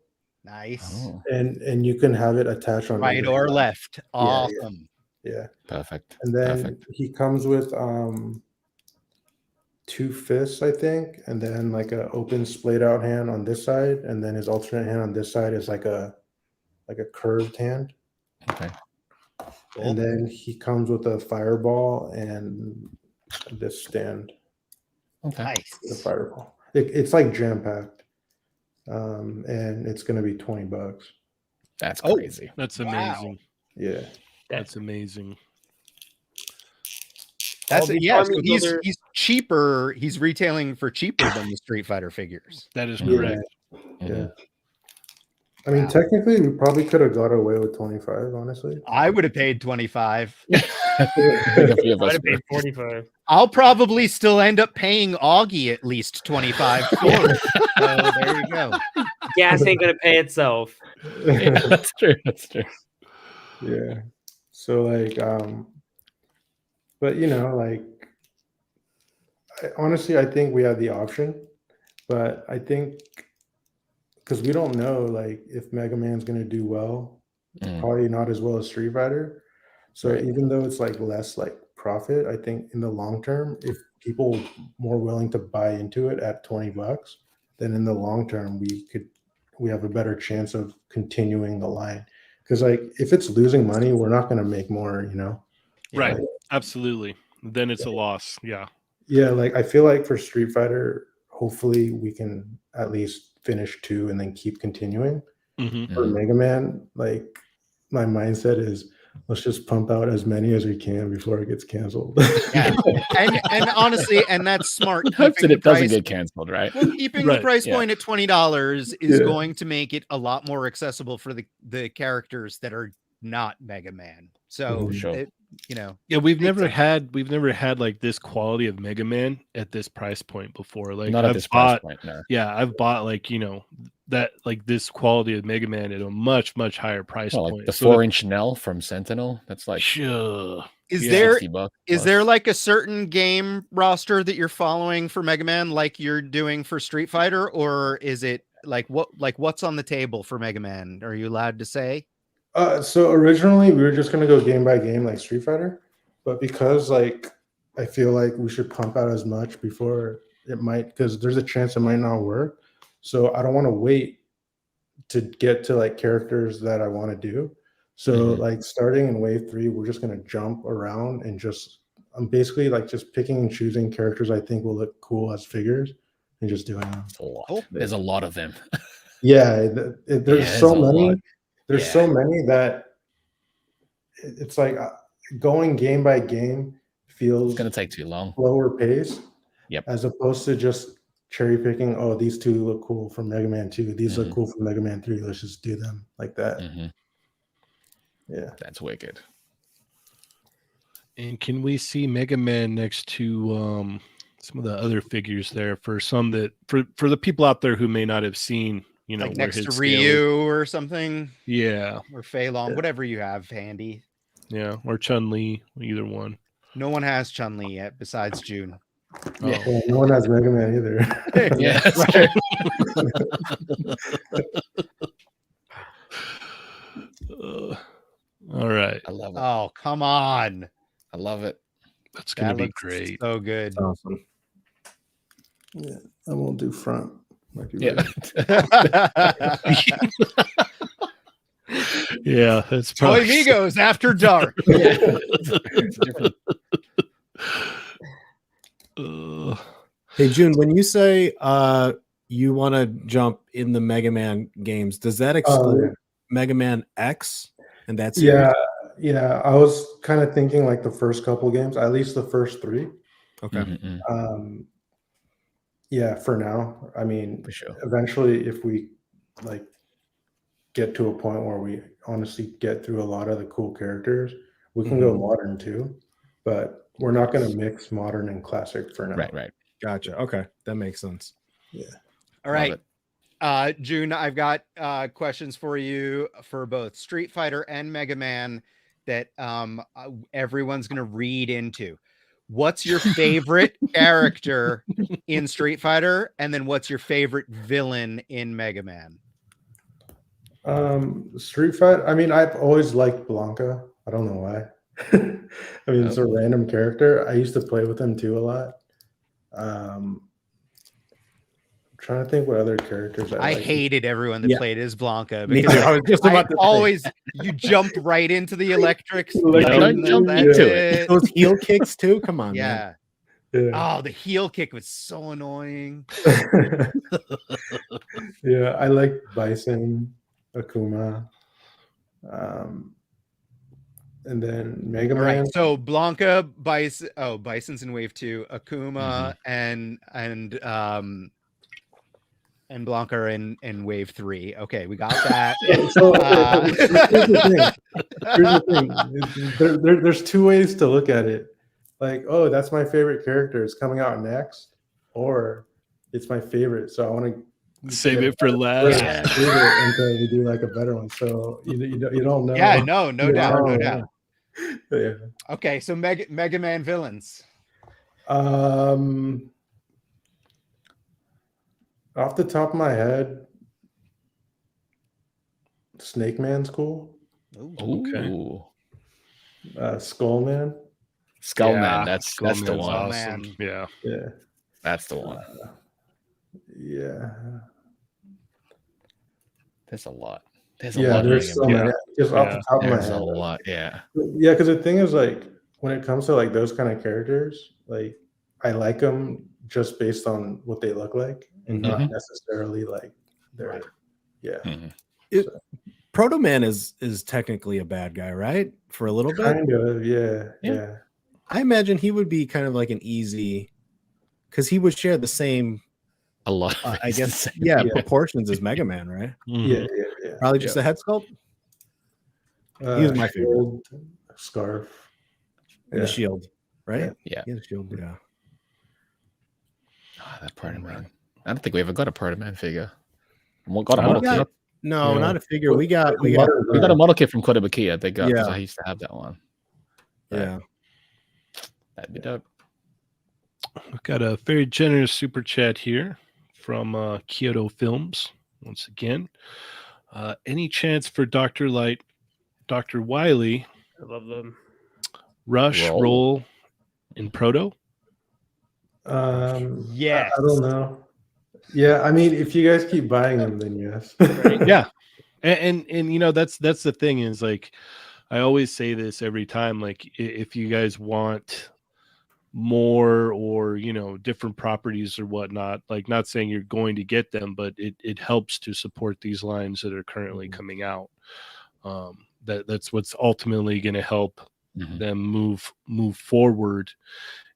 [SPEAKER 3] Nice.
[SPEAKER 4] Oh,
[SPEAKER 7] And you can have it attached on
[SPEAKER 3] Right
[SPEAKER 7] either
[SPEAKER 3] or
[SPEAKER 7] side.
[SPEAKER 3] left.
[SPEAKER 7] yeah.
[SPEAKER 3] Awesome.
[SPEAKER 7] Yeah.
[SPEAKER 4] perfect.
[SPEAKER 7] And then
[SPEAKER 4] Perfect.
[SPEAKER 7] he comes with 2 fists, I think, and then like a open splayed out hand on this side, and then his alternate hand on this side is like a curved hand.
[SPEAKER 4] Okay.
[SPEAKER 7] And then he comes with a fireball and this stand,
[SPEAKER 4] Okay.
[SPEAKER 7] the
[SPEAKER 3] Nice.
[SPEAKER 7] fireball. It's like jam packed, and it's gonna be $20.
[SPEAKER 4] That's
[SPEAKER 3] Oh.
[SPEAKER 4] crazy.
[SPEAKER 1] That's
[SPEAKER 3] Wow.
[SPEAKER 1] amazing.
[SPEAKER 7] Yeah.
[SPEAKER 1] That's amazing.
[SPEAKER 3] That's
[SPEAKER 6] All these
[SPEAKER 3] yeah. So
[SPEAKER 6] army builder-
[SPEAKER 3] he's cheaper. He's retailing for cheaper than the Street Fighter figures.
[SPEAKER 1] That is
[SPEAKER 4] Yeah.
[SPEAKER 1] correct.
[SPEAKER 7] Yeah. I mean,
[SPEAKER 3] Wow.
[SPEAKER 7] technically, we probably could have got away with 25. Honestly.
[SPEAKER 3] I would have paid 25.
[SPEAKER 4] I think a few of
[SPEAKER 6] I'd
[SPEAKER 4] us
[SPEAKER 6] have paid
[SPEAKER 4] would.
[SPEAKER 6] 45.
[SPEAKER 3] I'll probably still end up paying Auggie at least 25 for it. So there you go.
[SPEAKER 6] Gas ain't gonna pay itself.
[SPEAKER 4] Yeah, that's true. That's true.
[SPEAKER 7] Yeah. So like, but you know, like, honestly, I think we have the option, but I think because we don't know like if Mega Man's gonna do well, probably not as well as Street Fighter. So
[SPEAKER 4] Right.
[SPEAKER 7] even though it's like less like profit, I think in the long term, if people more willing to buy into it at $20, then in the long term we have a better chance of continuing the line. Because like if it's losing money, we're not gonna make more, you know.
[SPEAKER 1] Right.
[SPEAKER 7] Like,
[SPEAKER 1] Absolutely. Then it's a loss. Yeah.
[SPEAKER 7] yeah, like I feel like for Street Fighter, hopefully we can at least finish 2 and then keep continuing.
[SPEAKER 1] Mhm.
[SPEAKER 7] For Mega Man, like my mindset is let's just pump out as many as we can before it gets canceled.
[SPEAKER 3] Yeah. And honestly, and that's smart.
[SPEAKER 4] Hopes
[SPEAKER 3] keeping
[SPEAKER 4] that it
[SPEAKER 3] the
[SPEAKER 4] doesn't
[SPEAKER 3] price-
[SPEAKER 4] get canceled, right?
[SPEAKER 3] Well, keeping
[SPEAKER 1] Right,
[SPEAKER 3] the price
[SPEAKER 4] yeah.
[SPEAKER 3] point at $20 is
[SPEAKER 7] Yeah.
[SPEAKER 3] going to make it a lot more accessible for the characters that are not Mega Man. So
[SPEAKER 4] Sure.
[SPEAKER 3] it, you know,
[SPEAKER 1] Yeah, we've
[SPEAKER 3] Makes
[SPEAKER 1] never had like this quality of Mega Man at this price point before. Like
[SPEAKER 4] Not at
[SPEAKER 1] I've
[SPEAKER 4] this price
[SPEAKER 1] bought,
[SPEAKER 4] point, no.
[SPEAKER 1] yeah, I've bought like, you know, that like this quality of Mega Man at a much higher price
[SPEAKER 4] Well, like
[SPEAKER 1] point.
[SPEAKER 4] the
[SPEAKER 1] So that-
[SPEAKER 4] 4-inch Nell from Sentinel. That's like
[SPEAKER 1] Sure.
[SPEAKER 3] is
[SPEAKER 1] Yeah.
[SPEAKER 3] there
[SPEAKER 4] $60.
[SPEAKER 3] is
[SPEAKER 4] plus.
[SPEAKER 3] there like a certain game roster that you're following for Mega Man like you're doing for Street Fighter, or is it like what's on the table for Mega Man? Are you allowed to say?
[SPEAKER 7] So originally we were just gonna go game by game like Street Fighter, but because like I feel like we should pump out as much before it might, because there's a chance it might not work. So I don't want to wait to get to like characters that I want to do. So
[SPEAKER 4] Mhm.
[SPEAKER 7] like starting in wave 3, we're just gonna jump around and I'm basically like just picking and choosing characters I think will look cool as figures and just doing them.
[SPEAKER 4] It's a lot.
[SPEAKER 3] Cool.
[SPEAKER 4] There's a lot of them.
[SPEAKER 7] Yeah, there's
[SPEAKER 4] there's
[SPEAKER 7] so
[SPEAKER 4] a
[SPEAKER 7] many.
[SPEAKER 4] lot.
[SPEAKER 7] There's
[SPEAKER 4] Yeah.
[SPEAKER 7] so many that it's like going game by game feels
[SPEAKER 4] It's gonna take too long.
[SPEAKER 7] slower pace.
[SPEAKER 4] Yep.
[SPEAKER 7] As opposed to just cherry picking. Oh, these 2 look cool from Mega Man 2. These look cool from Mega Man 3. Let's just do them like that.
[SPEAKER 4] hmm
[SPEAKER 7] Yeah.
[SPEAKER 4] That's wicked.
[SPEAKER 1] And can we see Mega Man next to some of the other figures there for some that for the people out there who may not have seen, you know,
[SPEAKER 3] Like
[SPEAKER 1] where
[SPEAKER 3] next
[SPEAKER 1] his
[SPEAKER 3] to
[SPEAKER 1] scale is?
[SPEAKER 3] Ryu or something,
[SPEAKER 1] Yeah,
[SPEAKER 3] or Fei Long,
[SPEAKER 7] Yeah.
[SPEAKER 3] whatever you have handy.
[SPEAKER 1] yeah, or Chun-Li, either one.
[SPEAKER 3] No one has Chun-Li yet besides Juhn.
[SPEAKER 4] Yeah.
[SPEAKER 1] Oh.
[SPEAKER 7] Well, no one has Mega Man either.
[SPEAKER 4] Yeah, that's true.
[SPEAKER 1] All right,
[SPEAKER 4] I love it.
[SPEAKER 3] Oh, come on.
[SPEAKER 4] I love it.
[SPEAKER 1] that's gonna
[SPEAKER 3] That
[SPEAKER 1] be
[SPEAKER 3] looks
[SPEAKER 1] great.
[SPEAKER 3] so good.
[SPEAKER 5] Awesome.
[SPEAKER 7] Yeah. I won't do front. Like you
[SPEAKER 4] Yeah.
[SPEAKER 7] guys.
[SPEAKER 1] Yeah, that's
[SPEAKER 3] Toy
[SPEAKER 1] probably
[SPEAKER 3] Migos after dark.
[SPEAKER 4] It's different.
[SPEAKER 5] Hey, Juhn, when you say you want to jump in the Mega Man games, does that exclude Mega Man X and that series?
[SPEAKER 7] Yeah. I was kind of thinking like the first couple games, at least the first 3.
[SPEAKER 5] Okay.
[SPEAKER 7] Yeah, for now. I mean,
[SPEAKER 4] For sure.
[SPEAKER 7] eventually, if we like get to a point where we honestly get through a lot of the cool characters, we can go modern too. But we're not going to mix modern and classic for now.
[SPEAKER 4] Right.
[SPEAKER 5] Gotcha. Okay, that makes sense.
[SPEAKER 7] Yeah.
[SPEAKER 3] All right. Juhn, I've got questions for you for both Street Fighter and Mega Man that everyone's going to read into. What's your favorite character in Street Fighter? And then what's your favorite villain in Mega Man?
[SPEAKER 7] Street Fighter. I mean, I've always liked Blanca. I don't know why. I mean, it's a random character. I used to play with him too a lot. I'm trying to think what other characters I like.
[SPEAKER 3] hated everyone that played as Blanca
[SPEAKER 5] Me
[SPEAKER 3] because
[SPEAKER 5] too. I was just about to say.
[SPEAKER 3] always you jumped right into the electrics.
[SPEAKER 5] Don't jump
[SPEAKER 4] into it.
[SPEAKER 5] Those heel kicks too. Come on, man.
[SPEAKER 3] Yeah.
[SPEAKER 7] Yeah.
[SPEAKER 3] Oh, the heel kick was so annoying.
[SPEAKER 7] Yeah, I like Bison, Akuma, and then Mega
[SPEAKER 3] All
[SPEAKER 7] Man.
[SPEAKER 3] right, so Blanca, Bison. Oh, Bison's in Wave 2. Akuma and Blanca are in Wave 3. Okay, we got that.
[SPEAKER 7] So, here's the thing. There's 2 ways to look at it. Like, oh, that's my favorite character. It's coming out next, or it's my favorite. So I want to
[SPEAKER 1] Save it for last.
[SPEAKER 7] Until we do like a better one. So you don't know.
[SPEAKER 3] Yeah, no doubt.
[SPEAKER 7] Yeah.
[SPEAKER 3] Okay, so Mega Man villains.
[SPEAKER 7] Off the top of my head, Snake Man's cool.
[SPEAKER 4] Okay.
[SPEAKER 7] Skull Man.
[SPEAKER 4] Skullman. That's the
[SPEAKER 1] Skullman's
[SPEAKER 4] one.
[SPEAKER 1] awesome. Yeah.
[SPEAKER 7] Yeah.
[SPEAKER 4] That's the one.
[SPEAKER 7] Yeah.
[SPEAKER 4] There's a lot. There's a lot.
[SPEAKER 7] There's so many. Just off the top of my
[SPEAKER 4] There's
[SPEAKER 7] head.
[SPEAKER 4] a lot. Yeah.
[SPEAKER 7] Yeah, because the thing is, like, when it comes to like those kind of characters, like I like them just based on what they look like, and not necessarily like they're. Yeah.
[SPEAKER 5] Proto Man is technically a bad guy, right? For a little bit.
[SPEAKER 7] Kind of. Yeah.
[SPEAKER 5] I imagine he would be kind of like an easy, because he would share the same.
[SPEAKER 4] A lot.
[SPEAKER 5] I guess.
[SPEAKER 7] Yeah.
[SPEAKER 5] Proportions as Mega Man, right?
[SPEAKER 7] Yeah.
[SPEAKER 5] Probably just a head sculpt. He was my favorite.
[SPEAKER 7] Scarf.
[SPEAKER 5] And the shield, right?
[SPEAKER 4] Yeah.
[SPEAKER 5] The shield. Yeah.
[SPEAKER 4] Oh, that Proto Man. I don't think we ever got a Proto Man figure. We got a model kit.
[SPEAKER 5] No, not a figure. We got
[SPEAKER 4] a model kit from Kotobukiya. They got because I used to have that one.
[SPEAKER 5] Yeah.
[SPEAKER 4] That'd be dope.
[SPEAKER 1] We've got a very generous super chat here from Kyoto Films. Once again, any chance for Dr. Light, Dr. Wily,
[SPEAKER 6] I love them.
[SPEAKER 1] Rush roll in Proto?
[SPEAKER 3] Yes.
[SPEAKER 7] I don't know. Yeah, I mean, if you guys keep buying them, then yes.
[SPEAKER 1] Yeah, and you know that's the thing is, like, I always say this every time, like, if you guys want more or different properties or whatnot, like, not saying you're going to get them, but it helps to support these lines that are currently coming out. That's what's ultimately going to help them move forward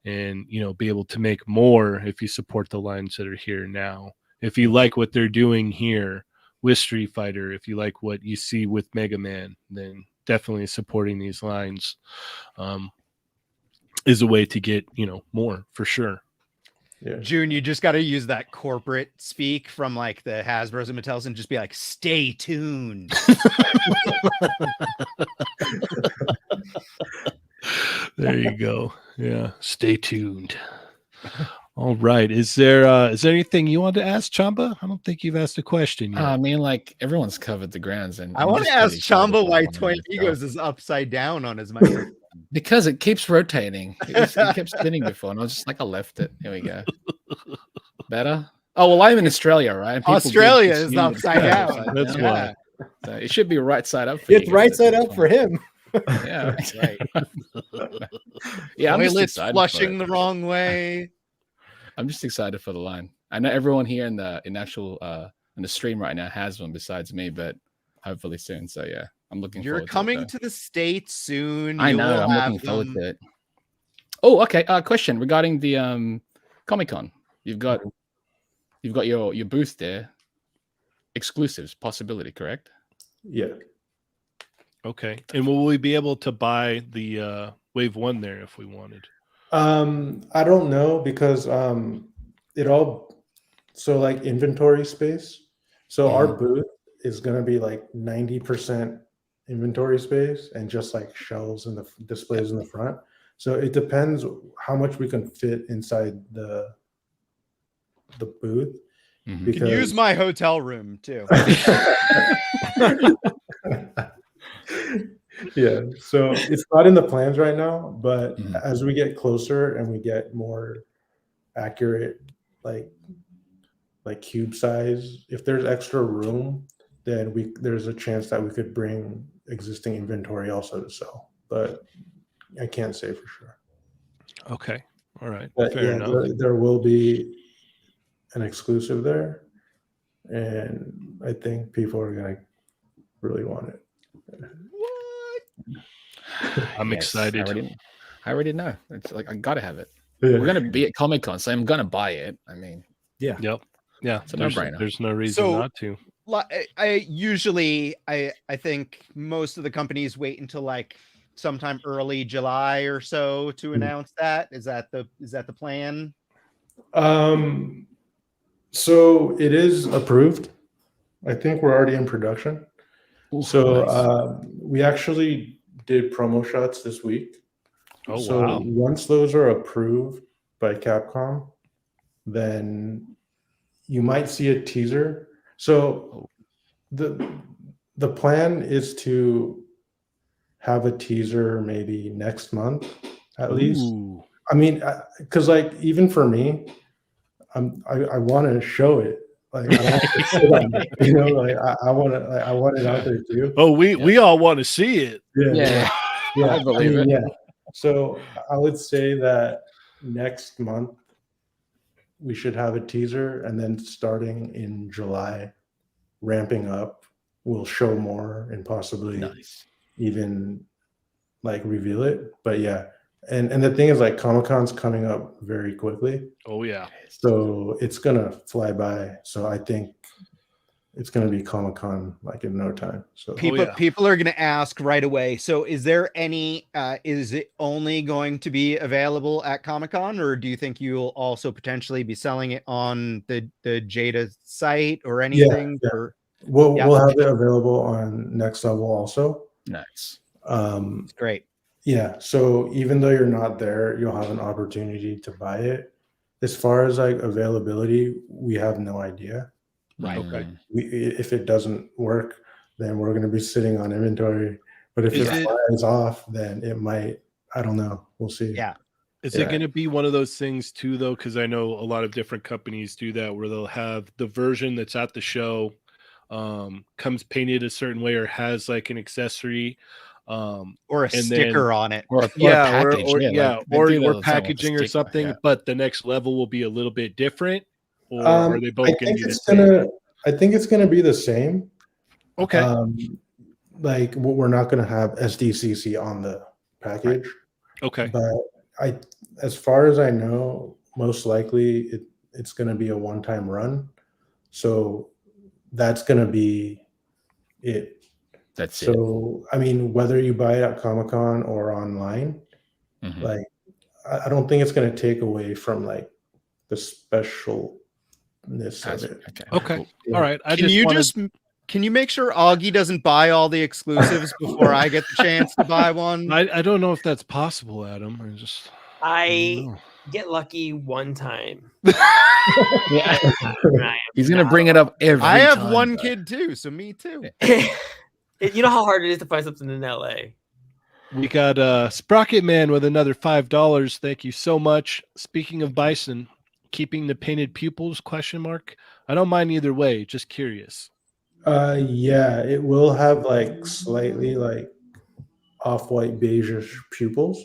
[SPEAKER 1] and be able to make more if you support the lines that are here now. If you like what they're doing here with Street Fighter, if you like what you see with Mega Man, then definitely supporting these lines is a way to get more, for sure.
[SPEAKER 7] Yeah.
[SPEAKER 3] Juhn, you just got to use that corporate speak from like the Hasbros and Mattels and just be like, stay tuned.
[SPEAKER 1] There you go. Yeah, stay tuned. All right. Is there anything you want to ask, Chamba? I don't think you've asked a question yet.
[SPEAKER 4] I mean, like, everyone's covered the grounds, and
[SPEAKER 3] I want to ask Chamba why Twin Egos is upside down on his microphone.
[SPEAKER 4] Because it keeps rotating. It kept spinning before, and I was just like, I left it. Here we go. Better? Oh, well, I'm in Australia, right? People
[SPEAKER 3] Australia is upside down.
[SPEAKER 1] That's why.
[SPEAKER 4] So it should be right side up for
[SPEAKER 5] It's
[SPEAKER 4] you.
[SPEAKER 5] right side up for him.
[SPEAKER 4] Yeah.
[SPEAKER 3] Right.
[SPEAKER 4] Yeah, I'm just
[SPEAKER 3] Toilets
[SPEAKER 4] excited
[SPEAKER 3] flushing
[SPEAKER 4] for
[SPEAKER 3] the wrong way.
[SPEAKER 4] I'm just excited for the line. I know everyone here in the stream right now has one besides me, but hopefully soon. So yeah, I'm looking
[SPEAKER 3] You're
[SPEAKER 4] forward
[SPEAKER 3] coming
[SPEAKER 4] to it.
[SPEAKER 3] to the States soon.
[SPEAKER 4] I
[SPEAKER 3] You
[SPEAKER 4] know.
[SPEAKER 3] will
[SPEAKER 4] I'm
[SPEAKER 3] have
[SPEAKER 4] looking forward
[SPEAKER 3] them.
[SPEAKER 4] to it. Oh, okay. Question regarding the Comic-Con. You've got your booth there. Exclusives possibility, correct?
[SPEAKER 7] Yeah.
[SPEAKER 1] Okay. And will we be able to buy the Wave 1 there if we wanted?
[SPEAKER 7] I don't know because it all like inventory space. So our booth is gonna be like 90% inventory space and just like shelves and the displays in the front. So it depends how much we can fit inside the booth.
[SPEAKER 3] You can use my hotel room too.
[SPEAKER 7] Yeah, so it's not in the plans right now, but as we get closer and we get more accurate, like cube size, if there's extra room, then there's a chance that we could bring existing inventory also to sell, but I can't say for sure.
[SPEAKER 1] Okay. All right.
[SPEAKER 7] But
[SPEAKER 1] Fair enough.
[SPEAKER 7] there will be an exclusive there, and I think people are gonna really want it.
[SPEAKER 1] I'm excited.
[SPEAKER 4] I already know. It's like I gotta have it.
[SPEAKER 7] Yeah.
[SPEAKER 4] We're gonna be at Comic-Con, so I'm gonna buy it. I mean,
[SPEAKER 1] Yep. Yeah.
[SPEAKER 4] it's a no-brainer.
[SPEAKER 1] There's no reason not to.
[SPEAKER 3] I usually think most of the companies wait until like sometime early July or so to announce that. Is that the plan?
[SPEAKER 7] So it is approved. I think we're already in production.
[SPEAKER 4] Ooh,
[SPEAKER 7] So
[SPEAKER 4] nice.
[SPEAKER 7] we actually did promo shots this week.
[SPEAKER 1] Oh,
[SPEAKER 7] so
[SPEAKER 1] wow.
[SPEAKER 7] once those are approved by Capcom, then you might see a teaser. So the plan is to have a teaser maybe next month at least. I mean, because like even for me, I want to show it. Like I don't want to sit on it, you know, like I want it out there too.
[SPEAKER 1] Oh, we all want to see it.
[SPEAKER 7] Yeah.
[SPEAKER 4] I believe it.
[SPEAKER 7] Yeah. So I would say that next month we should have a teaser, and then starting in July, ramping up, we'll show more and possibly even like reveal it. But yeah. And the thing is, like, Comic-Con's coming up very quickly.
[SPEAKER 1] Oh yeah.
[SPEAKER 7] So it's gonna fly by. So I think it's gonna be Comic-Con like in no time. So
[SPEAKER 3] People are gonna ask right away. So is there any is it only going to be available at Comic-Con, or do you think you'll also potentially be selling it on the Jada site or anything?
[SPEAKER 7] Yeah.
[SPEAKER 3] Or
[SPEAKER 7] we'll have it available on Next Level also.
[SPEAKER 4] Nice.
[SPEAKER 3] Great.
[SPEAKER 7] Yeah, so even though you're not there, you'll have an opportunity to buy it. As far as like availability, we have no idea.
[SPEAKER 4] Right.
[SPEAKER 1] Okay.
[SPEAKER 7] If it doesn't work, then we're going to be sitting on inventory. But if it flies off, then it might. I don't know. We'll see.
[SPEAKER 3] Yeah.
[SPEAKER 1] Is it going to be one of those things too, though? Because I know a lot of different companies do that, where they'll have the version that's at the show comes painted a certain way or has like an accessory.
[SPEAKER 3] Or a sticker on it,
[SPEAKER 1] or packaging or something, but the next level will be a little bit different, or are they both going to be the same?
[SPEAKER 7] I think it's going to be the same.
[SPEAKER 1] Okay.
[SPEAKER 7] Like we're not going to have SDCC on the package.
[SPEAKER 1] Okay.
[SPEAKER 7] But as far as I know, most likely it's going to be a one-time run. So that's going to be it. So, I mean, whether you buy it at Comic-Con or online, like, I don't think it's going to take away from like the specialness of it.
[SPEAKER 1] Okay.
[SPEAKER 7] Yeah.
[SPEAKER 1] All right.
[SPEAKER 3] Can you make sure Auggie doesn't buy all the exclusives before I get the chance to buy one?
[SPEAKER 1] I don't know if that's possible, Adam.
[SPEAKER 6] I get lucky one time.
[SPEAKER 4] He's going to bring it up every time.
[SPEAKER 3] I have one kid too, so me too.
[SPEAKER 6] You know how hard it is to find something in LA.
[SPEAKER 1] We got Sprocket Man with another $5. Thank you so much. Speaking of bison, keeping the painted pupils ? I don't mind either way. Just curious.
[SPEAKER 7] Yeah, it will have like slightly like off-white beige pupils.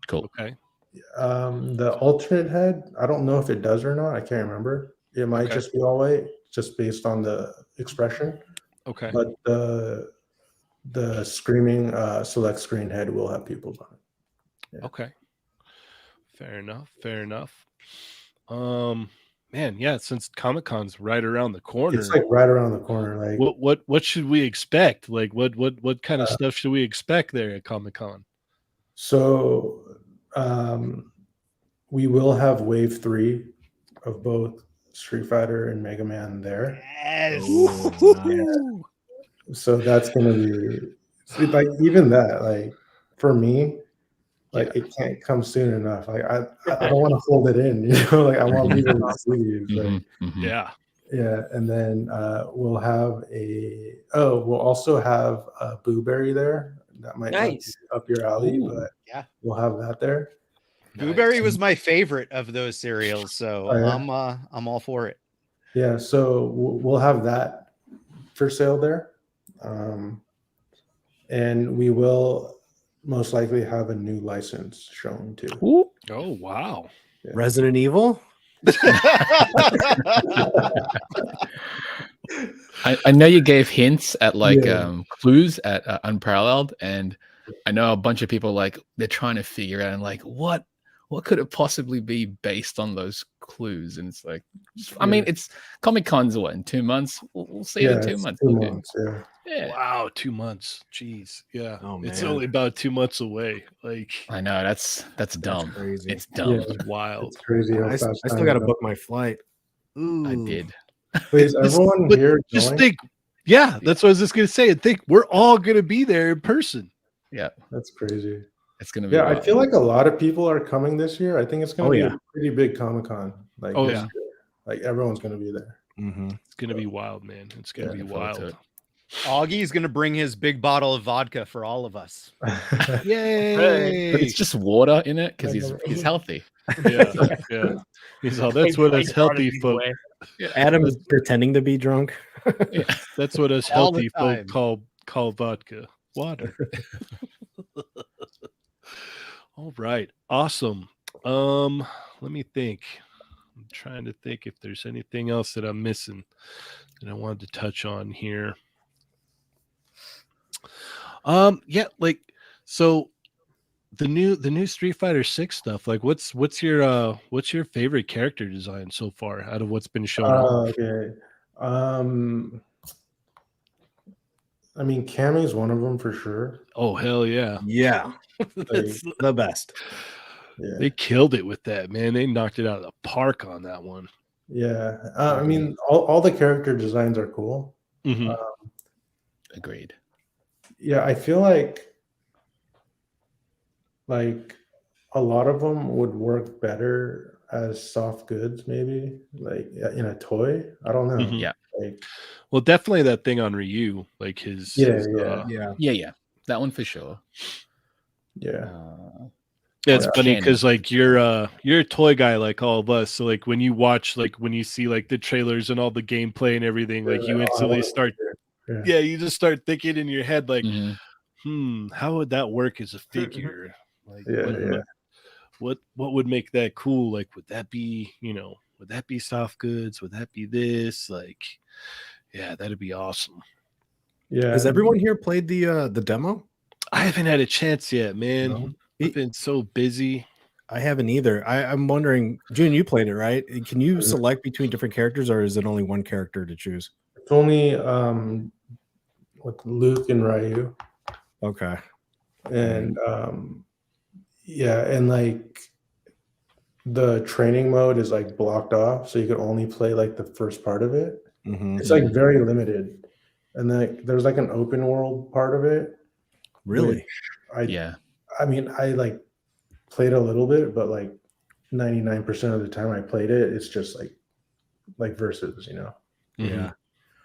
[SPEAKER 4] Cool.
[SPEAKER 1] Okay.
[SPEAKER 7] The alternate head, I don't know if it does or not. I can't remember. It might
[SPEAKER 1] Okay.
[SPEAKER 7] just be all white, just based on the expression.
[SPEAKER 1] Okay.
[SPEAKER 7] But the screaming select screen head will have pupils on it. Yeah.
[SPEAKER 1] Okay. Fair enough. Fair enough. Man, yeah, since Comic-Con's right around the corner,
[SPEAKER 7] It's like right around the corner. Like
[SPEAKER 1] what should we expect? Like what kind of stuff should we expect there at Comic-Con?
[SPEAKER 7] so, we will have Wave 3 of both Street Fighter and Mega Man there.
[SPEAKER 3] Yes.
[SPEAKER 7] So that's gonna be like even that, like for me, like it can't come soon enough. Like I don't want to hold it in, like I want people to see. Like,
[SPEAKER 1] Yeah.
[SPEAKER 7] yeah, and then we'll also have a Blueberry there. That might not be
[SPEAKER 6] Nice.
[SPEAKER 7] up your alley,
[SPEAKER 3] Ooh,
[SPEAKER 7] but
[SPEAKER 3] yeah.
[SPEAKER 7] we'll have that there.
[SPEAKER 3] Blueberry was my favorite of those cereals, so
[SPEAKER 7] Oh, yeah?
[SPEAKER 3] I'm all for it.
[SPEAKER 7] Yeah, so we'll have that for sale there. And we will most likely have a new license shown too.
[SPEAKER 4] Ooh.
[SPEAKER 1] Oh wow.
[SPEAKER 7] Yeah.
[SPEAKER 5] Resident Evil.
[SPEAKER 4] I know you gave hints at like
[SPEAKER 7] Yeah.
[SPEAKER 4] clues at Unparalleled, and I know a bunch of people like they're trying to figure out like what could it possibly be based on those clues, and it's like, I mean, it's Comic-Con's what in 2 months. We'll see it in 2
[SPEAKER 7] it's
[SPEAKER 4] months.
[SPEAKER 7] 2
[SPEAKER 4] We'll do-
[SPEAKER 7] months, yeah.
[SPEAKER 4] Yeah,
[SPEAKER 1] Wow, 2 months. Jeez. Yeah.
[SPEAKER 5] Oh,
[SPEAKER 1] It's
[SPEAKER 5] man.
[SPEAKER 1] only about 2 months away. Like
[SPEAKER 4] I know that's dumb.
[SPEAKER 5] crazy.
[SPEAKER 4] It's dumb.
[SPEAKER 1] it's wild.
[SPEAKER 7] It's crazy. how
[SPEAKER 5] I
[SPEAKER 7] fast
[SPEAKER 5] still
[SPEAKER 7] time
[SPEAKER 5] got to
[SPEAKER 7] goes.
[SPEAKER 5] book my flight. Ooh.
[SPEAKER 4] I did.
[SPEAKER 7] Wait, is everyone
[SPEAKER 1] But
[SPEAKER 7] here
[SPEAKER 1] just
[SPEAKER 7] going?
[SPEAKER 1] think, yeah, that's what I was just gonna say. I think we're all gonna be there in person.
[SPEAKER 4] Yeah,
[SPEAKER 7] That's crazy.
[SPEAKER 4] it's gonna be.
[SPEAKER 7] Yeah, I
[SPEAKER 4] wild.
[SPEAKER 7] feel like a lot of people are coming this year. I think it's going to
[SPEAKER 5] Oh,
[SPEAKER 7] be
[SPEAKER 5] yeah.
[SPEAKER 7] a pretty big Comic-Con. Like,
[SPEAKER 1] Oh,
[SPEAKER 7] this
[SPEAKER 1] yeah.
[SPEAKER 7] year. Like everyone's going to be there.
[SPEAKER 5] Mm-hmm.
[SPEAKER 1] It's gonna be wild, man. It's gonna be
[SPEAKER 4] Looking forward to
[SPEAKER 1] wild.
[SPEAKER 4] it.
[SPEAKER 3] Augie's gonna bring his big bottle of vodka for all of us.
[SPEAKER 1] Yay!
[SPEAKER 4] But it's just water in it because he's healthy.
[SPEAKER 1] yeah, yeah. He's all that's what us healthy folk.
[SPEAKER 5] Adam is pretending to be drunk.
[SPEAKER 4] Yeah.
[SPEAKER 1] That's what us
[SPEAKER 3] All the
[SPEAKER 1] healthy
[SPEAKER 3] time.
[SPEAKER 1] folk call vodka. Water. All right. Awesome. Let me think. I'm trying to think if there's anything else that I'm missing that I wanted to touch on here. Yeah, like so the new Street Fighter 6 stuff, like what's your favorite character design so far out of what's been shown off?
[SPEAKER 7] Okay. I mean, Cammy's one of them for sure.
[SPEAKER 1] Oh hell yeah.
[SPEAKER 5] Yeah,
[SPEAKER 1] That's-
[SPEAKER 5] the best.
[SPEAKER 7] Yeah.
[SPEAKER 1] they killed it with that, man. They knocked it out of the park on that one.
[SPEAKER 7] Yeah. I mean, all the character designs are cool.
[SPEAKER 1] Mhm.
[SPEAKER 4] Agreed.
[SPEAKER 7] Yeah, I feel like a lot of them would work better as soft goods, maybe like in a toy. I don't know.
[SPEAKER 1] Mhm.
[SPEAKER 4] Yeah.
[SPEAKER 7] Like,
[SPEAKER 1] Well, definitely that thing on Ryu, like his
[SPEAKER 7] Yeah,
[SPEAKER 1] his,
[SPEAKER 7] yeah.
[SPEAKER 4] Yeah, that one for sure.
[SPEAKER 7] yeah.
[SPEAKER 1] Yeah, it's
[SPEAKER 7] Yeah.
[SPEAKER 1] funny
[SPEAKER 4] Canon.
[SPEAKER 1] because like you're a toy guy like all of us. So like when you watch, like when you see like the trailers and all the gameplay and everything, like you
[SPEAKER 7] I
[SPEAKER 1] instantly
[SPEAKER 7] wanna
[SPEAKER 1] start,
[SPEAKER 7] see it.
[SPEAKER 1] yeah, you just start thinking in your head like,
[SPEAKER 4] Mhm.
[SPEAKER 1] how would that work as a figure? Like
[SPEAKER 7] Yeah,
[SPEAKER 1] what would make that cool? Like would that be soft goods? Would that be this? Like, yeah, that'd be awesome.
[SPEAKER 7] Yeah.
[SPEAKER 5] Has everyone here played the demo?
[SPEAKER 1] I haven't had a chance yet, man.
[SPEAKER 5] No?
[SPEAKER 1] I've been so busy.
[SPEAKER 5] I haven't either. I'm wondering, Juhn, you played it, right? Can you
[SPEAKER 7] Mhm.
[SPEAKER 5] select between different characters, or is it only one character to choose?
[SPEAKER 7] It's only with Luke and Ryu.
[SPEAKER 5] Okay.
[SPEAKER 7] And yeah, and like the training mode is like blocked off, so you can only play like the first part of it.
[SPEAKER 5] Mhm.
[SPEAKER 7] It's like very limited. And then there's like an open world part of it.
[SPEAKER 5] Really?
[SPEAKER 7] which
[SPEAKER 4] Yeah.
[SPEAKER 7] I mean, I like played a little bit, but like 99% of the time I played it, it's just like versus,
[SPEAKER 5] Yeah.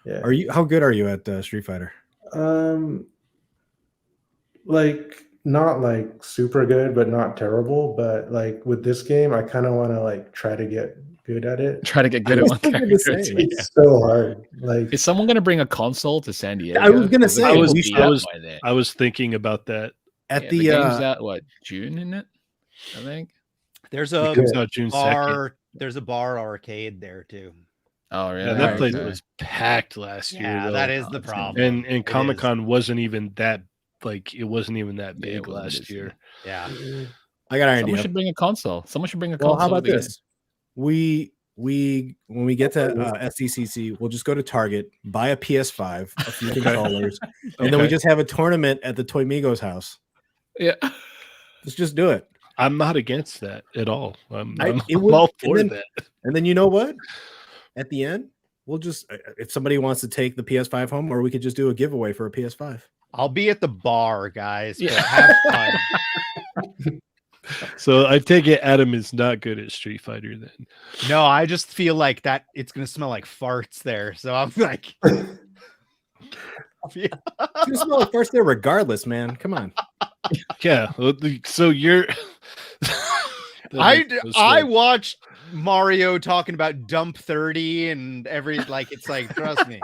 [SPEAKER 7] Yeah.
[SPEAKER 5] How good are you at Street Fighter?
[SPEAKER 7] Like not like super good, but not terrible. But like with this game, I kind of want to like try to get good at it.
[SPEAKER 4] Try to get good at one
[SPEAKER 5] was gonna
[SPEAKER 4] character.
[SPEAKER 5] say.
[SPEAKER 4] Yeah.
[SPEAKER 7] It's so hard. Like
[SPEAKER 4] Is someone gonna bring a console to San Diego?
[SPEAKER 5] I was gonna say,
[SPEAKER 1] I was-
[SPEAKER 5] we
[SPEAKER 1] I was-
[SPEAKER 4] by then.
[SPEAKER 1] I was thinking about that.
[SPEAKER 5] At
[SPEAKER 4] Yeah,
[SPEAKER 5] the
[SPEAKER 4] game's out what, June in it? I think.
[SPEAKER 3] There's
[SPEAKER 1] It
[SPEAKER 3] a
[SPEAKER 1] comes out June 2nd.
[SPEAKER 3] bar. There's a bar arcade there too.
[SPEAKER 4] Oh, really?
[SPEAKER 1] Yeah, that place
[SPEAKER 4] Okay.
[SPEAKER 1] was packed last year.
[SPEAKER 3] Yeah,
[SPEAKER 1] Though.
[SPEAKER 3] that is the
[SPEAKER 4] it's gonna be-
[SPEAKER 3] problem.
[SPEAKER 1] And
[SPEAKER 3] It
[SPEAKER 1] Comic
[SPEAKER 3] is.
[SPEAKER 1] Con wasn't even that it wasn't even that
[SPEAKER 4] Yeah, it
[SPEAKER 1] big
[SPEAKER 4] wasn't
[SPEAKER 1] last
[SPEAKER 4] this
[SPEAKER 1] year.
[SPEAKER 3] Yeah.
[SPEAKER 5] I got an
[SPEAKER 4] Someone
[SPEAKER 5] idea.
[SPEAKER 4] should bring a console. Someone should bring a
[SPEAKER 5] Well,
[SPEAKER 4] console.
[SPEAKER 5] how about
[SPEAKER 4] to the game.
[SPEAKER 5] this? We when we get to SDCC, we'll just go to Target, buy a PS5, a few controllers, and then we just have a tournament at the Toy Migos house.
[SPEAKER 4] Yeah.
[SPEAKER 5] Let's just do it.
[SPEAKER 1] I'm not against that at all. I'm
[SPEAKER 5] It would-
[SPEAKER 1] all
[SPEAKER 5] and
[SPEAKER 1] for
[SPEAKER 5] then-
[SPEAKER 1] that.
[SPEAKER 5] And then you know what? At the end, we'll just if somebody wants to take the PS5 home, or we could just do a giveaway for a PS5.
[SPEAKER 3] I'll be at the bar, guys. but
[SPEAKER 4] Yeah.
[SPEAKER 3] Have fun.
[SPEAKER 1] So I take it Adam is not good at Street Fighter then.
[SPEAKER 3] No, I just feel like that it's gonna smell like farts there. So I'm like,
[SPEAKER 5] It's gonna smell like first there regardless, man. Come on.
[SPEAKER 1] Yeah. So you're
[SPEAKER 3] I watched Mario talking about dump 30 and it's like trust me.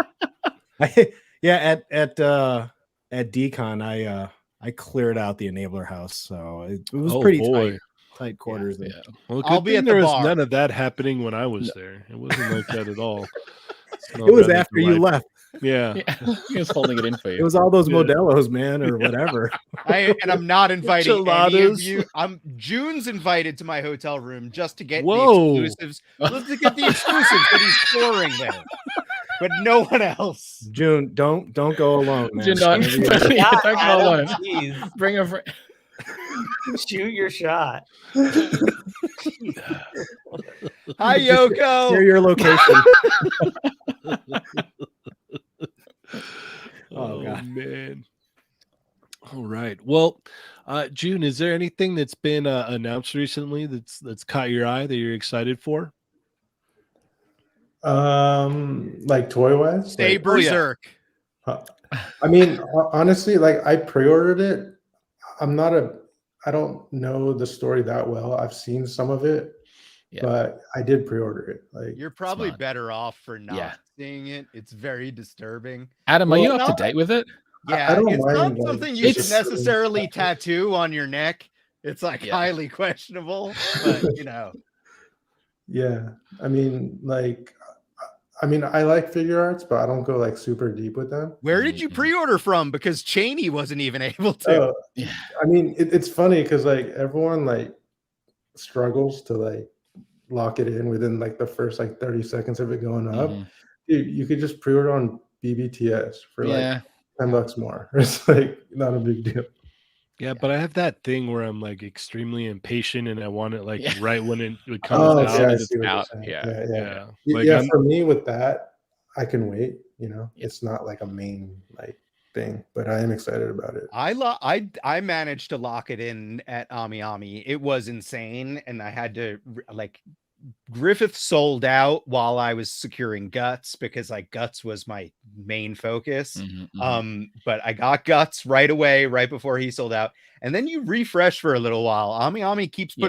[SPEAKER 5] Yeah, at Decon, I cleared out the enabler house, so it was pretty tight quarters there.
[SPEAKER 4] Yeah.
[SPEAKER 1] Well,
[SPEAKER 3] I'll
[SPEAKER 1] good
[SPEAKER 3] be
[SPEAKER 1] thing
[SPEAKER 3] at the
[SPEAKER 1] there was
[SPEAKER 3] bar.
[SPEAKER 1] none of that happening when I was there. It wasn't like that at all.
[SPEAKER 5] It was after you left.
[SPEAKER 1] Yeah.
[SPEAKER 4] He was holding it in for
[SPEAKER 5] It
[SPEAKER 4] you.
[SPEAKER 5] was all those
[SPEAKER 1] Yeah.
[SPEAKER 5] Modelos, man, or whatever.
[SPEAKER 3] And I'm not inviting any of
[SPEAKER 1] Enchiladas.
[SPEAKER 3] you. Juhn's invited to my hotel room just to get
[SPEAKER 1] Whoa.
[SPEAKER 3] the exclusives. Let's get the exclusives that he's storing there. But no one else.
[SPEAKER 5] June, don't go alone, man.
[SPEAKER 4] June, don't-
[SPEAKER 5] Whatever you-
[SPEAKER 4] Yeah,
[SPEAKER 6] God,
[SPEAKER 4] don't go
[SPEAKER 6] Adam,
[SPEAKER 4] alone.
[SPEAKER 6] jeez.
[SPEAKER 4] Bring a friend.
[SPEAKER 6] Shoot your shot.
[SPEAKER 3] Hi,
[SPEAKER 5] Share
[SPEAKER 3] Yoko.
[SPEAKER 5] your location.
[SPEAKER 1] Oh,
[SPEAKER 5] God.
[SPEAKER 1] man. All right. Well, Juhn, is there anything that's been announced recently that's caught your eye that you're excited for?
[SPEAKER 7] Like toy wise.
[SPEAKER 3] Stay
[SPEAKER 7] Like,
[SPEAKER 3] berserk.
[SPEAKER 7] I mean, honestly, like I pre-ordered it. I don't know the story that well. I've seen some of it,
[SPEAKER 4] Yeah.
[SPEAKER 7] but I did pre-order it. Like
[SPEAKER 3] You're probably
[SPEAKER 4] Smart.
[SPEAKER 3] better off for not
[SPEAKER 4] Yeah.
[SPEAKER 3] seeing it. It's very disturbing.
[SPEAKER 4] Adam, are
[SPEAKER 7] Well,
[SPEAKER 4] you up
[SPEAKER 3] no.
[SPEAKER 4] to date with it?
[SPEAKER 3] Yeah,
[SPEAKER 7] I don't
[SPEAKER 3] it's not
[SPEAKER 7] mind, like,
[SPEAKER 3] something you should
[SPEAKER 4] it's-
[SPEAKER 3] necessarily tattoo on your neck. It's like
[SPEAKER 4] Yeah.
[SPEAKER 3] highly questionable, but you know.
[SPEAKER 7] yeah. I mean, I like figure arts, but I don't go like super deep with them.
[SPEAKER 3] Where did you
[SPEAKER 4] Mhm.
[SPEAKER 3] pre-order from? Because Cheynee wasn't even able to.
[SPEAKER 7] Oh, I mean, it's funny because like everyone like struggles to like lock it in within like the first like 30 seconds of it going up.
[SPEAKER 4] Mhm.
[SPEAKER 7] Dude, you could just pre-order on BBTS for like
[SPEAKER 4] Yeah.
[SPEAKER 7] $10 more. It's like not a big deal.
[SPEAKER 1] Yeah, but I have that thing where I'm like extremely impatient and I want it like
[SPEAKER 4] Yeah.
[SPEAKER 1] right when it comes
[SPEAKER 7] Oh,
[SPEAKER 1] out.
[SPEAKER 7] yeah, I
[SPEAKER 4] it's
[SPEAKER 7] see what you're
[SPEAKER 4] out,
[SPEAKER 7] saying.
[SPEAKER 4] yeah.
[SPEAKER 1] Yeah.
[SPEAKER 7] Yeah,
[SPEAKER 1] Like
[SPEAKER 7] yeah,
[SPEAKER 1] I'm-
[SPEAKER 7] for me with that, I can wait, you know.
[SPEAKER 4] Yeah.
[SPEAKER 7] It's not like a main like thing, but I am excited about it.
[SPEAKER 3] I managed to lock it in at Ami Ami. It was insane, and I had to like Griffith sold out while I was securing Guts because like Guts was my main focus.
[SPEAKER 4] Mhm, mhm.
[SPEAKER 3] But I got Guts right away, right before he sold out, and then you refresh for a little while. Ami Ami keeps
[SPEAKER 4] Yeah.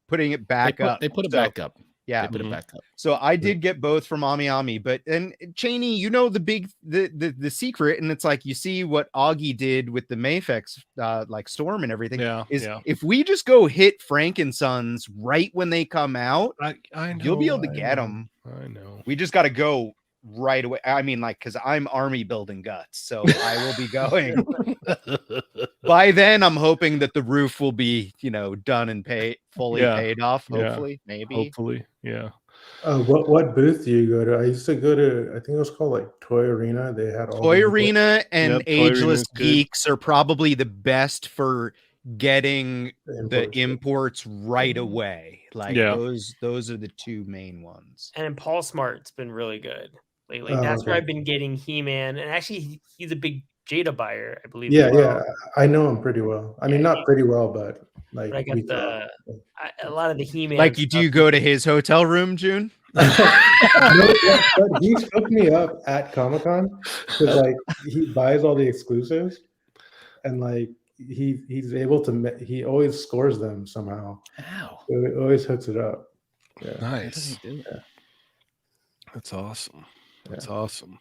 [SPEAKER 3] putting it back up.
[SPEAKER 4] They put it
[SPEAKER 3] So,
[SPEAKER 4] back up.
[SPEAKER 3] Yeah,
[SPEAKER 4] They put
[SPEAKER 1] Mhm.
[SPEAKER 4] it back up.
[SPEAKER 3] so I did get both from Ami Ami, but and Cheynee, you know the secret, and it's like you see what Auggie did with the Mafex like Storm and everything.
[SPEAKER 1] Yeah,
[SPEAKER 3] Is
[SPEAKER 1] yeah.
[SPEAKER 3] if we just go hit Frankensons right when they come out,
[SPEAKER 1] I know,
[SPEAKER 3] you'll be able to
[SPEAKER 1] I
[SPEAKER 3] get
[SPEAKER 1] know,
[SPEAKER 3] them.
[SPEAKER 1] I know.
[SPEAKER 3] We just got to go right away. I mean, like, because I'm army building Guts, so I will be going. By then, I'm hoping that the roof will be, done and fully
[SPEAKER 1] Yeah,
[SPEAKER 3] paid off.
[SPEAKER 1] yeah.
[SPEAKER 3] Hopefully, maybe.
[SPEAKER 1] Hopefully, yeah.
[SPEAKER 7] What booth do you go to? I used to go to, I think it was called like Toy Arena. They had all
[SPEAKER 3] Toy
[SPEAKER 7] the-
[SPEAKER 3] Arena and
[SPEAKER 1] Yep, Toy
[SPEAKER 3] Ageless
[SPEAKER 1] Arena's good.
[SPEAKER 3] Geeks are probably the best for getting the
[SPEAKER 7] imports.
[SPEAKER 3] imports right away. Like
[SPEAKER 1] Yeah.
[SPEAKER 3] those are the two main ones.
[SPEAKER 6] And Paul Smart's been really good lately.
[SPEAKER 7] Oh,
[SPEAKER 6] That's where
[SPEAKER 7] okay.
[SPEAKER 6] I've been getting He-Man, and actually he's a big Jada buyer, I believe.
[SPEAKER 7] Yeah,
[SPEAKER 6] as well.
[SPEAKER 7] yeah. I know him pretty well. I mean,
[SPEAKER 6] Yeah,
[SPEAKER 7] not pretty well, but like
[SPEAKER 6] But I got
[SPEAKER 7] we talk.
[SPEAKER 6] a lot of the He-Man.
[SPEAKER 3] Like, do you go to his hotel room, Juhn?
[SPEAKER 7] No, yeah, but he's hooked me up at Comic-Con because like he buys all the exclusives and like he's able to he always scores them somehow.
[SPEAKER 4] Ow.
[SPEAKER 7] So he always hooks it up. Yeah.
[SPEAKER 4] How does
[SPEAKER 1] Nice.
[SPEAKER 4] he do it?
[SPEAKER 1] That's awesome. That's awesome.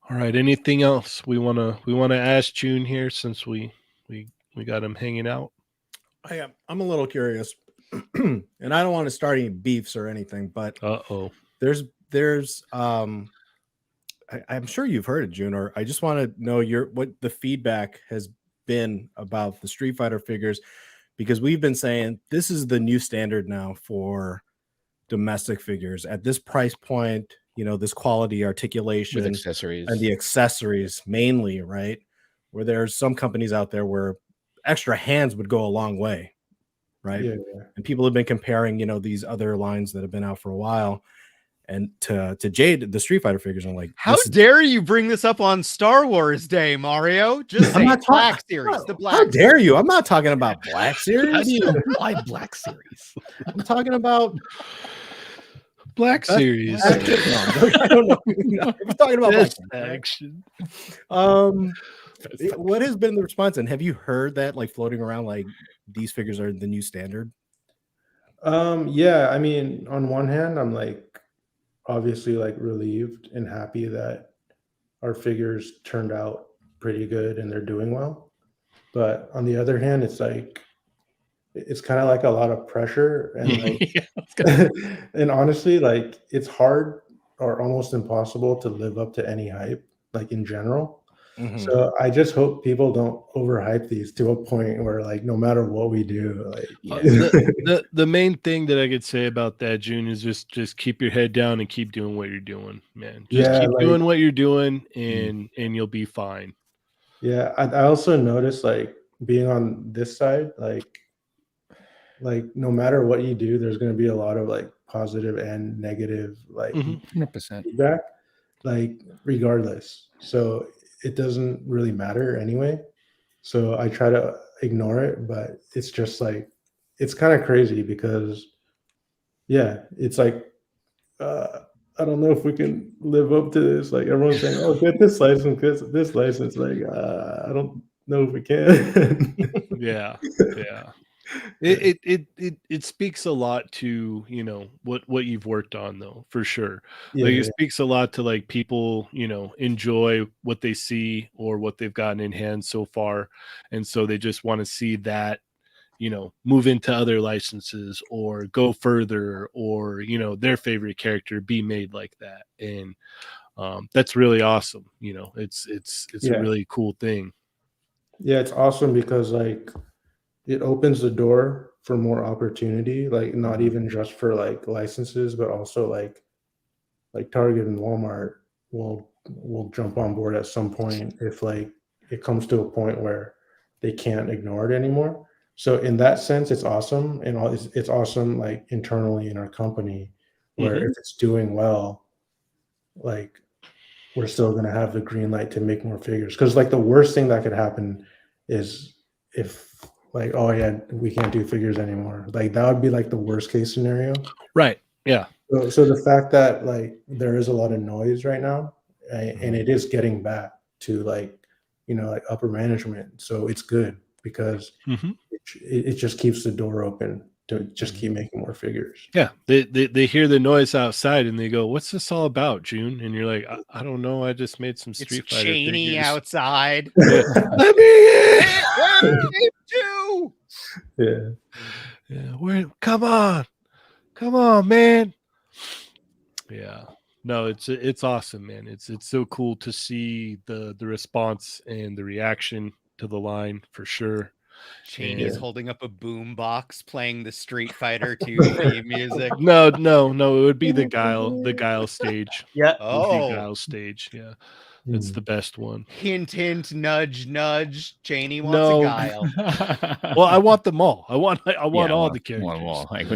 [SPEAKER 1] All right. Anything else we wanna ask Juhn here since we got him hanging out?
[SPEAKER 5] I'm a little curious. and I don't want to start any beefs or anything, but there's I'm sure you've heard it, Juhn, or I just want to know what the feedback has been about the Street Fighter figures, because we've been saying this is the new standard now for domestic figures at this price point, this quality articulation
[SPEAKER 4] with accessories
[SPEAKER 5] and the accessories mainly, right? Where there's some companies out there where extra hands would go a long way, right?
[SPEAKER 7] Yeah.
[SPEAKER 5] And people have been comparing, these other lines that have been out for a while, and to Jade, the Street Fighter figures. I'm like,
[SPEAKER 3] how dare you bring this up on Star Wars Day, Mario? Just say Black Series. The Black.
[SPEAKER 5] How dare you? I'm not talking about Black Series.
[SPEAKER 4] How do you buy Black Series?
[SPEAKER 5] I'm talking about
[SPEAKER 1] Black Series.
[SPEAKER 5] I don't know. I'm talking about
[SPEAKER 1] Best
[SPEAKER 5] Black
[SPEAKER 1] action.
[SPEAKER 5] What has been the response? And have you heard that like floating around, like these figures are the new standard?
[SPEAKER 7] Yeah, I mean, on one hand, I'm like obviously like relieved and happy that our figures turned out pretty good and they're doing well. But on the other hand, it's like it's kind of like a lot of pressure, and like, and honestly, like it's hard or almost impossible to live up to any hype, like in general. So I just hope people don't overhype these to a point where like no matter what we do, like
[SPEAKER 1] the main thing that I could say about that, Juhn, is just keep your head down and keep doing what you're doing, man. Just keep doing what you're doing, and you'll be fine.
[SPEAKER 7] Yeah, I also noticed like being on this side, like no matter what you do, there's going to be a lot of like positive and negative like
[SPEAKER 4] 100%
[SPEAKER 7] feedback, like regardless. So it doesn't really matter anyway. So I try to ignore it, but it's just like it's kind of crazy because it's like I don't know if we can live up to this. Like everyone's saying, oh, get this license, get this license. Like I don't know if we can.
[SPEAKER 1] Yeah. It speaks a lot to what you've worked on, though, for sure. It speaks a lot to like people enjoy what they see or what they've gotten in hand so far, and so they just want to see that move into other licenses or go further, or their favorite character be made like that, and that's really awesome. It's a really cool thing.
[SPEAKER 7] Yeah, it's awesome because like it opens the door for more opportunity, like not even just for like licenses, but also like Target and Walmart will jump on board at some point if like it comes to a point where they can't ignore it anymore. So in that sense, it's awesome, and it's awesome like internally in our company, where if it's doing well, like we're still going to have the green light to make more figures. Because like the worst thing that could happen is if like, oh yeah, we can't do figures anymore. Like that would be like the worst case scenario.
[SPEAKER 1] Right. Yeah.
[SPEAKER 7] So the fact that like there is a lot of noise right now, and it is getting back to like, like upper management. So it's good because it just keeps the door open to just keep making more figures.
[SPEAKER 1] Yeah. They hear the noise outside and they go, what's this all about, Juhn? And you're like, I don't know. I just made some Street Fighter
[SPEAKER 3] Cheynee
[SPEAKER 1] figures
[SPEAKER 3] outside.
[SPEAKER 1] Let me in! Yeah. Come on, man. Yeah. No, it's awesome, man. It's so cool to see the response and the reaction to the line, for sure.
[SPEAKER 3] Cheynee's holding up a boom box playing the Street Fighter 2 theme music.
[SPEAKER 1] No, it would be the Guile stage.
[SPEAKER 6] Yeah.
[SPEAKER 3] Oh,
[SPEAKER 1] Guile stage. Yeah. That's the best one.
[SPEAKER 3] Hint, hint, nudge, nudge. Cheynee wants a Guile.
[SPEAKER 1] Well, I want them all. I want all the characters.
[SPEAKER 4] All. Like,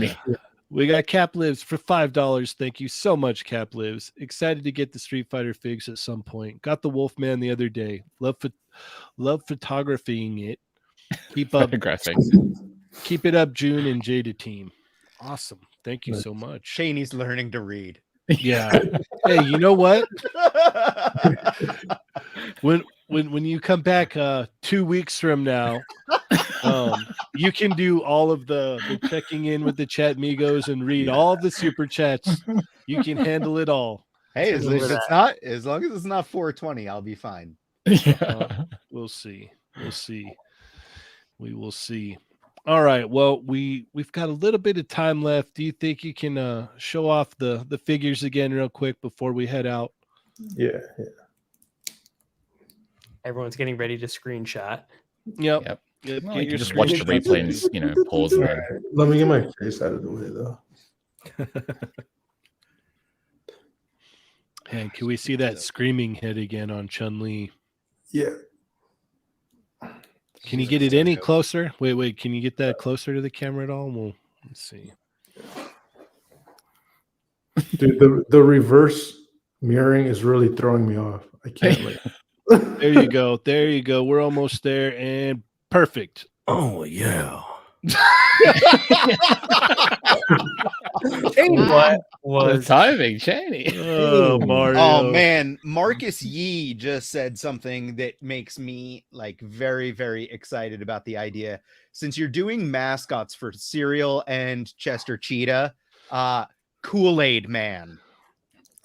[SPEAKER 1] we got Cap Lives for $5. Thank you so much, Cap Lives. Excited to get the Street Fighter figs at some point. Got the Wolfman the other day. Love photographying it. Keep up. Keep it up, Juhn and Jada team. Awesome. Thank you so much.
[SPEAKER 3] Cheynee's learning to read.
[SPEAKER 1] Yeah. Hey, you know what? When you come back 2 weeks from now, you can do all of the checking in with the chat migos and read all the super chats. You can handle it all.
[SPEAKER 3] Hey, as long as it's not 420, I'll be fine.
[SPEAKER 1] We'll see. We will see. All right. Well, we've got a little bit of time left. Do you think you can show off the figures again real quick before we head out?
[SPEAKER 7] Yeah.
[SPEAKER 6] Everyone's getting ready to screenshot.
[SPEAKER 1] Yep.
[SPEAKER 4] Yep.
[SPEAKER 1] Get
[SPEAKER 4] Well, you
[SPEAKER 1] your
[SPEAKER 4] can just watch the
[SPEAKER 1] screenshots.
[SPEAKER 4] replay and just, pause and
[SPEAKER 7] All
[SPEAKER 4] then.
[SPEAKER 7] right, let me get my face out of the way, though.
[SPEAKER 1] And can we see that screaming head again on ChunLi?
[SPEAKER 7] Yeah.
[SPEAKER 1] Can you get it any closer? Wait. Can you get that closer to the camera at all? Well, let's see.
[SPEAKER 7] Dude, the reverse mirroring is really throwing me off. I can't like.
[SPEAKER 1] There you go. There you go. We're almost there and perfect.
[SPEAKER 5] Oh yeah.
[SPEAKER 6] What
[SPEAKER 4] The
[SPEAKER 6] was
[SPEAKER 4] timing, Cheynee.
[SPEAKER 1] Oh, Mario.
[SPEAKER 3] Oh man, Marcus Yee just said something that makes me like very, very excited about the idea. Since you're doing mascots for cereal and Chester Cheetah, Kool-Aid Man.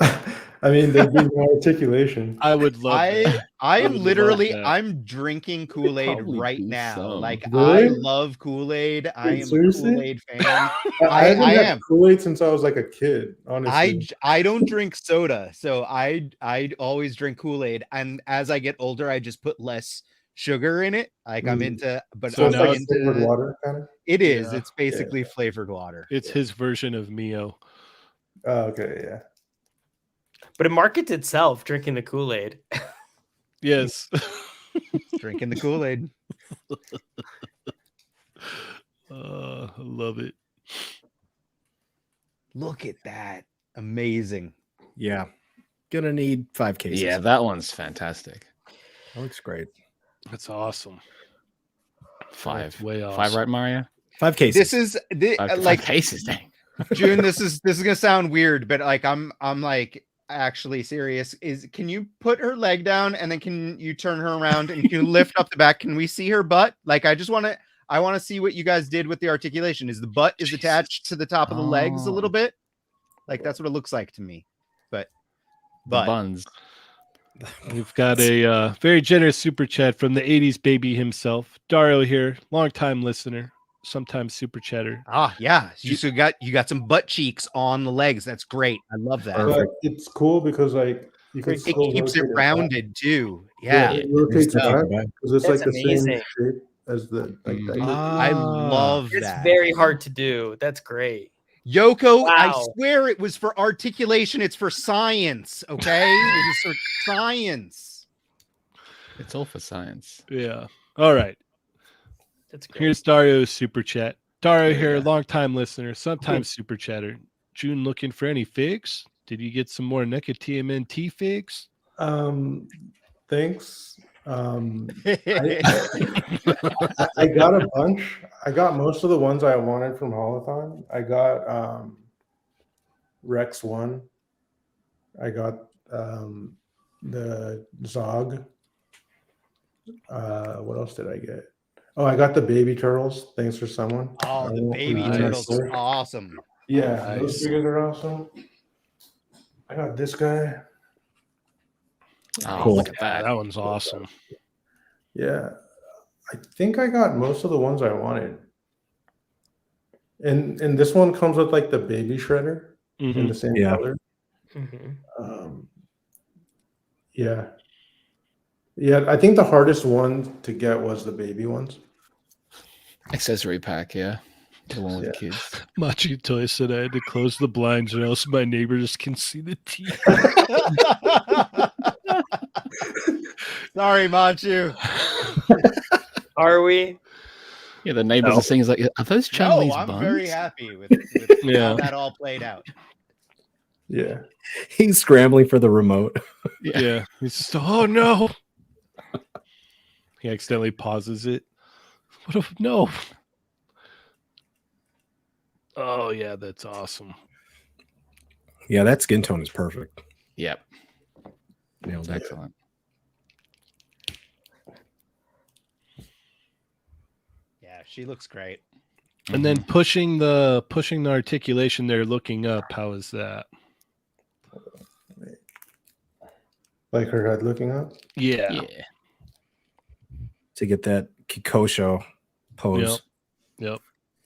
[SPEAKER 7] I mean, they give more articulation.
[SPEAKER 1] I would love that.
[SPEAKER 3] I
[SPEAKER 1] I
[SPEAKER 3] am
[SPEAKER 1] would love
[SPEAKER 3] literally
[SPEAKER 1] that.
[SPEAKER 3] I'm drinking Kool-Aid
[SPEAKER 4] Probably
[SPEAKER 3] right
[SPEAKER 4] do
[SPEAKER 3] now.
[SPEAKER 4] some.
[SPEAKER 3] Like
[SPEAKER 7] Really?
[SPEAKER 3] I love Kool-Aid. I am a
[SPEAKER 7] Seriously?
[SPEAKER 3] Kool-Aid fan.
[SPEAKER 7] I haven't
[SPEAKER 3] I
[SPEAKER 7] had
[SPEAKER 3] am.
[SPEAKER 7] Kool-Aid since I was like a kid. Honestly,
[SPEAKER 3] I don't drink soda, so I always drink Kool-Aid, and as I get older, I just put less sugar in it. Like I'm into, but
[SPEAKER 1] So
[SPEAKER 3] I'm
[SPEAKER 1] now
[SPEAKER 7] it's
[SPEAKER 3] into
[SPEAKER 7] like flavored water, kind of.
[SPEAKER 3] It is.
[SPEAKER 1] Yeah.
[SPEAKER 3] It's basically flavored water.
[SPEAKER 1] It's his version of Mio.
[SPEAKER 7] Oh, okay, yeah.
[SPEAKER 6] but it markets itself drinking the Kool-Aid.
[SPEAKER 1] Yes.
[SPEAKER 3] Drinking the Kool-Aid.
[SPEAKER 1] I love it.
[SPEAKER 3] Look at that. Amazing.
[SPEAKER 5] Yeah. Gonna need 5 cases.
[SPEAKER 4] Yeah, that one's fantastic.
[SPEAKER 5] That looks great.
[SPEAKER 1] That's awesome.
[SPEAKER 4] 5.
[SPEAKER 1] That's way awesome.
[SPEAKER 4] 5, right, Mario?
[SPEAKER 5] 5 cases.
[SPEAKER 3] This is
[SPEAKER 4] Five
[SPEAKER 3] like
[SPEAKER 4] cases, dang.
[SPEAKER 3] June. This is gonna sound weird, but like I'm like actually serious. Can you put her leg down and then can you turn her around and can you lift up the back? Can we see her butt? Like I want to see what you guys did with the articulation. Is the butt is attached to the top of the legs a little bit? Like that's what it looks like to me. But
[SPEAKER 4] The buns.
[SPEAKER 1] We've got a very generous super chat from the 80s baby himself. Dario here, longtime listener, sometimes super chatter.
[SPEAKER 3] yeah, you got some butt cheeks on the legs. That's great. I love that.
[SPEAKER 7] But it's cool because like you can
[SPEAKER 3] It
[SPEAKER 7] still
[SPEAKER 3] keeps it
[SPEAKER 7] rotate back.
[SPEAKER 3] rounded too.
[SPEAKER 7] Yeah,
[SPEAKER 3] Yeah.
[SPEAKER 7] it rotates
[SPEAKER 5] Yeah.
[SPEAKER 7] back because it's like
[SPEAKER 6] That's
[SPEAKER 7] the
[SPEAKER 6] amazing.
[SPEAKER 7] same shape as the like that.
[SPEAKER 3] I love
[SPEAKER 6] It's
[SPEAKER 3] that.
[SPEAKER 6] very hard to do. That's great.
[SPEAKER 3] Yoko, I
[SPEAKER 6] Wow.
[SPEAKER 3] swear it was for articulation. It's for science. Okay. It is for science.
[SPEAKER 4] It's all for science.
[SPEAKER 1] Yeah. All right.
[SPEAKER 6] That's great.
[SPEAKER 1] Here's Dario's super chat. Dario
[SPEAKER 4] There you
[SPEAKER 1] here,
[SPEAKER 4] go.
[SPEAKER 1] longtime listener, sometimes super chatter. Juhn looking for any figs? Did you get some more NECA TMNT figs?
[SPEAKER 7] Thanks. I got a bunch. I got most of the ones I wanted from Holothon. I got Rex 1. I got the Zog. What else did I get? Oh, I got the baby turtles. Thanks for someone.
[SPEAKER 3] Oh, the baby
[SPEAKER 1] Nice.
[SPEAKER 3] turtles are awesome.
[SPEAKER 7] Yeah,
[SPEAKER 1] Nice.
[SPEAKER 7] those figures are awesome. I got this guy.
[SPEAKER 4] Oh,
[SPEAKER 5] Cool.
[SPEAKER 4] look at
[SPEAKER 1] Yeah,
[SPEAKER 4] that.
[SPEAKER 1] that one's awesome.
[SPEAKER 7] Yeah, I think I got most of the ones I wanted. And this one comes with like the baby shredder in
[SPEAKER 1] Mhm.
[SPEAKER 7] the same
[SPEAKER 5] Yeah.
[SPEAKER 7] color.
[SPEAKER 6] Mhm.
[SPEAKER 7] Yeah. Yeah, I think the hardest one to get was the baby ones.
[SPEAKER 4] Accessory pack, yeah. The one with
[SPEAKER 7] Yeah.
[SPEAKER 4] the kids.
[SPEAKER 1] Machi Toy said I had to close the blinds or else my neighbors can see the teeth.
[SPEAKER 3] Sorry, Machu.
[SPEAKER 6] Are we?
[SPEAKER 4] Yeah, the neighbors
[SPEAKER 1] No.
[SPEAKER 4] are saying, like, are those
[SPEAKER 3] No,
[SPEAKER 4] ChunLi's
[SPEAKER 3] I'm
[SPEAKER 4] buns?
[SPEAKER 3] very happy with
[SPEAKER 1] Yeah.
[SPEAKER 3] how that all played out.
[SPEAKER 7] Yeah.
[SPEAKER 5] He's scrambling for the remote.
[SPEAKER 1] Yeah. He's just, oh no. He accidentally pauses it. What if no? Oh yeah, that's awesome.
[SPEAKER 5] Yeah, that skin tone is perfect.
[SPEAKER 4] Yep. Nailed it. Excellent.
[SPEAKER 3] Yeah, she looks great.
[SPEAKER 1] And then pushing the articulation there, looking up. How is that?
[SPEAKER 7] Like her head looking up.
[SPEAKER 1] Yeah.
[SPEAKER 4] Yeah.
[SPEAKER 5] To get that Kikosho pose.
[SPEAKER 1] Yep. Yep.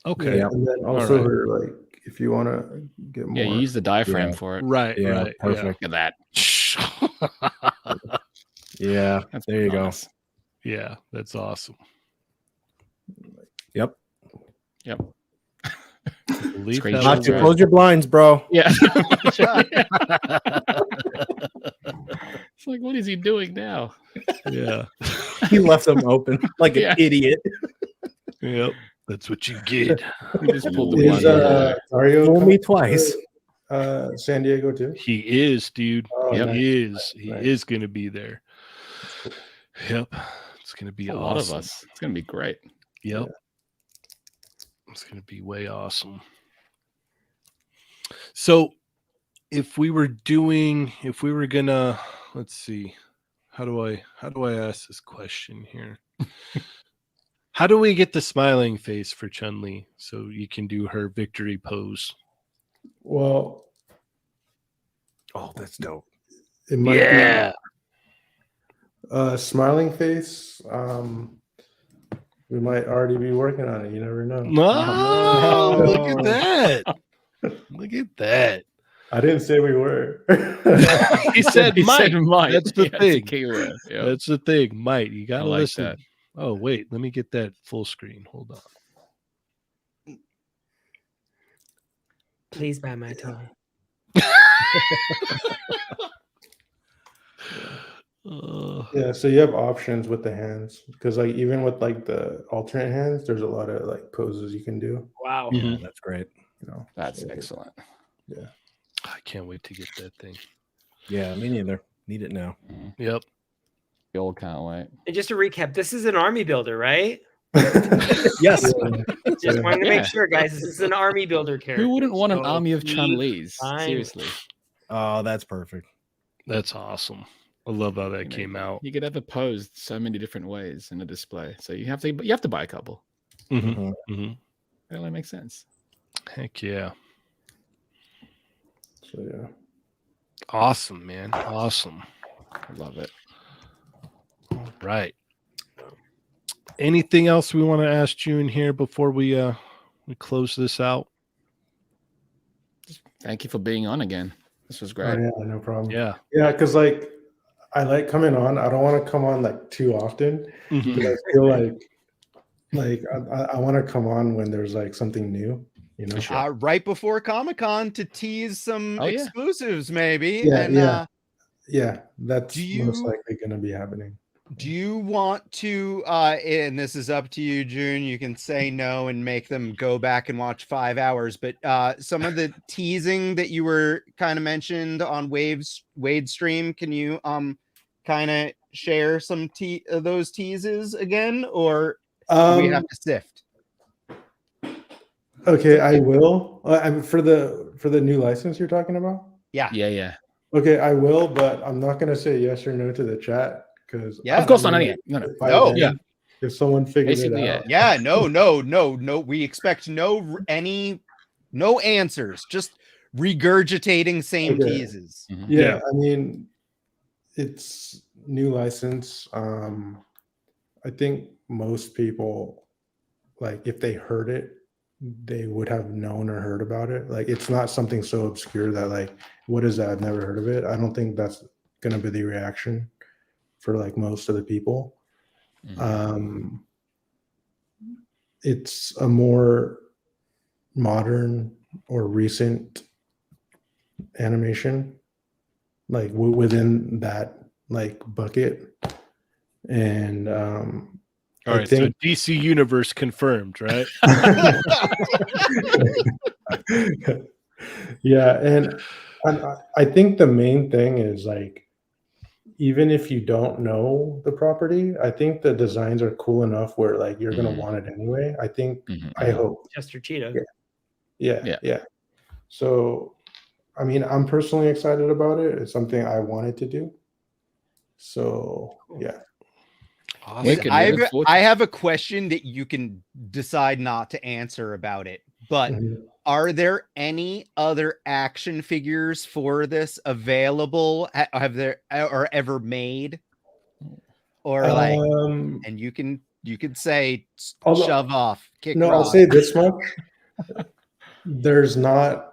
[SPEAKER 1] Okay.
[SPEAKER 5] Yeah.
[SPEAKER 7] And then
[SPEAKER 1] All
[SPEAKER 7] also
[SPEAKER 1] right.
[SPEAKER 7] her, like, if you want to get more.
[SPEAKER 4] Yeah, you use the diaphragm
[SPEAKER 5] Yeah.
[SPEAKER 4] for it.
[SPEAKER 1] Right.
[SPEAKER 5] Yeah,
[SPEAKER 1] Right.
[SPEAKER 5] perfect.
[SPEAKER 4] Look at that.
[SPEAKER 5] Yeah,
[SPEAKER 4] That's
[SPEAKER 5] there you go.
[SPEAKER 4] nice.
[SPEAKER 1] Yeah. That's awesome.
[SPEAKER 5] Yep.
[SPEAKER 4] Yep.
[SPEAKER 1] Believe
[SPEAKER 4] crazy.
[SPEAKER 1] that
[SPEAKER 5] Not
[SPEAKER 1] will
[SPEAKER 5] to
[SPEAKER 1] work.
[SPEAKER 5] close your blinds, bro.
[SPEAKER 4] Yeah. It's like, what is he doing now?
[SPEAKER 1] Yeah.
[SPEAKER 5] He left them open like an
[SPEAKER 4] Yeah.
[SPEAKER 5] idiot.
[SPEAKER 1] Yep. That's what you get.
[SPEAKER 4] He just pulled the
[SPEAKER 7] Is
[SPEAKER 4] one.
[SPEAKER 7] Dario
[SPEAKER 5] Fool
[SPEAKER 7] coming
[SPEAKER 5] me twice.
[SPEAKER 7] to, San Diego too?
[SPEAKER 1] He is, dude.
[SPEAKER 7] Oh,
[SPEAKER 4] Yep.
[SPEAKER 7] nice.
[SPEAKER 1] He is. He
[SPEAKER 7] Nice.
[SPEAKER 1] is going to be there. Yep. It's going to be
[SPEAKER 4] A
[SPEAKER 1] awesome.
[SPEAKER 4] lot of us. It's gonna be great.
[SPEAKER 1] Yep.
[SPEAKER 7] Yeah.
[SPEAKER 1] It's going to be way awesome. So, if we were gonna, let's see, how do I ask this question here? How do we get the smiling face for ChunLi so you can do her victory pose?
[SPEAKER 7] Well,
[SPEAKER 5] Oh, that's dope.
[SPEAKER 7] it might
[SPEAKER 1] Yeah.
[SPEAKER 7] be smiling face. We might already be working on it. You never know.
[SPEAKER 1] No,
[SPEAKER 4] No.
[SPEAKER 1] look at that. Look at that.
[SPEAKER 7] I didn't say we were.
[SPEAKER 1] He said
[SPEAKER 4] He
[SPEAKER 1] might.
[SPEAKER 4] said might.
[SPEAKER 1] That's the
[SPEAKER 4] Yeah,
[SPEAKER 1] thing.
[SPEAKER 4] keyword. Yeah.
[SPEAKER 1] That's the thing. Might. You gotta
[SPEAKER 4] like
[SPEAKER 1] listen.
[SPEAKER 4] that.
[SPEAKER 1] Oh, wait, let me get that full screen. Hold on.
[SPEAKER 6] Please buy my toy.
[SPEAKER 7] Yeah, so you have options with the hands because, like, even with like the alternate hands, there's a lot of like poses you can do.
[SPEAKER 6] Wow.
[SPEAKER 5] Yeah, that's great.
[SPEAKER 7] You know,
[SPEAKER 4] That's
[SPEAKER 7] so,
[SPEAKER 4] excellent.
[SPEAKER 1] I can't wait to get that thing.
[SPEAKER 5] Yeah, me neither. Need it now.
[SPEAKER 1] Yep.
[SPEAKER 4] The old can't wait.
[SPEAKER 6] And just to recap, this is an army builder, right?
[SPEAKER 5] Yes.
[SPEAKER 6] Just wanted to
[SPEAKER 4] Yeah.
[SPEAKER 6] make sure, guys. This is an army builder character.
[SPEAKER 4] Who wouldn't want an
[SPEAKER 6] so
[SPEAKER 4] army of
[SPEAKER 6] keep
[SPEAKER 4] ChunLis?
[SPEAKER 6] time.
[SPEAKER 4] Seriously.
[SPEAKER 5] Oh, that's perfect.
[SPEAKER 1] That's awesome. I love how that
[SPEAKER 4] You know,
[SPEAKER 1] came out.
[SPEAKER 4] You could have it posed so many different ways in a display. So you have to buy a couple.
[SPEAKER 1] Mhm,
[SPEAKER 5] Mhm.
[SPEAKER 1] mhm.
[SPEAKER 4] It only makes sense.
[SPEAKER 1] Heck yeah.
[SPEAKER 7] So yeah.
[SPEAKER 1] Awesome, man. Awesome.
[SPEAKER 4] I love it.
[SPEAKER 1] All right. Anything else we want to ask Juhn here before we close this out?
[SPEAKER 4] Thank you for being on again. This was
[SPEAKER 7] Oh,
[SPEAKER 4] great.
[SPEAKER 7] yeah, no problem.
[SPEAKER 1] Yeah.
[SPEAKER 7] Yeah, because like I like coming on. I don't want to come on like too often.
[SPEAKER 1] Mhm.
[SPEAKER 7] 'Cause I feel like I want to come on when there's like something new. You know.
[SPEAKER 4] Sure.
[SPEAKER 3] Right before Comic-Con to tease some
[SPEAKER 4] Oh, yeah.
[SPEAKER 3] exclusives, maybe.
[SPEAKER 7] Yeah,
[SPEAKER 3] and
[SPEAKER 7] yeah. Yeah, that's
[SPEAKER 3] Do
[SPEAKER 7] most
[SPEAKER 3] you-
[SPEAKER 7] likely going to be happening.
[SPEAKER 3] do you want to and this is up to you, Juhn, you can say no and make them go back and watch 5 hours, but some of the teasing that you were kind of mentioned on Wade's stream, can you kind of share some of those teases again, or do we have to sift?
[SPEAKER 7] Okay, I will. For the new license you're talking about.
[SPEAKER 4] Yeah.
[SPEAKER 7] Okay, I will, but I'm not going to say yes or no to the chat because
[SPEAKER 3] Yeah,
[SPEAKER 4] Of course not. No.
[SPEAKER 3] No.
[SPEAKER 4] Yeah.
[SPEAKER 7] If someone figures
[SPEAKER 4] Basically,
[SPEAKER 7] it out,
[SPEAKER 3] Yeah, no. We expect no answers, just regurgitating same
[SPEAKER 7] Okay.
[SPEAKER 3] teases.
[SPEAKER 4] Mhm.
[SPEAKER 7] yeah, I mean, it's new license. I think most people, like, if they heard it, they would have known or heard about it. Like, it's not something so obscure that, like, what is that? I've never heard of it. I don't think that's gonna be the reaction for like most of the people.
[SPEAKER 4] Mhm.
[SPEAKER 7] It's a more modern or recent animation, like within that like bucket, and
[SPEAKER 1] All right. So DC Universe confirmed, right?
[SPEAKER 7] yeah, and I think the main thing is, like, even if you don't know the property, I think the designs are cool enough where, like, you're gonna
[SPEAKER 4] Mhm.
[SPEAKER 7] want it anyway. I think.
[SPEAKER 4] Mhm.
[SPEAKER 7] I hope.
[SPEAKER 6] Chester Cheetah.
[SPEAKER 7] Yeah. So, I mean, I'm personally excited about it. It's something I wanted to do. So, yeah.
[SPEAKER 4] Wicked, we look forward to
[SPEAKER 3] I have a question that you can decide not to answer about it, but
[SPEAKER 7] Mhm.
[SPEAKER 3] are there any other action figures for this available? Have there or ever made? Or like,
[SPEAKER 7] Um,
[SPEAKER 3] and you can You could say
[SPEAKER 7] Although-
[SPEAKER 3] shove off, kick
[SPEAKER 7] No, I'll
[SPEAKER 3] rocks.
[SPEAKER 7] say this much. There's not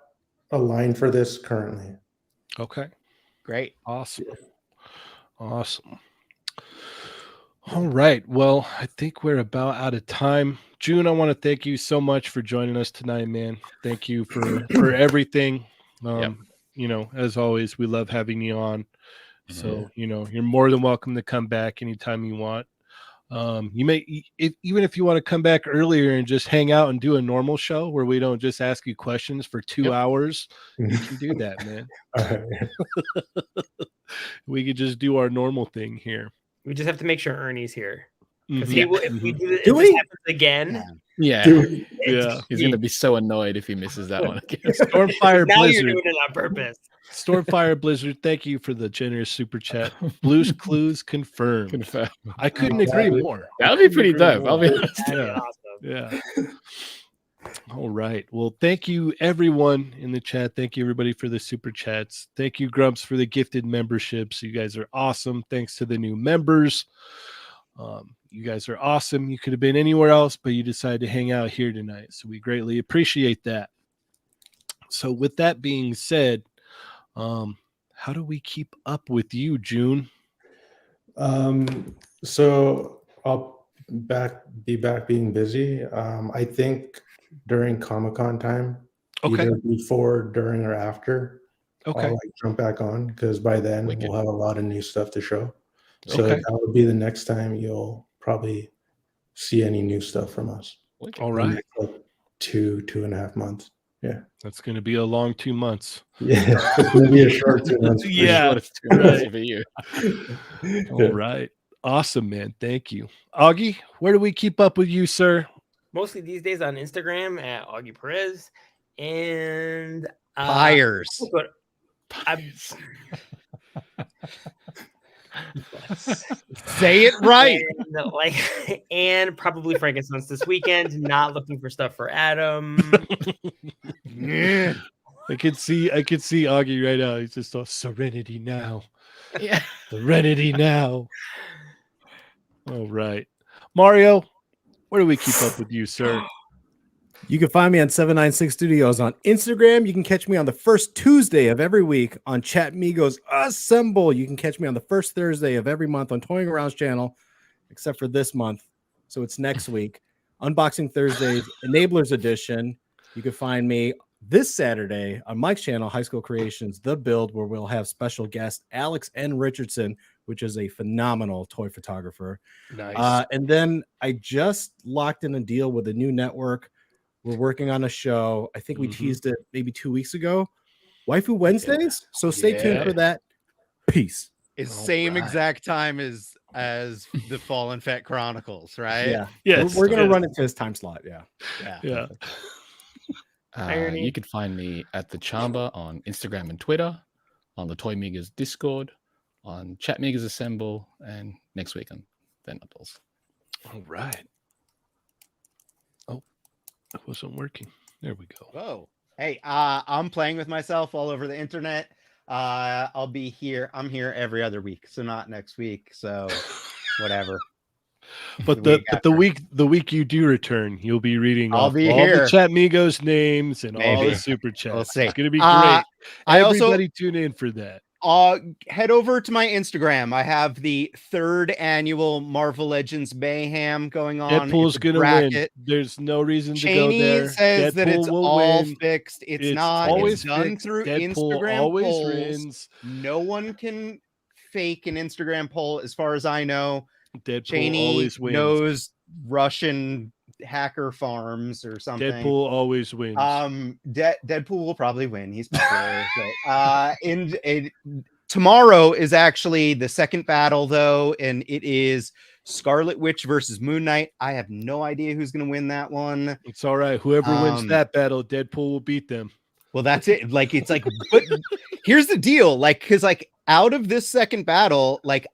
[SPEAKER 7] a line for this currently.
[SPEAKER 1] Okay.
[SPEAKER 3] Great.
[SPEAKER 1] Awesome. Awesome. All right. Well, I think we're about out of time. Juhn, I want to thank you so much for joining us tonight, man. Thank you for everything. You know, as always, we love having you on. So, you know, you're more than welcome to come back anytime you want. You may, even if you want to come back earlier and just hang out and do a normal show where we don't just ask you questions for 2 hours, you can do that, man. We could just do our normal thing here.
[SPEAKER 6] We just have to make sure Ernie's here. Because
[SPEAKER 1] Mhm.
[SPEAKER 6] if we do, if
[SPEAKER 5] Do
[SPEAKER 6] this
[SPEAKER 5] we?
[SPEAKER 6] happens again,
[SPEAKER 4] Yeah.
[SPEAKER 1] Yeah.
[SPEAKER 4] He's going to be so annoyed if he misses that one again.
[SPEAKER 1] Stormfire
[SPEAKER 6] now
[SPEAKER 1] Blizzard.
[SPEAKER 6] you're doing it on purpose.
[SPEAKER 1] Stormfire Blizzard, thank you for the generous super chat. Blues Clues confirmed.
[SPEAKER 4] Confirm.
[SPEAKER 1] I couldn't agree more.
[SPEAKER 4] That would be pretty dope. I'll be honest.
[SPEAKER 6] That'd be
[SPEAKER 1] Yeah.
[SPEAKER 6] awesome.
[SPEAKER 1] Yeah. All right. Well, thank you everyone in the chat. Thank you everybody for the super chats. Thank you Grumps for the gifted memberships. You guys are awesome. Thanks to the new members. You guys are awesome. You could have been anywhere else, but you decided to hang out here tonight. So we greatly appreciate that. So with that being said, how do we keep up with you, Juhn?
[SPEAKER 7] So I'll be back being busy. I think during Comic-Con time, either before, during, or after.
[SPEAKER 1] Okay.
[SPEAKER 7] I'll jump back on because by then
[SPEAKER 4] Wicked.
[SPEAKER 7] we'll have a lot of new stuff to show. So
[SPEAKER 1] Okay.
[SPEAKER 7] that would be the next time you'll probably see any new stuff from us.
[SPEAKER 1] All
[SPEAKER 7] In the
[SPEAKER 1] right.
[SPEAKER 7] next, like, 2.5 months. Yeah.
[SPEAKER 1] That's going to be a long 2 months.
[SPEAKER 7] Yeah. It's going to be a short 2 months. for
[SPEAKER 1] Yeah.
[SPEAKER 4] Short of 2 months for you.
[SPEAKER 7] sure.
[SPEAKER 1] All right. Awesome, man. Thank you. Augie, where do we keep up with you, sir?
[SPEAKER 6] Mostly these days on Instagram at Auggie Perez and
[SPEAKER 3] Fires.
[SPEAKER 6] but I'm
[SPEAKER 3] Say it right.
[SPEAKER 6] and probably Frankenstein's this weekend. Not looking for stuff for Adam.
[SPEAKER 1] I could see Augie right now. He's just all serenity now.
[SPEAKER 4] Yeah.
[SPEAKER 1] Serenity now. All right. Mario, where do we keep up with you, sir?
[SPEAKER 5] You can find me on 796 Studios on Instagram. You can catch me on the first Tuesday of every week on Chat Migos Assemble. You can catch me on the first Thursday of every month on Toying Around's channel, except for this month. So it's next week. Unboxing Thursdays, Enablers Edition. You can find me this Saturday on Mike's channel, High School Creations, The Build, where we'll have special guest Alex N. Richardson, which is a phenomenal toy photographer.
[SPEAKER 1] Nice.
[SPEAKER 5] And then I just locked in a deal with a new network. We're working on a show. I think we teased it maybe 2 weeks ago. Waifu Wednesdays. So stay tuned for that. Peace.
[SPEAKER 3] It's same exact time as the Fallen Fett Chronicles, right?
[SPEAKER 5] Yeah.
[SPEAKER 1] Yes.
[SPEAKER 5] We're gonna run into his time slot. Yeah.
[SPEAKER 1] Yeah.
[SPEAKER 4] You can find me at the Chamba on Instagram and Twitter, on the Toy Migas Discord, on Chat Migas Assemble, and next week on Then Apples.
[SPEAKER 1] All right. Oh, that wasn't working. There we go.
[SPEAKER 3] Whoa. Hey, I'm playing with myself all over the internet. I'll be here. I'm here every other week, so not next week. So whatever.
[SPEAKER 1] But the week you do return, you'll be reading
[SPEAKER 3] I'll
[SPEAKER 1] off
[SPEAKER 3] be
[SPEAKER 1] all
[SPEAKER 3] here.
[SPEAKER 1] the Chat Migos names and all
[SPEAKER 3] Maybe.
[SPEAKER 1] the super chats.
[SPEAKER 3] We'll see.
[SPEAKER 1] It's gonna be great.
[SPEAKER 3] I also-
[SPEAKER 1] Everybody tune in for that.
[SPEAKER 3] Head over to my Instagram. I have the 3rd annual Marvel Legends Mayhem going on.
[SPEAKER 1] Deadpool's
[SPEAKER 3] It's a
[SPEAKER 1] gonna
[SPEAKER 3] bracket.
[SPEAKER 1] win. There's no reason to go
[SPEAKER 3] Cheynee
[SPEAKER 1] there.
[SPEAKER 3] says that
[SPEAKER 1] Deadpool
[SPEAKER 3] it's
[SPEAKER 1] will
[SPEAKER 3] all
[SPEAKER 1] win.
[SPEAKER 3] fixed. It's
[SPEAKER 1] It's
[SPEAKER 3] not.
[SPEAKER 1] always
[SPEAKER 3] It's done
[SPEAKER 1] fixed.
[SPEAKER 3] through
[SPEAKER 1] Deadpool
[SPEAKER 3] Instagram
[SPEAKER 1] always
[SPEAKER 3] polls.
[SPEAKER 1] wins.
[SPEAKER 3] No one can fake an Instagram poll, as far as I know.
[SPEAKER 1] Deadpool
[SPEAKER 3] Cheynee
[SPEAKER 1] always wins.
[SPEAKER 3] knows Russian hacker farms or something.
[SPEAKER 1] Deadpool always wins.
[SPEAKER 3] Deadpool will probably win. He's popular. But, tomorrow is actually the second battle, though, and it is Scarlet Witch versus Moon Knight. I have no idea who's going to win that one.
[SPEAKER 1] It's all right. Whoever wins that battle, Deadpool will beat them.
[SPEAKER 3] Well, that's it. Like, it's like, but here's the deal. Like, because like out of this second battle, like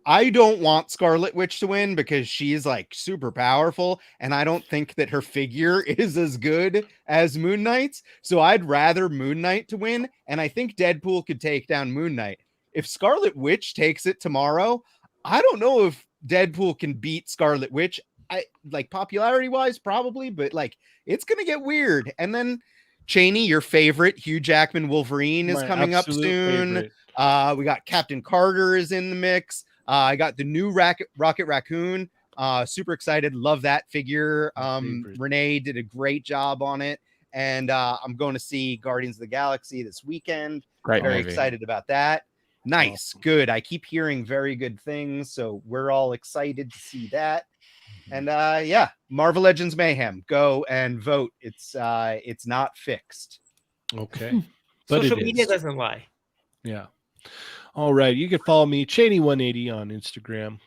[SPEAKER 3] I don't want Scarlet Witch to win because she's like super powerful, and I don't think that her figure is as good as Moon Knight's. So I'd rather Moon Knight to win, and I think Deadpool could take down Moon Knight. If Scarlet Witch takes it tomorrow, I don't know if Deadpool can beat Scarlet Witch. I like popularity wise, probably, but like it's gonna get weird. And then Cheynee, your favorite, Hugh Jackman Wolverine is
[SPEAKER 1] My
[SPEAKER 3] coming up
[SPEAKER 1] absolute
[SPEAKER 3] soon.
[SPEAKER 1] favorite.
[SPEAKER 3] We got Captain Carter is in the mix. I got the new Rocket Raccoon. Super excited. Love that figure.
[SPEAKER 1] Favorite.
[SPEAKER 3] Renee did a great job on it. And I'm going to see Guardians of the Galaxy this weekend.
[SPEAKER 4] Great
[SPEAKER 3] Very
[SPEAKER 4] movie.
[SPEAKER 3] excited about that. Nice.
[SPEAKER 1] Awesome.
[SPEAKER 3] Good. I keep hearing very good things. So we're all excited to see that. And yeah, Marvel Legends Mayhem. Go and vote. It's not fixed.
[SPEAKER 1] Okay. But
[SPEAKER 6] Social
[SPEAKER 1] it
[SPEAKER 6] media
[SPEAKER 1] is.
[SPEAKER 6] doesn't lie.
[SPEAKER 1] Yeah. All right. You can follow me, Cheynee180 on Instagram.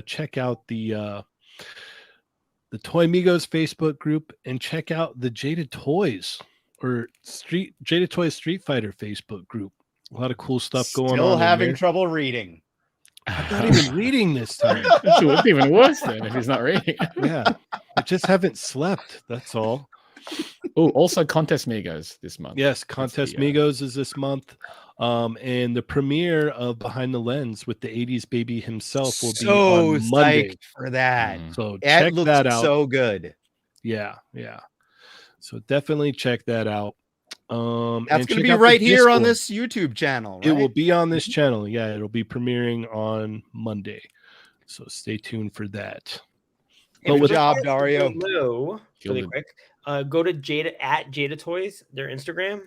[SPEAKER 1] Check out the Toy Migos Facebook group and check out the Jada Toys Jada Toys Street Fighter Facebook group. A lot of cool stuff going on.
[SPEAKER 3] Still
[SPEAKER 1] in
[SPEAKER 3] having
[SPEAKER 1] there.
[SPEAKER 3] trouble reading.
[SPEAKER 1] I'm not even reading this time.
[SPEAKER 4] It would be even worse then if he's not reading.
[SPEAKER 1] Yeah. I just haven't slept. That's all.
[SPEAKER 4] Oh, also Contest Migos this month.
[SPEAKER 1] Yes, Contest Migos is this month. And the premiere of Behind the Lens with the 80s baby himself will be
[SPEAKER 3] So
[SPEAKER 1] on Monday.
[SPEAKER 3] psyched for that.
[SPEAKER 1] So
[SPEAKER 3] That
[SPEAKER 1] check
[SPEAKER 3] looks
[SPEAKER 1] that out.
[SPEAKER 3] so good.
[SPEAKER 1] Yeah. So definitely check that out.
[SPEAKER 3] That's
[SPEAKER 1] and
[SPEAKER 3] going to
[SPEAKER 1] check
[SPEAKER 3] be
[SPEAKER 1] out the
[SPEAKER 3] right here on
[SPEAKER 1] Discord.
[SPEAKER 3] this YouTube channel. Right?
[SPEAKER 1] It will be on this channel. Yeah, it'll be premiering on Monday. So stay tuned for that.
[SPEAKER 3] Good job, Dario.
[SPEAKER 6] Hello, really
[SPEAKER 4] Gilded.
[SPEAKER 6] quick. Go to Jada Toys, their Instagram.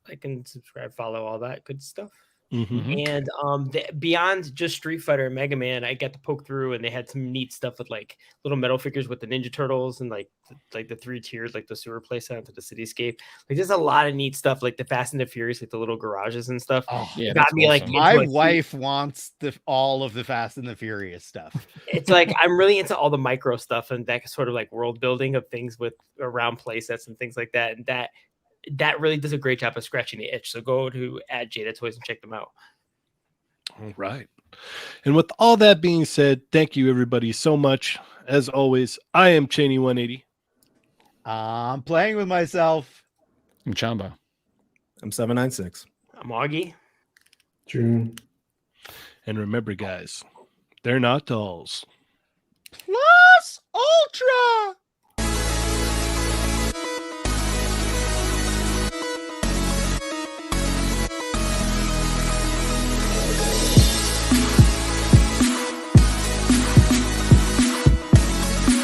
[SPEAKER 6] Like and subscribe, follow all that good stuff.
[SPEAKER 1] Mhm.
[SPEAKER 6] And beyond just Street Fighter and Mega Man, I got to poke through, and they had some neat stuff with like little metal figures with the Ninja Turtles and like the 3 tiers, like the sewer playset to the cityscape. Like there's a lot of neat stuff, like the Fast and the Furious, like the little garages and stuff.
[SPEAKER 3] Oh,
[SPEAKER 4] Yeah,
[SPEAKER 6] It
[SPEAKER 4] that's
[SPEAKER 6] got me like
[SPEAKER 4] awesome.
[SPEAKER 6] into,
[SPEAKER 3] my
[SPEAKER 6] like,
[SPEAKER 3] wife wants all of the Fast and the Furious stuff.
[SPEAKER 6] it's like I'm really into all the micro stuff and that sort of like world building of things with around playsets and things like that. And that really does a great job of scratching the itch. So go to @Jada Toys and check them out.
[SPEAKER 1] All right. And with all that being said, thank you everybody so much. As always, I am Cheynee180.
[SPEAKER 3] I'm playing with myself.
[SPEAKER 4] I'm Chamba.
[SPEAKER 5] I'm 796.
[SPEAKER 6] I'm Auggie.
[SPEAKER 7] Juhn.
[SPEAKER 1] And remember, guys, they're not dolls.
[SPEAKER 3] Plus Ultra.